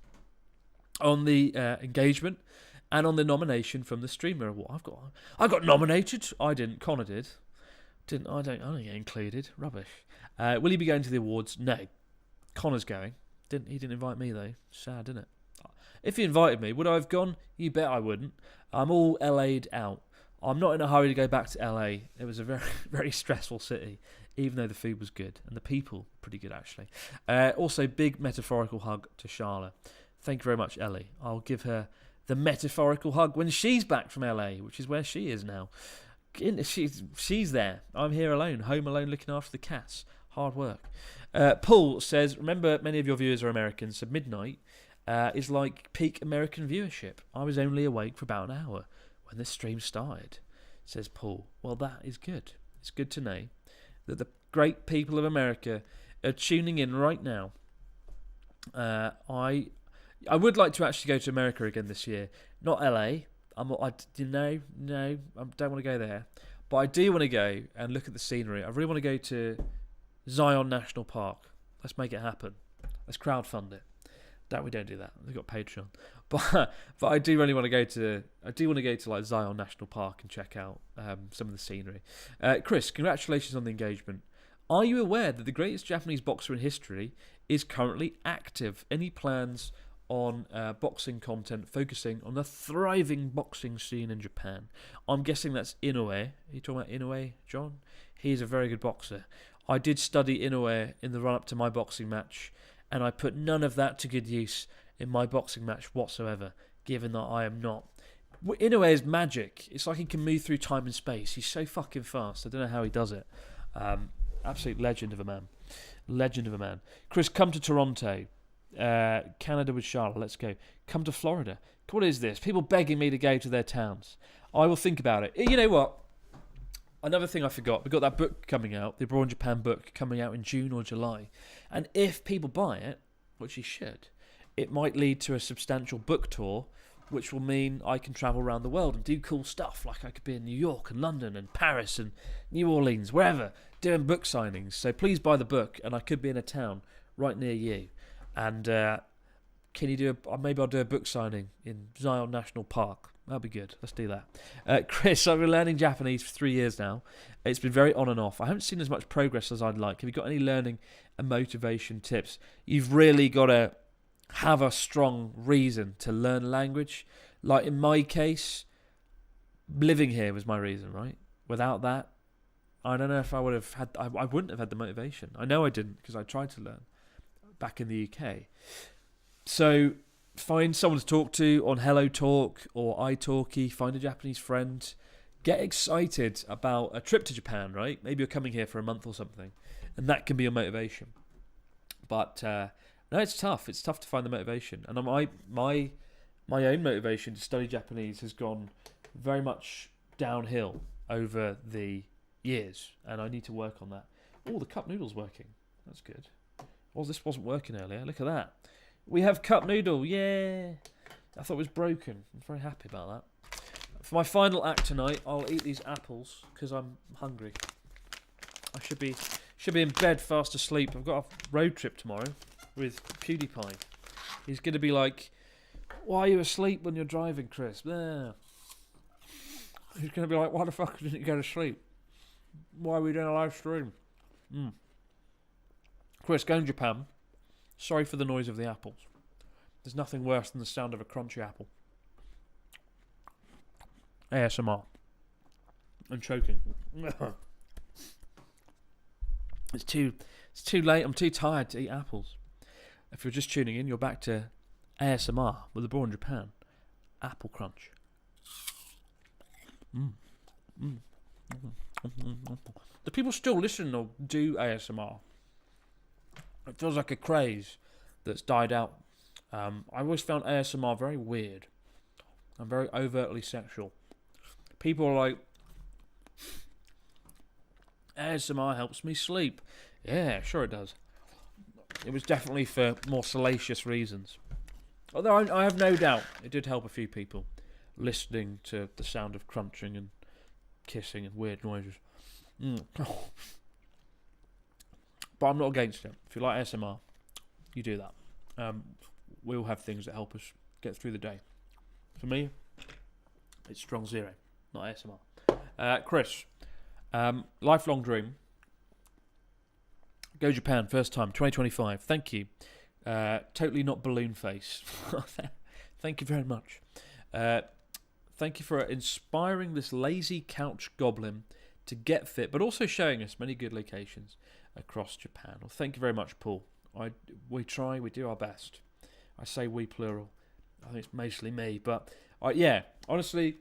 on the engagement and on the nomination from the Streamer Award. I got nominated. I didn't. Connor did. I don't get included. Rubbish. Will you be going to the awards? No. Connor's going. He didn't invite me though. Sad, isn't it? If he invited me, would I have gone? You bet I wouldn't. I'm all LA'd out. I'm not in a hurry to go back to LA. It was a very, very stressful city, even though the food was good and the people pretty good actually. Also, big metaphorical hug to Charla. Thank you very much, Ellie. I'll give her the metaphorical hug when she's back from LA, which is where she is now. She's there. I'm here alone, home alone, looking after the cats. Hard work. Paul says, remember, many of your viewers are Americans, so midnight is like peak American viewership. I was only awake for about an hour when the stream started, says Paul. Well, that is good. It's good to know that the great people of America are tuning in right now. I would like to actually go to America again this year. Not LA. I don't want to go there. But I do want to go and look at the scenery. I really want to go to Zion National Park. Let's make it happen. Let's crowdfund it. We don't do that. We've got Patreon. But I do really want to go to. I do want to go to like Zion National Park and check out some of the scenery. Chris, congratulations on the engagement. Are you aware that the greatest Japanese boxer in history is currently active? Any plans on boxing content focusing on the thriving boxing scene in Japan? I'm guessing that's Inoue. Are you talking about Inoue, John? He's a very good boxer. I did study Inoue in the run-up to my boxing match, and I put none of that to good use in my boxing match whatsoever, given that I am not. Inoue is magic. It's like he can move through time and space. He's so fucking fast. I don't know how he does it. Absolute legend of a man. Legend of a man. Chris, come to Toronto. Canada with Charlotte. Let's go. Come to Florida. What is this? People begging me to go to their towns. I will think about it. You know what? Another thing I forgot. We've got that book coming out, the Abroad in Japan book, coming out in June or July. And if people buy it, which you should, it might lead to a substantial book tour, which will mean I can travel around the world and do cool stuff. Like I could be in New York and London and Paris and New Orleans, wherever, doing book signings. So please buy the book, and I could be in a town right near you. And can you do maybe I'll do a book signing in Zion National Park. That'll be good. Let's do that. Chris, I've been learning Japanese for 3 years now. It's been very on and off. I haven't seen as much progress as I'd like. Have you got any learning and motivation tips? You've really got to have a strong reason to learn language. Like in my case, living here was my reason, right? Without that, I don't know if I would have had. I wouldn't have had the motivation. I know I didn't, because I tried to learn back in the UK. So find someone to talk to on Hello Talk or iTalki. Find a Japanese friend. Get excited about a trip to Japan, right? Maybe you're coming here for a month or something, and that can be your motivation. But no, it's tough. It's tough to find the motivation. And my own motivation to study Japanese has gone very much downhill over the years, and I need to work on that. Oh, the cup noodle's working. That's good. Well, this wasn't working earlier. Look at that. We have cup noodle. Yeah. I thought it was broken. I'm very happy about that. For my final act tonight, I'll eat these apples because I'm hungry. I should be in bed fast asleep. I've got a road trip tomorrow with PewDiePie. He's going to be like, "Why are you asleep when you're driving, Chris?" There. He's going to be like, "Why the fuck didn't you go to sleep? Why are we doing a live stream?" Chris, going to Japan. Sorry for the noise of the apples. There's nothing worse than the sound of a crunchy apple. ASMR. I'm choking. It's too late. I'm too tired to eat apples. If you're just tuning in, you're back to ASMR with Abroad in Japan. Apple crunch. Do people still listen or do ASMR? It feels like a craze that's died out. I always found ASMR very weird and very overtly sexual. People are like, ASMR helps me sleep. Yeah, sure it does. It was definitely for more salacious reasons. Although I have no doubt it did help a few people listening to the sound of crunching and kissing and weird noises. But I'm not against it. If you like ASMR, you do that. We all have things that help us get through the day. For me, it's strong zero, not ASMR. Chris, lifelong dream. Go Japan, first time, 2025. Thank you. Totally not balloon face. Thank you very much. Thank you for inspiring this lazy couch goblin to get fit, but also showing us many good locations across Japan. Well, thank you very much, Paul. We try, we do our best. I say we plural. I think it's mostly me, but yeah, honestly,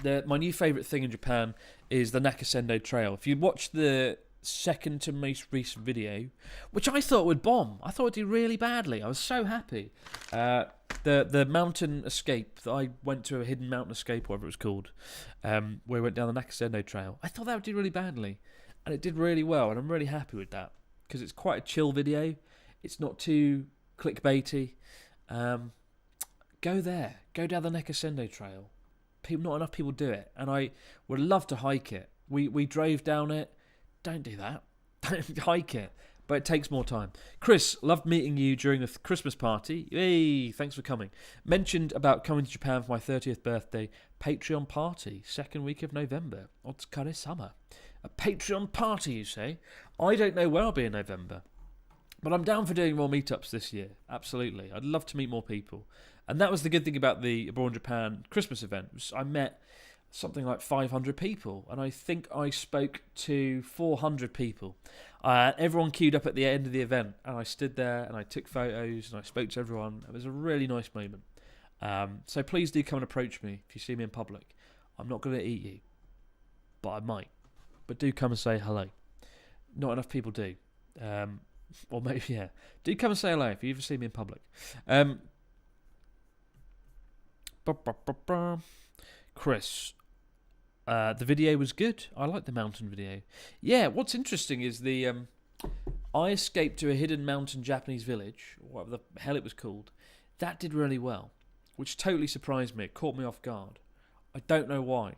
my new favourite thing in Japan is the Nakasendo Trail. If you watch the second to most recent video, which I thought would bomb, I thought it'd do really badly. I was so happy. The mountain escape that I went to, a hidden mountain escape, whatever it was called, where we went down the Nakasendo Trail. I thought that would do really badly, and it did really well, and I'm really happy with that because it's quite a chill video. It's not too clickbaity. Go there, go down the Nakasendo Trail. Not enough people do it, and I would love to hike it. We drove down it. Don't do that. Don't hike it. But it takes more time. Chris, loved meeting you during the Christmas party. Hey, thanks for coming. Mentioned about coming to Japan for my 30th birthday. Patreon party, second week of November. Otsukare-sama. A Patreon party, you say? I don't know where I'll be in November. But I'm down for doing more meetups this year. Absolutely. I'd love to meet more people. And that was the good thing about the Abroad in Japan Christmas event. I met something like 500 people, and I think I spoke to 400 people. Everyone queued up at the end of the event, and I stood there and I took photos and I spoke to everyone. It was a really nice moment. So please do come and approach me if you see me in public. I'm not going to eat you, but I might. But do come and say hello. Not enough people do. Or maybe, yeah. Do come and say hello if you ever see me in public. Chris, the video was good. I like the mountain video. Yeah, what's interesting is I escaped to a hidden mountain Japanese village, whatever the hell it was called. That did really well, which totally surprised me. It caught me off guard. I don't know why,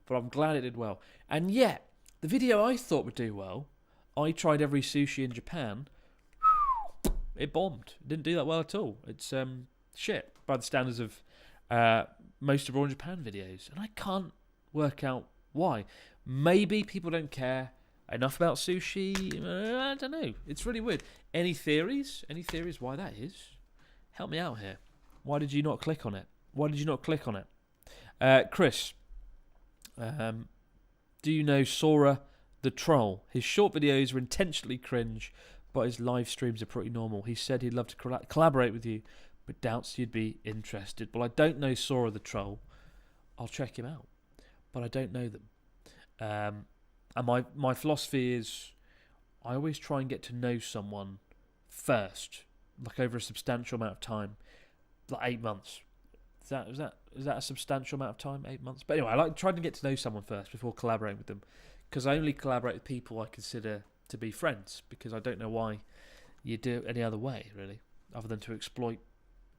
but I'm glad it did well. And yet, the video I thought would do well, I tried every sushi in Japan. It bombed. It didn't do that well at all. It's shit by the standards of most of Abroad in Japan videos, and I can't work out why. Maybe people don't care enough about sushi. I don't know. It's really weird. Any theories? Any theories why that is? Help me out here. Why did you not click on it? Why did you not click on it? Chris, do you know Sora the Troll? His short videos are intentionally cringe, but his live streams are pretty normal. He said he'd love to collaborate with you, but doubts you'd be interested. Well, I don't know Sora the Troll. I'll check him out, but I don't know them. And my philosophy is I always try and get to know someone first, like over a substantial amount of time, like 8 months. Is that a substantial amount of time? 8 months. But anyway, I like trying to get to know someone first before collaborating with them, because I only collaborate with people I consider to be friends, because I don't know why you do it any other way, really, other than to exploit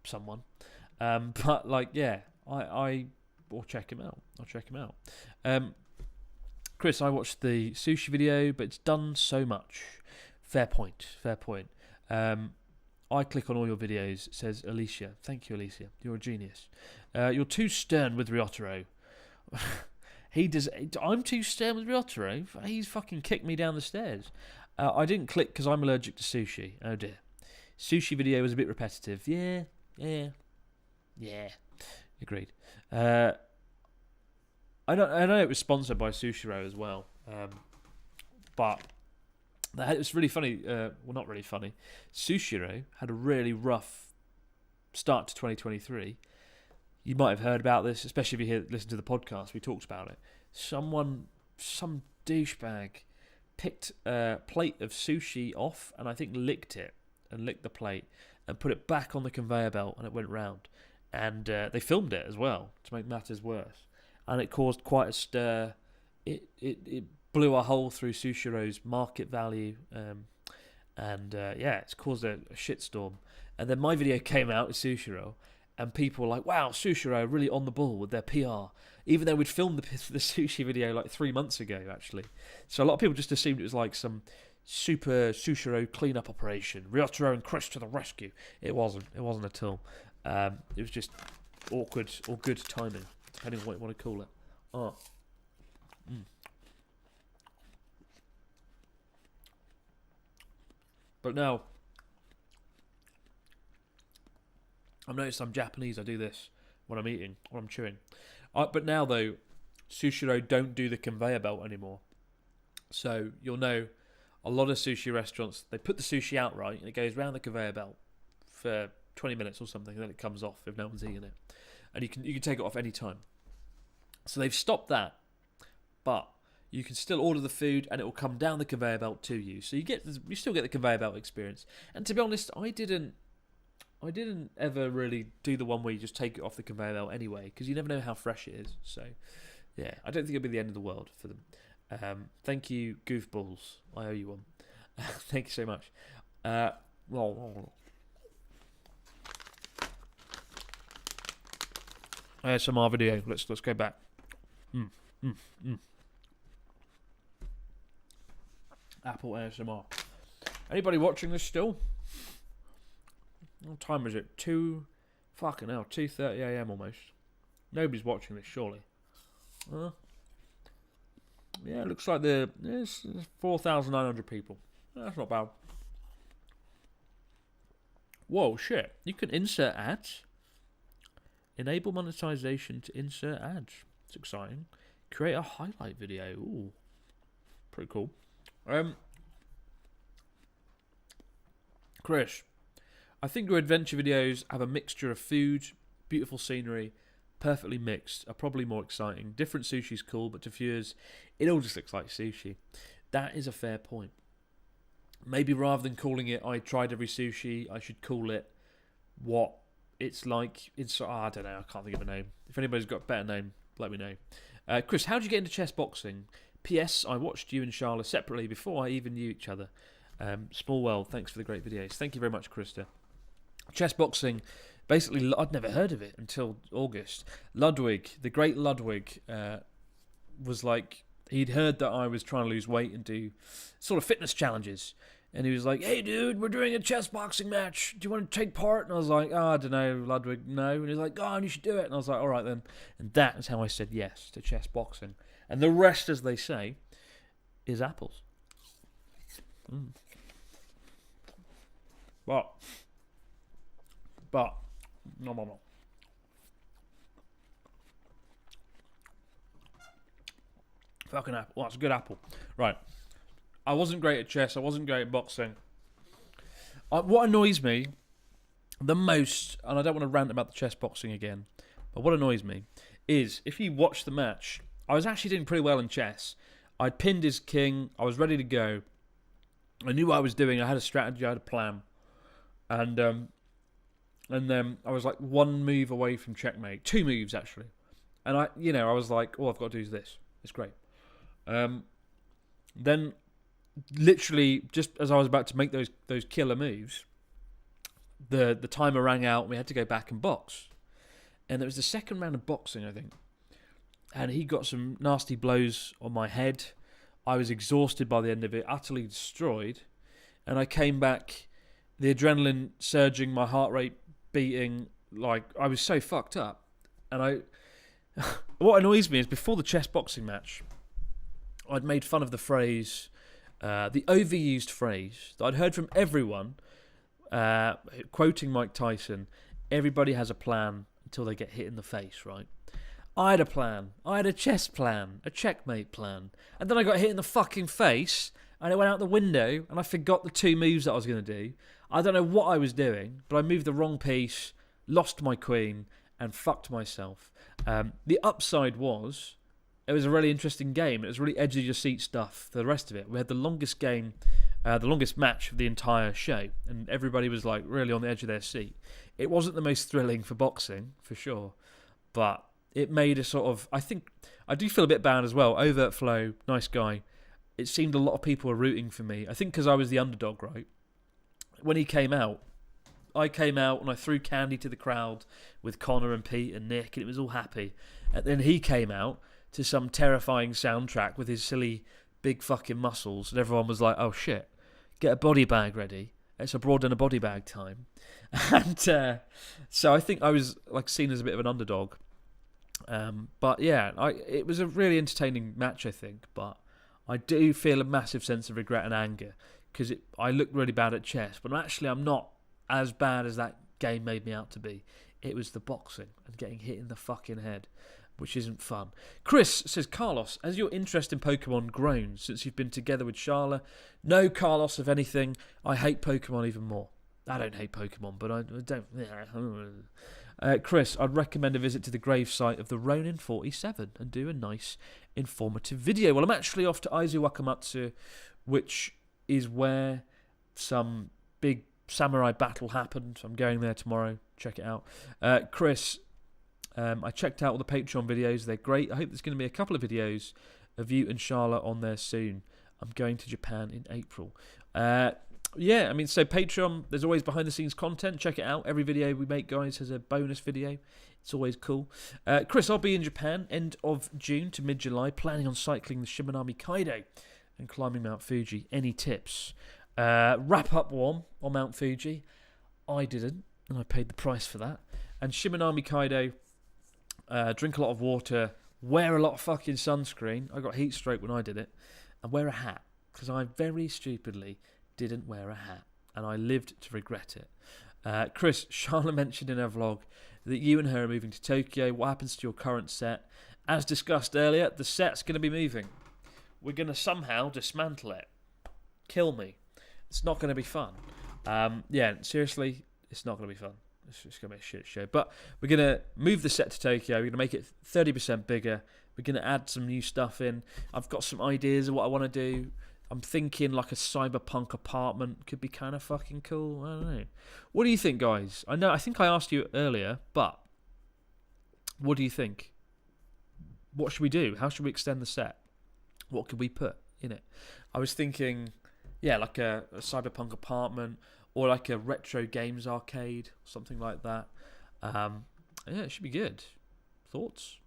someone. But like, yeah, I will check him out. I'll check him out. Chris, I watched the sushi video, but it's done so much. Fair point. I click on all your videos, it says Alicia. Thank you, Alicia. You're a genius. You're too stern with Ryotaro. I'm too stern with Ryotaro? He's fucking kicked me down the stairs. I didn't click because I'm allergic to sushi. Oh dear. Sushi video was a bit repetitive. Yeah. Agreed. I know it was sponsored by Sushiro as well, but it was really funny. Well, not really funny. Sushiro had a really rough start to 2023. You might have heard about this, especially if you listen to the podcast. We talked about it. Some douchebag picked a plate of sushi off and I think licked the plate and put it back on the conveyor belt, and it went round. And they filmed it as well to make matters worse. And it caused quite a stir. It blew a hole through Sushiro's market value. It's caused a shitstorm. And then my video came out with Sushiro, and people were like, wow, Sushiro really on the ball with their PR. Even though we'd filmed the sushi video like 3 months ago, actually. So a lot of people just assumed it was like some super Sushiro cleanup operation. Ryotaro and Chris to the rescue. It wasn't at all. It was just awkward or good timing, depending on what you want to call it. But now, I've noticed I'm Japanese. I do this when I'm eating, when I'm chewing. But now, though, Sushiro don't do the conveyor belt anymore. So you'll know a lot of sushi restaurants, they put the sushi out right, and it goes round the conveyor belt for 20 minutes or something, and then it comes off if no one's eating it. And you can take it off any time. So they've stopped that, but you can still order the food and it will come down the conveyor belt to you. So you still get the conveyor belt experience. And to be honest, I didn't ever really do the one where you just take it off the conveyor belt anyway, because you never know how fresh it is. So yeah, I don't think it'll be the end of the world for them. Thank you, goofballs. I owe you one. Thank you so much. ASMR video. Let's go back. Apple ASMR. Anybody watching this still? What time is it? 2:30 a.m. almost. Nobody's watching this, surely. Yeah, it looks like there's 4,900 people. That's not bad. Whoa, shit. You can insert ads. Enable monetization to insert ads. It's exciting. Create a highlight video. Ooh. Pretty cool. Chris, I think your adventure videos have a mixture of food, beautiful scenery, perfectly mixed, are probably more exciting. Different sushi's cool, but to viewers, it all just looks like sushi. That is a fair point. Maybe rather than calling it I tried every sushi, I should call it what it's like. I don't know, I can't think of a name. If anybody's got a better name, let me know. Chris, how did you get into chess boxing? P.S. I watched you and Charlotte separately before I even knew each other. Small world, thanks for the great videos. Thank you very much, Krista. Chess boxing, basically, I'd never heard of it until August. Ludwig, the great Ludwig, was like, he'd heard that I was trying to lose weight and do sort of fitness challenges. And he was like, hey, dude, we're doing a chess boxing match. Do you want to take part? And I was like, I don't know, Ludwig, no. And he's like, go on, you should do it. And I was like, all right, then. And that is how I said yes to chess boxing. And the rest, as they say, is apples. But, no. Fucking apple. Well, that's a good apple. Right. I wasn't great at chess. I wasn't great at boxing. What annoys me the most, and I don't want to rant about the chess boxing again, but what annoys me is if you watch the match, I was actually doing pretty well in chess. I'd pinned his king. I was ready to go. I knew what I was doing. I had a strategy. I had a plan. And then I was like one move away from checkmate, 2 moves actually, and I was like, all I've got to do is this. It's great. Then, literally, just as I was about to make those killer moves, the timer rang out, and we had to go back and box. And it was the second round of boxing, I think. And he got some nasty blows on my head. I was exhausted by the end of it, utterly destroyed. And I came back, the adrenaline surging, my heart rate beating, like I was so fucked up. And what annoys me is before the chess boxing match, I'd made fun of the phrase, the overused phrase that I'd heard from everyone, quoting Mike Tyson, everybody has a plan until they get hit in the face, right? I had a plan. I had a chess plan, a checkmate plan. And then I got hit in the fucking face, and it went out the window, and I forgot the 2 moves that I was going to do. I don't know what I was doing, but I moved the wrong piece, lost my queen, and fucked myself. The upside was, it was a really interesting game. It was really edge of your seat stuff for the rest of it. We had the longest game, the longest match of the entire show, and everybody was like really on the edge of their seat. It wasn't the most thrilling for boxing, for sure, but it made a sort of, I think, I do feel a bit bad as well. Overt Flow, nice guy. It seemed a lot of people were rooting for me. I think because I was the underdog, right? When he came out, I came out and I threw candy to the crowd with Connor and Pete and Nick, and it was all happy. And then he came out to some terrifying soundtrack with his silly big fucking muscles, and everyone was like, oh shit, get a body bag ready. It's a broad and a body bag time. And so I think I was like seen as a bit of an underdog. But yeah, it was a really entertaining match, I think, but I do feel a massive sense of regret and anger because I looked really bad at chess, but actually I'm not as bad as that game made me out to be. It was the boxing and getting hit in the fucking head, which isn't fun. Chris says, Carlos, has your interest in Pokemon grown since you've been together with Sharla? No, Carlos, if anything, I hate Pokemon even more. I don't hate Pokemon, but I don't... Chris, I'd recommend a visit to the gravesite of the Ronin 47 and do a nice, informative video. Well, I'm actually off to Aizu Wakamatsu, which is where some big samurai battle happened. I'm going there tomorrow. Check it out. Chris, I checked out all the Patreon videos. They're great. I hope there's going to be a couple of videos of you and Sharla on there soon. I'm going to Japan in April. Yeah, I mean, so Patreon, there's always behind-the-scenes content. Check it out. Every video we make, guys, has a bonus video. It's always cool. Chris, I'll be in Japan end of June to mid-July, planning on cycling the Shimanami Kaido and climbing Mount Fuji. Any tips? Wrap up warm on Mount Fuji. I didn't, and I paid the price for that. And Shimanami Kaido, drink a lot of water, wear a lot of fucking sunscreen. I got heat stroke when I did it. And wear a hat, because I very stupidly didn't wear a hat, and I lived to regret it. Chris, Sharla mentioned in her vlog that you and her are moving to Tokyo. What happens to your current set? As discussed earlier, the set's going to be moving. We're going to somehow dismantle it. Kill me. It's not going to be fun. Yeah, seriously, it's not going to be fun. It's going to be a shit show. But we're going to move the set to Tokyo. We're going to make it 30% bigger. We're going to add some new stuff in. I've got some ideas of what I want to do. I'm thinking like a cyberpunk apartment could be kind of fucking cool. I don't know. What do you think, guys? I think I asked you earlier, but what do you think? What should we do? How should we extend the set? What could we put in it? I was thinking, yeah, like a cyberpunk apartment or like a retro games arcade, something like that. Yeah, it should be good. Thoughts?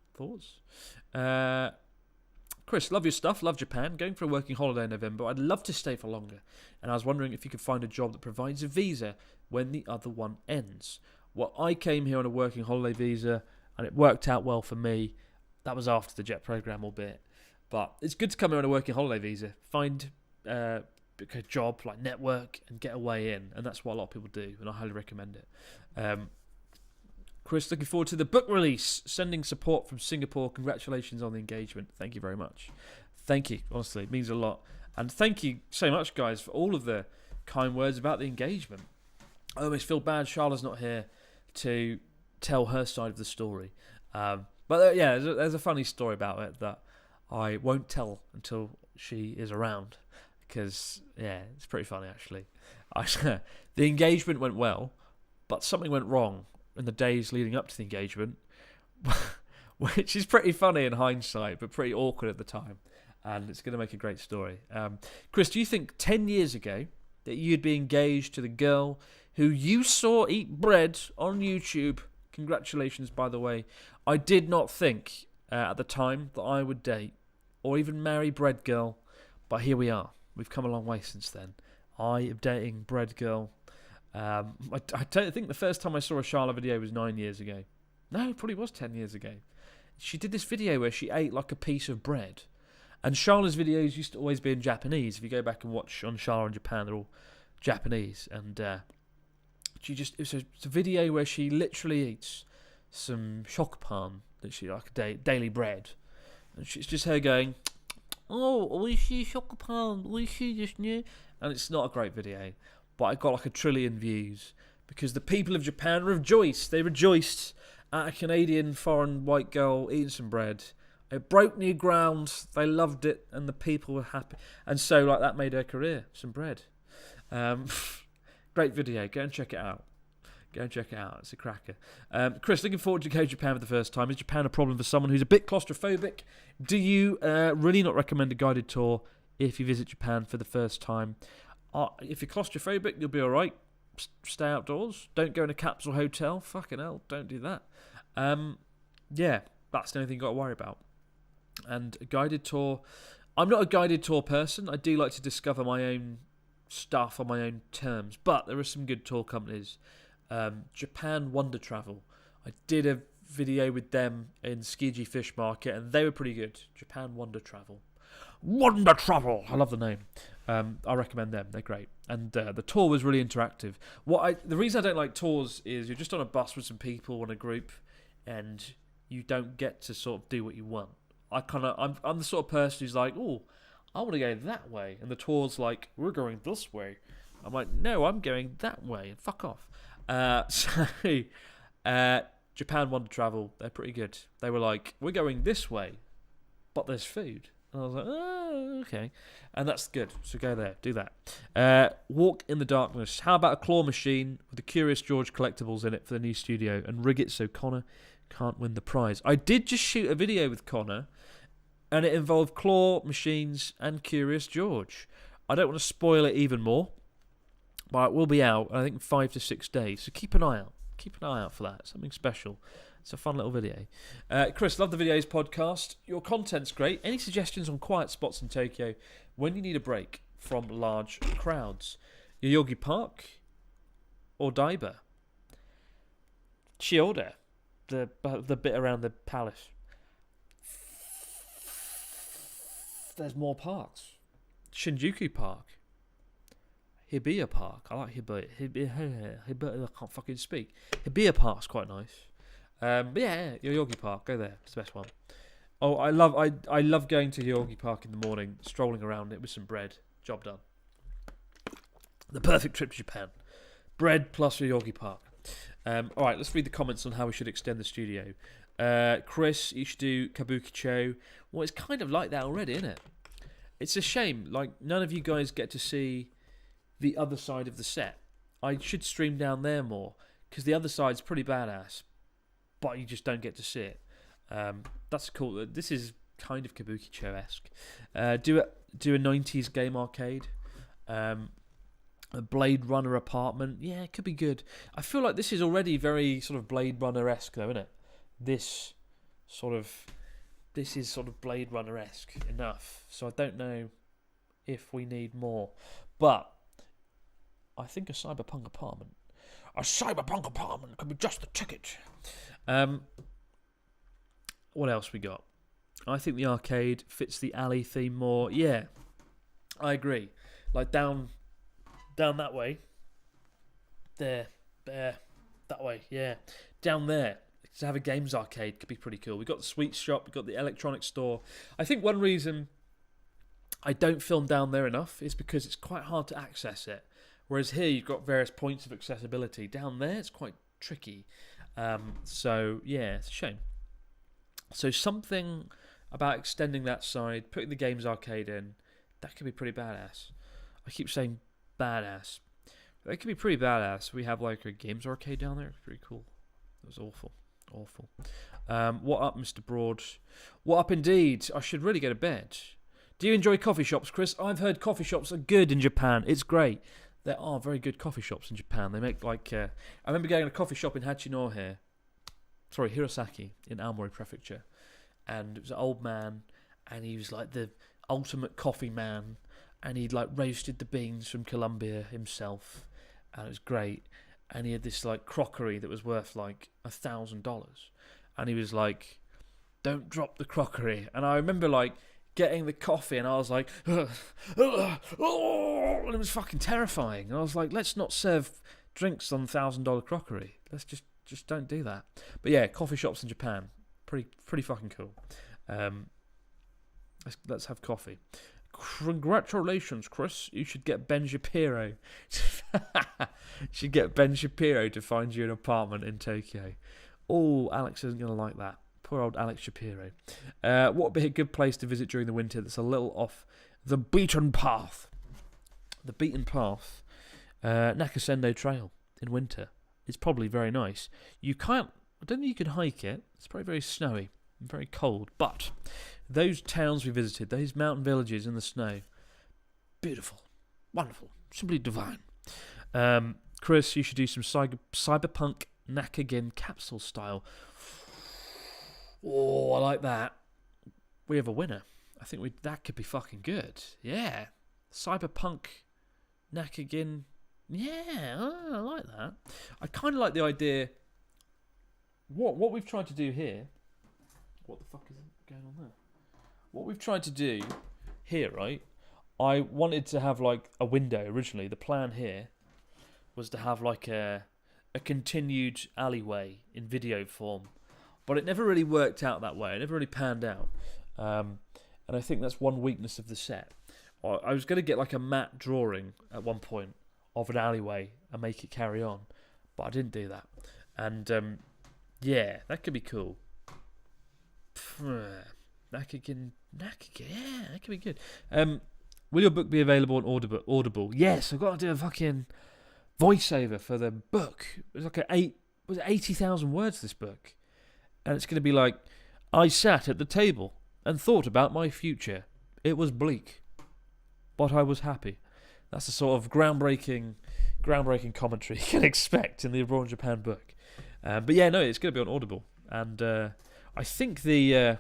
Chris, love your stuff, love Japan. Going for a working holiday in November. I'd love to stay for longer. And I was wondering if you could find a job that provides a visa when the other one ends. Well, I came here on a working holiday visa, and it worked out well for me. That was after the jet program, albeit. But it's good to come here on a working holiday visa. Find a job, like network, and get a way in. And that's what a lot of people do, and I highly recommend it. Chris, looking forward to the book release. Sending support from Singapore. Congratulations on the engagement. Thank you very much. Thank you. Honestly, it means a lot. And thank you so much, guys, for all of the kind words about the engagement. I almost feel bad Charlotte's not here to tell her side of the story. But yeah, there's a funny story about it that I won't tell until she is around. Because, yeah, it's pretty funny, actually. The engagement went well, but something went wrong in the days leading up to the engagement, which is pretty funny in hindsight, but pretty awkward at the time. And it's going to make a great story. Chris, do you think 10 years ago that you'd be engaged to the girl who you saw eat bread on YouTube? Congratulations, by the way. I did not think at the time that I would date or even marry Bread Girl, but here we are. We've come a long way since then. I am dating Bread Girl. I don't think the first time I saw a Charlotte video was 9 years ago. No, it probably was 10 years ago. She did this video where she ate like a piece of bread. And Charlotte's videos used to always be in Japanese. If you go back and watch on Charlotte in Japan, they're all Japanese. And it's a video where she literally eats some shokupan, that she like daily bread. And it's just her going, "Oh, oishi shokupan, oishi desu ne." And it's not a great video, but it got like 1 trillion views because the people of Japan rejoiced. They rejoiced at a Canadian foreign white girl eating some bread. It broke new ground. They loved it, and the people were happy. And so, like, that made her career. Some bread. Great video. Go and check it out. It's a cracker. Chris, looking forward to go to Japan for the first time. Is Japan a problem for someone who's a bit claustrophobic? Do you really not recommend a guided tour if you visit Japan for the first time? If you're claustrophobic, you'll be all right. Stay outdoors. Don't go in a capsule hotel. Fucking hell, don't do that. Yeah, that's the only thing you've got to worry about. And a guided tour, I'm not a guided tour person. I do like to discover my own stuff on my own terms, but there are some good tour companies. Japan Wonder Travel, I did a video with them in Tsukiji Fish Market, and they were pretty good. Japan Wonder Travel, I love the name. I recommend them. They're great, and the tour was really interactive. The reason I don't like tours is you're just on a bus with some people in a group, and you don't get to sort of do what you want. I'm the sort of person who's like, oh, I want to go that way, and the tour's like, we're going this way. I'm like, no, I'm going that way. Fuck off. Japan Wonder Travel, they're pretty good. They were like, we're going this way, but there's food. And I was like, oh, okay. And that's good. So go there, do that. Walk in the Darkness. How about a claw machine with the Curious George collectibles in it for the new studio, and rig it so Connor can't win the prize? I did just shoot a video with Connor, and it involved claw machines and Curious George. I don't want to spoil it even more, but it will be out, I think, in 5 to 6 days. So keep an eye out. Keep an eye out for that. Something special. It's a fun little video. Chris, love the videos podcast. Your content's great. Any suggestions on quiet spots in Tokyo when you need a break from large crowds? Yoyogi Park or Daiba? Chiyoda, the bit around the palace. There's more parks. Shinjuku Park. Hibiya Park. I like Hibiya. I can't fucking speak. Hibiya Park's quite nice. But yeah, Yoyogi Park. Go there. It's the best one. Oh, I love going to Yoyogi Park in the morning, strolling around it with some bread. Job done. The perfect trip to Japan. Bread plus Yoyogi Park. All right, let's read the comments on how we should extend the studio. Chris, you should do Kabukicho. Well, it's kind of like that already, isn't it? It's a shame. Like, none of you guys get to see the other side of the set. I should stream down there more, because the other side's pretty badass, but you just don't get to see it. That's cool. This is kind of Kabukicho-esque. Do a 90s game arcade. A Blade Runner apartment. Yeah, it could be good. I feel like this is already very sort of Blade Runner-esque, though, isn't it? This is sort of Blade Runner-esque enough. So I don't know if we need more. But I think a cyberpunk apartment could be just the ticket. What else we got? I think the arcade fits the alley theme more. Yeah, I agree. Like down that way. There, that way. Yeah, down there. To have a games arcade could be pretty cool. We've got the sweets shop, we've got the electronics store. I think one reason I don't film down there enough is because it's quite hard to access it. Whereas here you've got various points of accessibility. Down there it's quite tricky. So yeah, it's a shame. So something about extending that side, putting the games arcade in, that could be pretty badass. I keep saying badass. That could be pretty badass. We have like a games arcade down there. It's pretty cool. It was awful. Awful. What up, Mr. Broad? What up indeed? I should really go to bed. Do you enjoy coffee shops, Chris? I've heard coffee shops are good in Japan. It's great. There are very good coffee shops in Japan. They make like... I remember going to a coffee shop in Hachinohe. Sorry, Hirosaki in Aomori Prefecture. And it was an old man. And he was like the ultimate coffee man. And he'd like roasted the beans from Colombia himself. And it was great. And he had this like crockery that was worth like $1,000. And he was like, don't drop the crockery. And I remember like getting the coffee and I was like, and it was fucking terrifying. And I was like, let's not serve drinks on $1,000 crockery. Let's just don't do that. But yeah, coffee shops in Japan, pretty fucking cool. Let's have coffee. Congratulations, Chris. You should get Ben Shapiro. Should get Ben Shapiro to find you an apartment in Tokyo. Oh, Alex isn't going to like that. Poor old Alex Shapiro. What would be a good place to visit during the winter that's a little off the beaten path? The beaten path. Nakasendo Trail in winter. It's probably very nice. I don't think you can hike it. It's probably very snowy and very cold. But those towns we visited, those mountain villages in the snow, beautiful, wonderful, simply divine. Chris, you should do some cyberpunk Nakagin capsule style. Oh, I like that. We have a winner. I think that could be fucking good. Yeah, cyberpunk Nakagin. Yeah, I like that. I kind of like the idea. What we've tried to do here. What the fuck is going on there? What we've tried to do here, right? I wanted to have like a window originally. The plan here was to have like a continued alleyway in video form, but it never really worked out that way. It never really panned out, and I think that's one weakness of the set. I was going to get like a matte drawing at one point of an alleyway and make it carry on, but I didn't do that. And yeah, that could be cool. Nakagin, yeah, that could be good. Will your book be available on Audible? Yes, I've got to do a fucking voiceover for the book. It was like 80,000 words, this book. And it's going to be like, I sat at the table and thought about my future. It was bleak, but I was happy. That's the sort of groundbreaking commentary you can expect in the Abroad in Japan book. But yeah, no, it's going to be on Audible. And I think the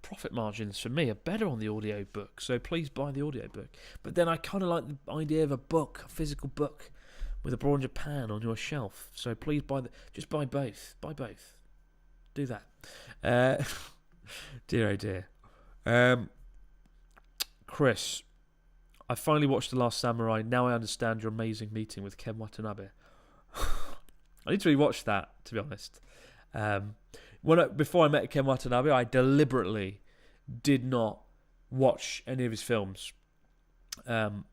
profit margins for me are better on the audio book, so please buy the audio book. But then I kind of like the idea of a physical book with Abroad in Japan on your shelf. So please just buy both. Buy both. Do that. Dear oh dear. Chris, I finally watched The Last Samurai. Now I understand your amazing meeting with Ken Watanabe. I need to rewatch that, to be honest. Before I met Ken Watanabe, I deliberately did not watch any of his films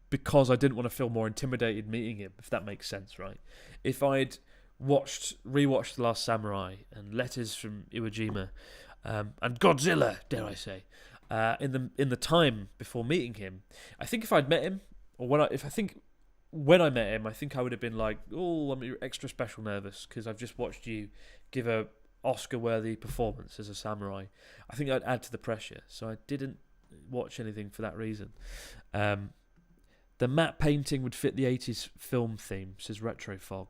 because I didn't want to feel more intimidated meeting him, if that makes sense, right? If I'd rewatched The Last Samurai and Letters from Iwo Jima and Godzilla, dare I say, in the time before meeting him, I think if I'd met him, or when I met him, I think I would have been like, oh, I'm extra special nervous because I've just watched you give a Oscar-worthy performance as a samurai. I think I'd add to the pressure, so I didn't watch anything for that reason. The matte painting would fit the 80s film theme, says Retro Frog.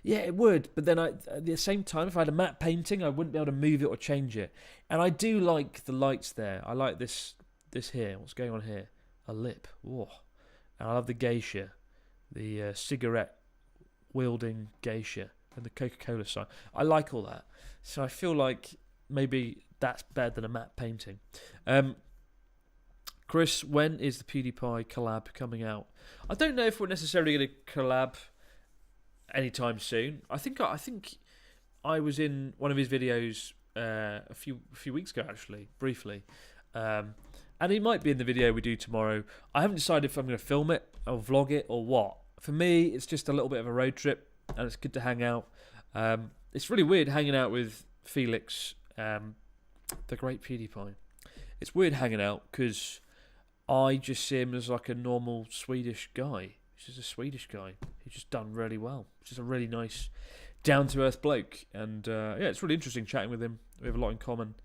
Yeah, it would, but then at the same time, if I had a matte painting, I wouldn't be able to move it or change it. And I do like the lights there. I like this here. What's going on here? A lip. Whoa. And I love the geisha, the cigarette-wielding geisha, and the Coca-Cola sign. I like all that. So I feel like maybe that's better than a matte painting. Chris, when is the PewDiePie collab coming out? I don't know if we're necessarily going to collab anytime soon. I think I was in one of his videos a few weeks ago, actually, briefly. And he might be in the video we do tomorrow. I haven't decided if I'm going to film it or vlog it or what. For me, it's just a little bit of a road trip, and it's good to hang out. It's really weird hanging out with Felix, the great PewDiePie. It's weird hanging out because I just see him as like a normal Swedish guy. He's just a Swedish guy who's just done really well. Just a really nice, down-to-earth bloke. And yeah, it's really interesting chatting with him. We have a lot in common.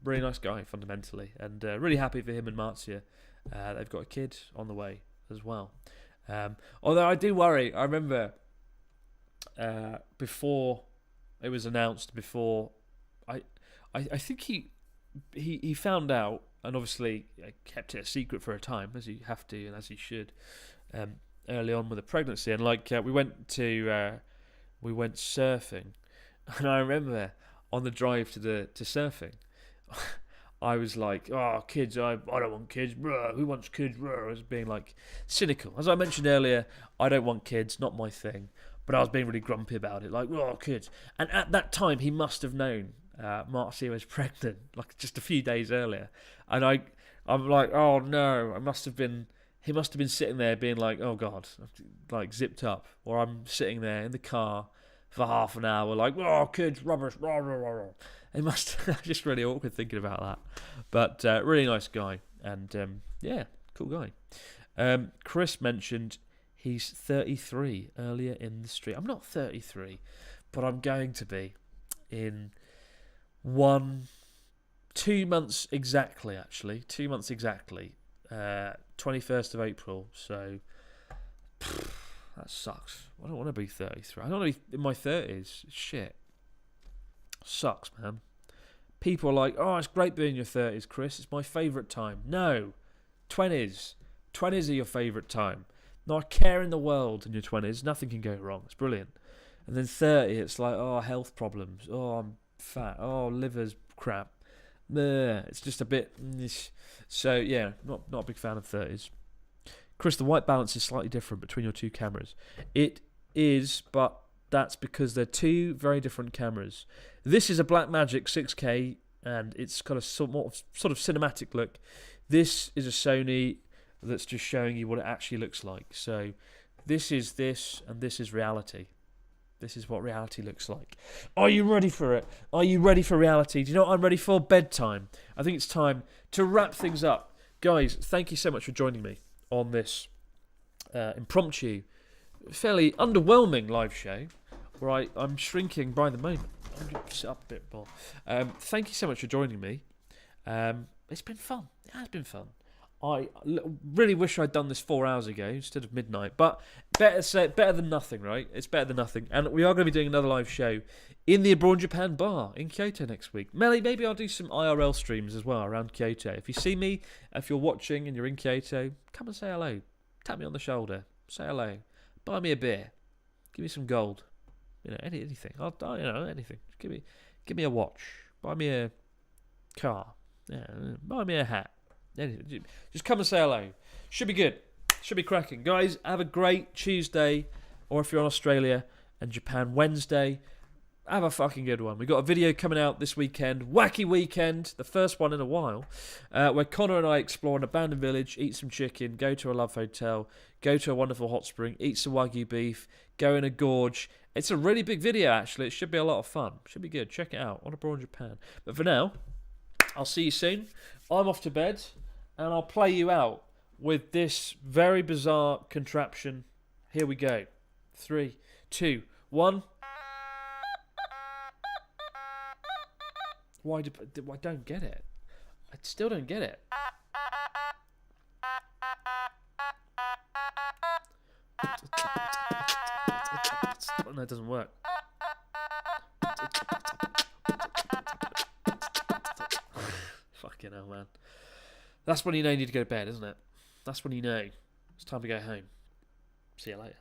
Really nice guy, fundamentally. And really happy for him and Marzia. They've got a kid on the way as well. Although I do worry. I remember before it was announced, I think he found out, and obviously kept it a secret for a time, as you have to and as you should, early on with the pregnancy. And like we went surfing, and I remember on the drive to surfing, I was like, "Oh, kids! I don't want kids. Bruh, who wants kids?" Bruh. I was being like cynical, as I mentioned earlier. I don't want kids, not my thing. But I was being really grumpy about it, like, "Oh, kids!" And at that time, he must have known Marzia was pregnant, like just a few days earlier. And I'm like, "Oh no!" He must have been sitting there being like, "Oh God," like zipped up, or I'm sitting there in the car for half an hour, like, "Oh, kids, rubbish." Rah, rah, rah, rah. It must just really awkward thinking about that. But really nice guy, and yeah, cool guy. Chris mentioned he's 33 earlier in the stream. I'm not 33, but I'm going to be in 2 months exactly, actually. 2 months exactly. 21st of April. So, that sucks. I don't want to be 33. I don't want to be in my 30s. Shit. Sucks, man. People are like, "Oh, it's great being in your 30s, Chris. It's my favourite time." No. 20s. 20s are your favourite time. Not a care in the world in your 20s. Nothing can go wrong. It's brilliant. And then 30, it's like, oh, health problems. Oh, I'm fat. Oh, liver's crap. It's just a bit... So, yeah, not a big fan of 30s. Chris, the white balance is slightly different between your two cameras. It is, but that's because they're two very different cameras. This is a Blackmagic 6K, and it's got a sort of cinematic look. This is a Sony that's just showing you what it actually looks like. So this is this, and this is reality. This is what reality looks like. Are you ready for it? Are you ready for reality? Do you know what I'm ready for? Bedtime. I think it's time to wrap things up. Guys, thank you so much for joining me on this impromptu, fairly underwhelming live show, where I'm shrinking by the moment. I'm going to sit up a bit more. Thank you so much for joining me. It's been fun. It has been fun. I really wish I'd done this 4 hours ago instead of midnight, but better than nothing, right? It's better than nothing. And we are going to be doing another live show in the Abroad Japan bar in Kyoto next week. Maybe I'll do some IRL streams as well around Kyoto. If you see me, if you're watching and you're in Kyoto, come and say hello. Tap me on the shoulder. Say hello. Buy me a beer. Give me some gold. Anything. Anything. Give me a watch. Buy me a car. Yeah, buy me a hat. Just come and say hello. Should be good. Should be cracking. Guys, have a great Tuesday, or if you're in Australia and Japan, Wednesday, have a fucking good one. We've got a video coming out this weekend, Wacky Weekend, the first one in a while, where Connor and I explore an abandoned village, eat some chicken, go to a love hotel, go to a wonderful hot spring, eat some Wagyu beef, go in a gorge. It's a really big video, actually. It should be a lot of fun. Should be good. Check it out on Abroad Japan. But for now, I'll see you soon. I'm off to bed, and I'll play you out with this very bizarre contraption. Here we go. 3, 2, 1. Why I don't get it. I still don't get it. No, it doesn't work. Fucking hell, man. That's when you know you need to go to bed, isn't it? That's when you know it's time to go home. See you later.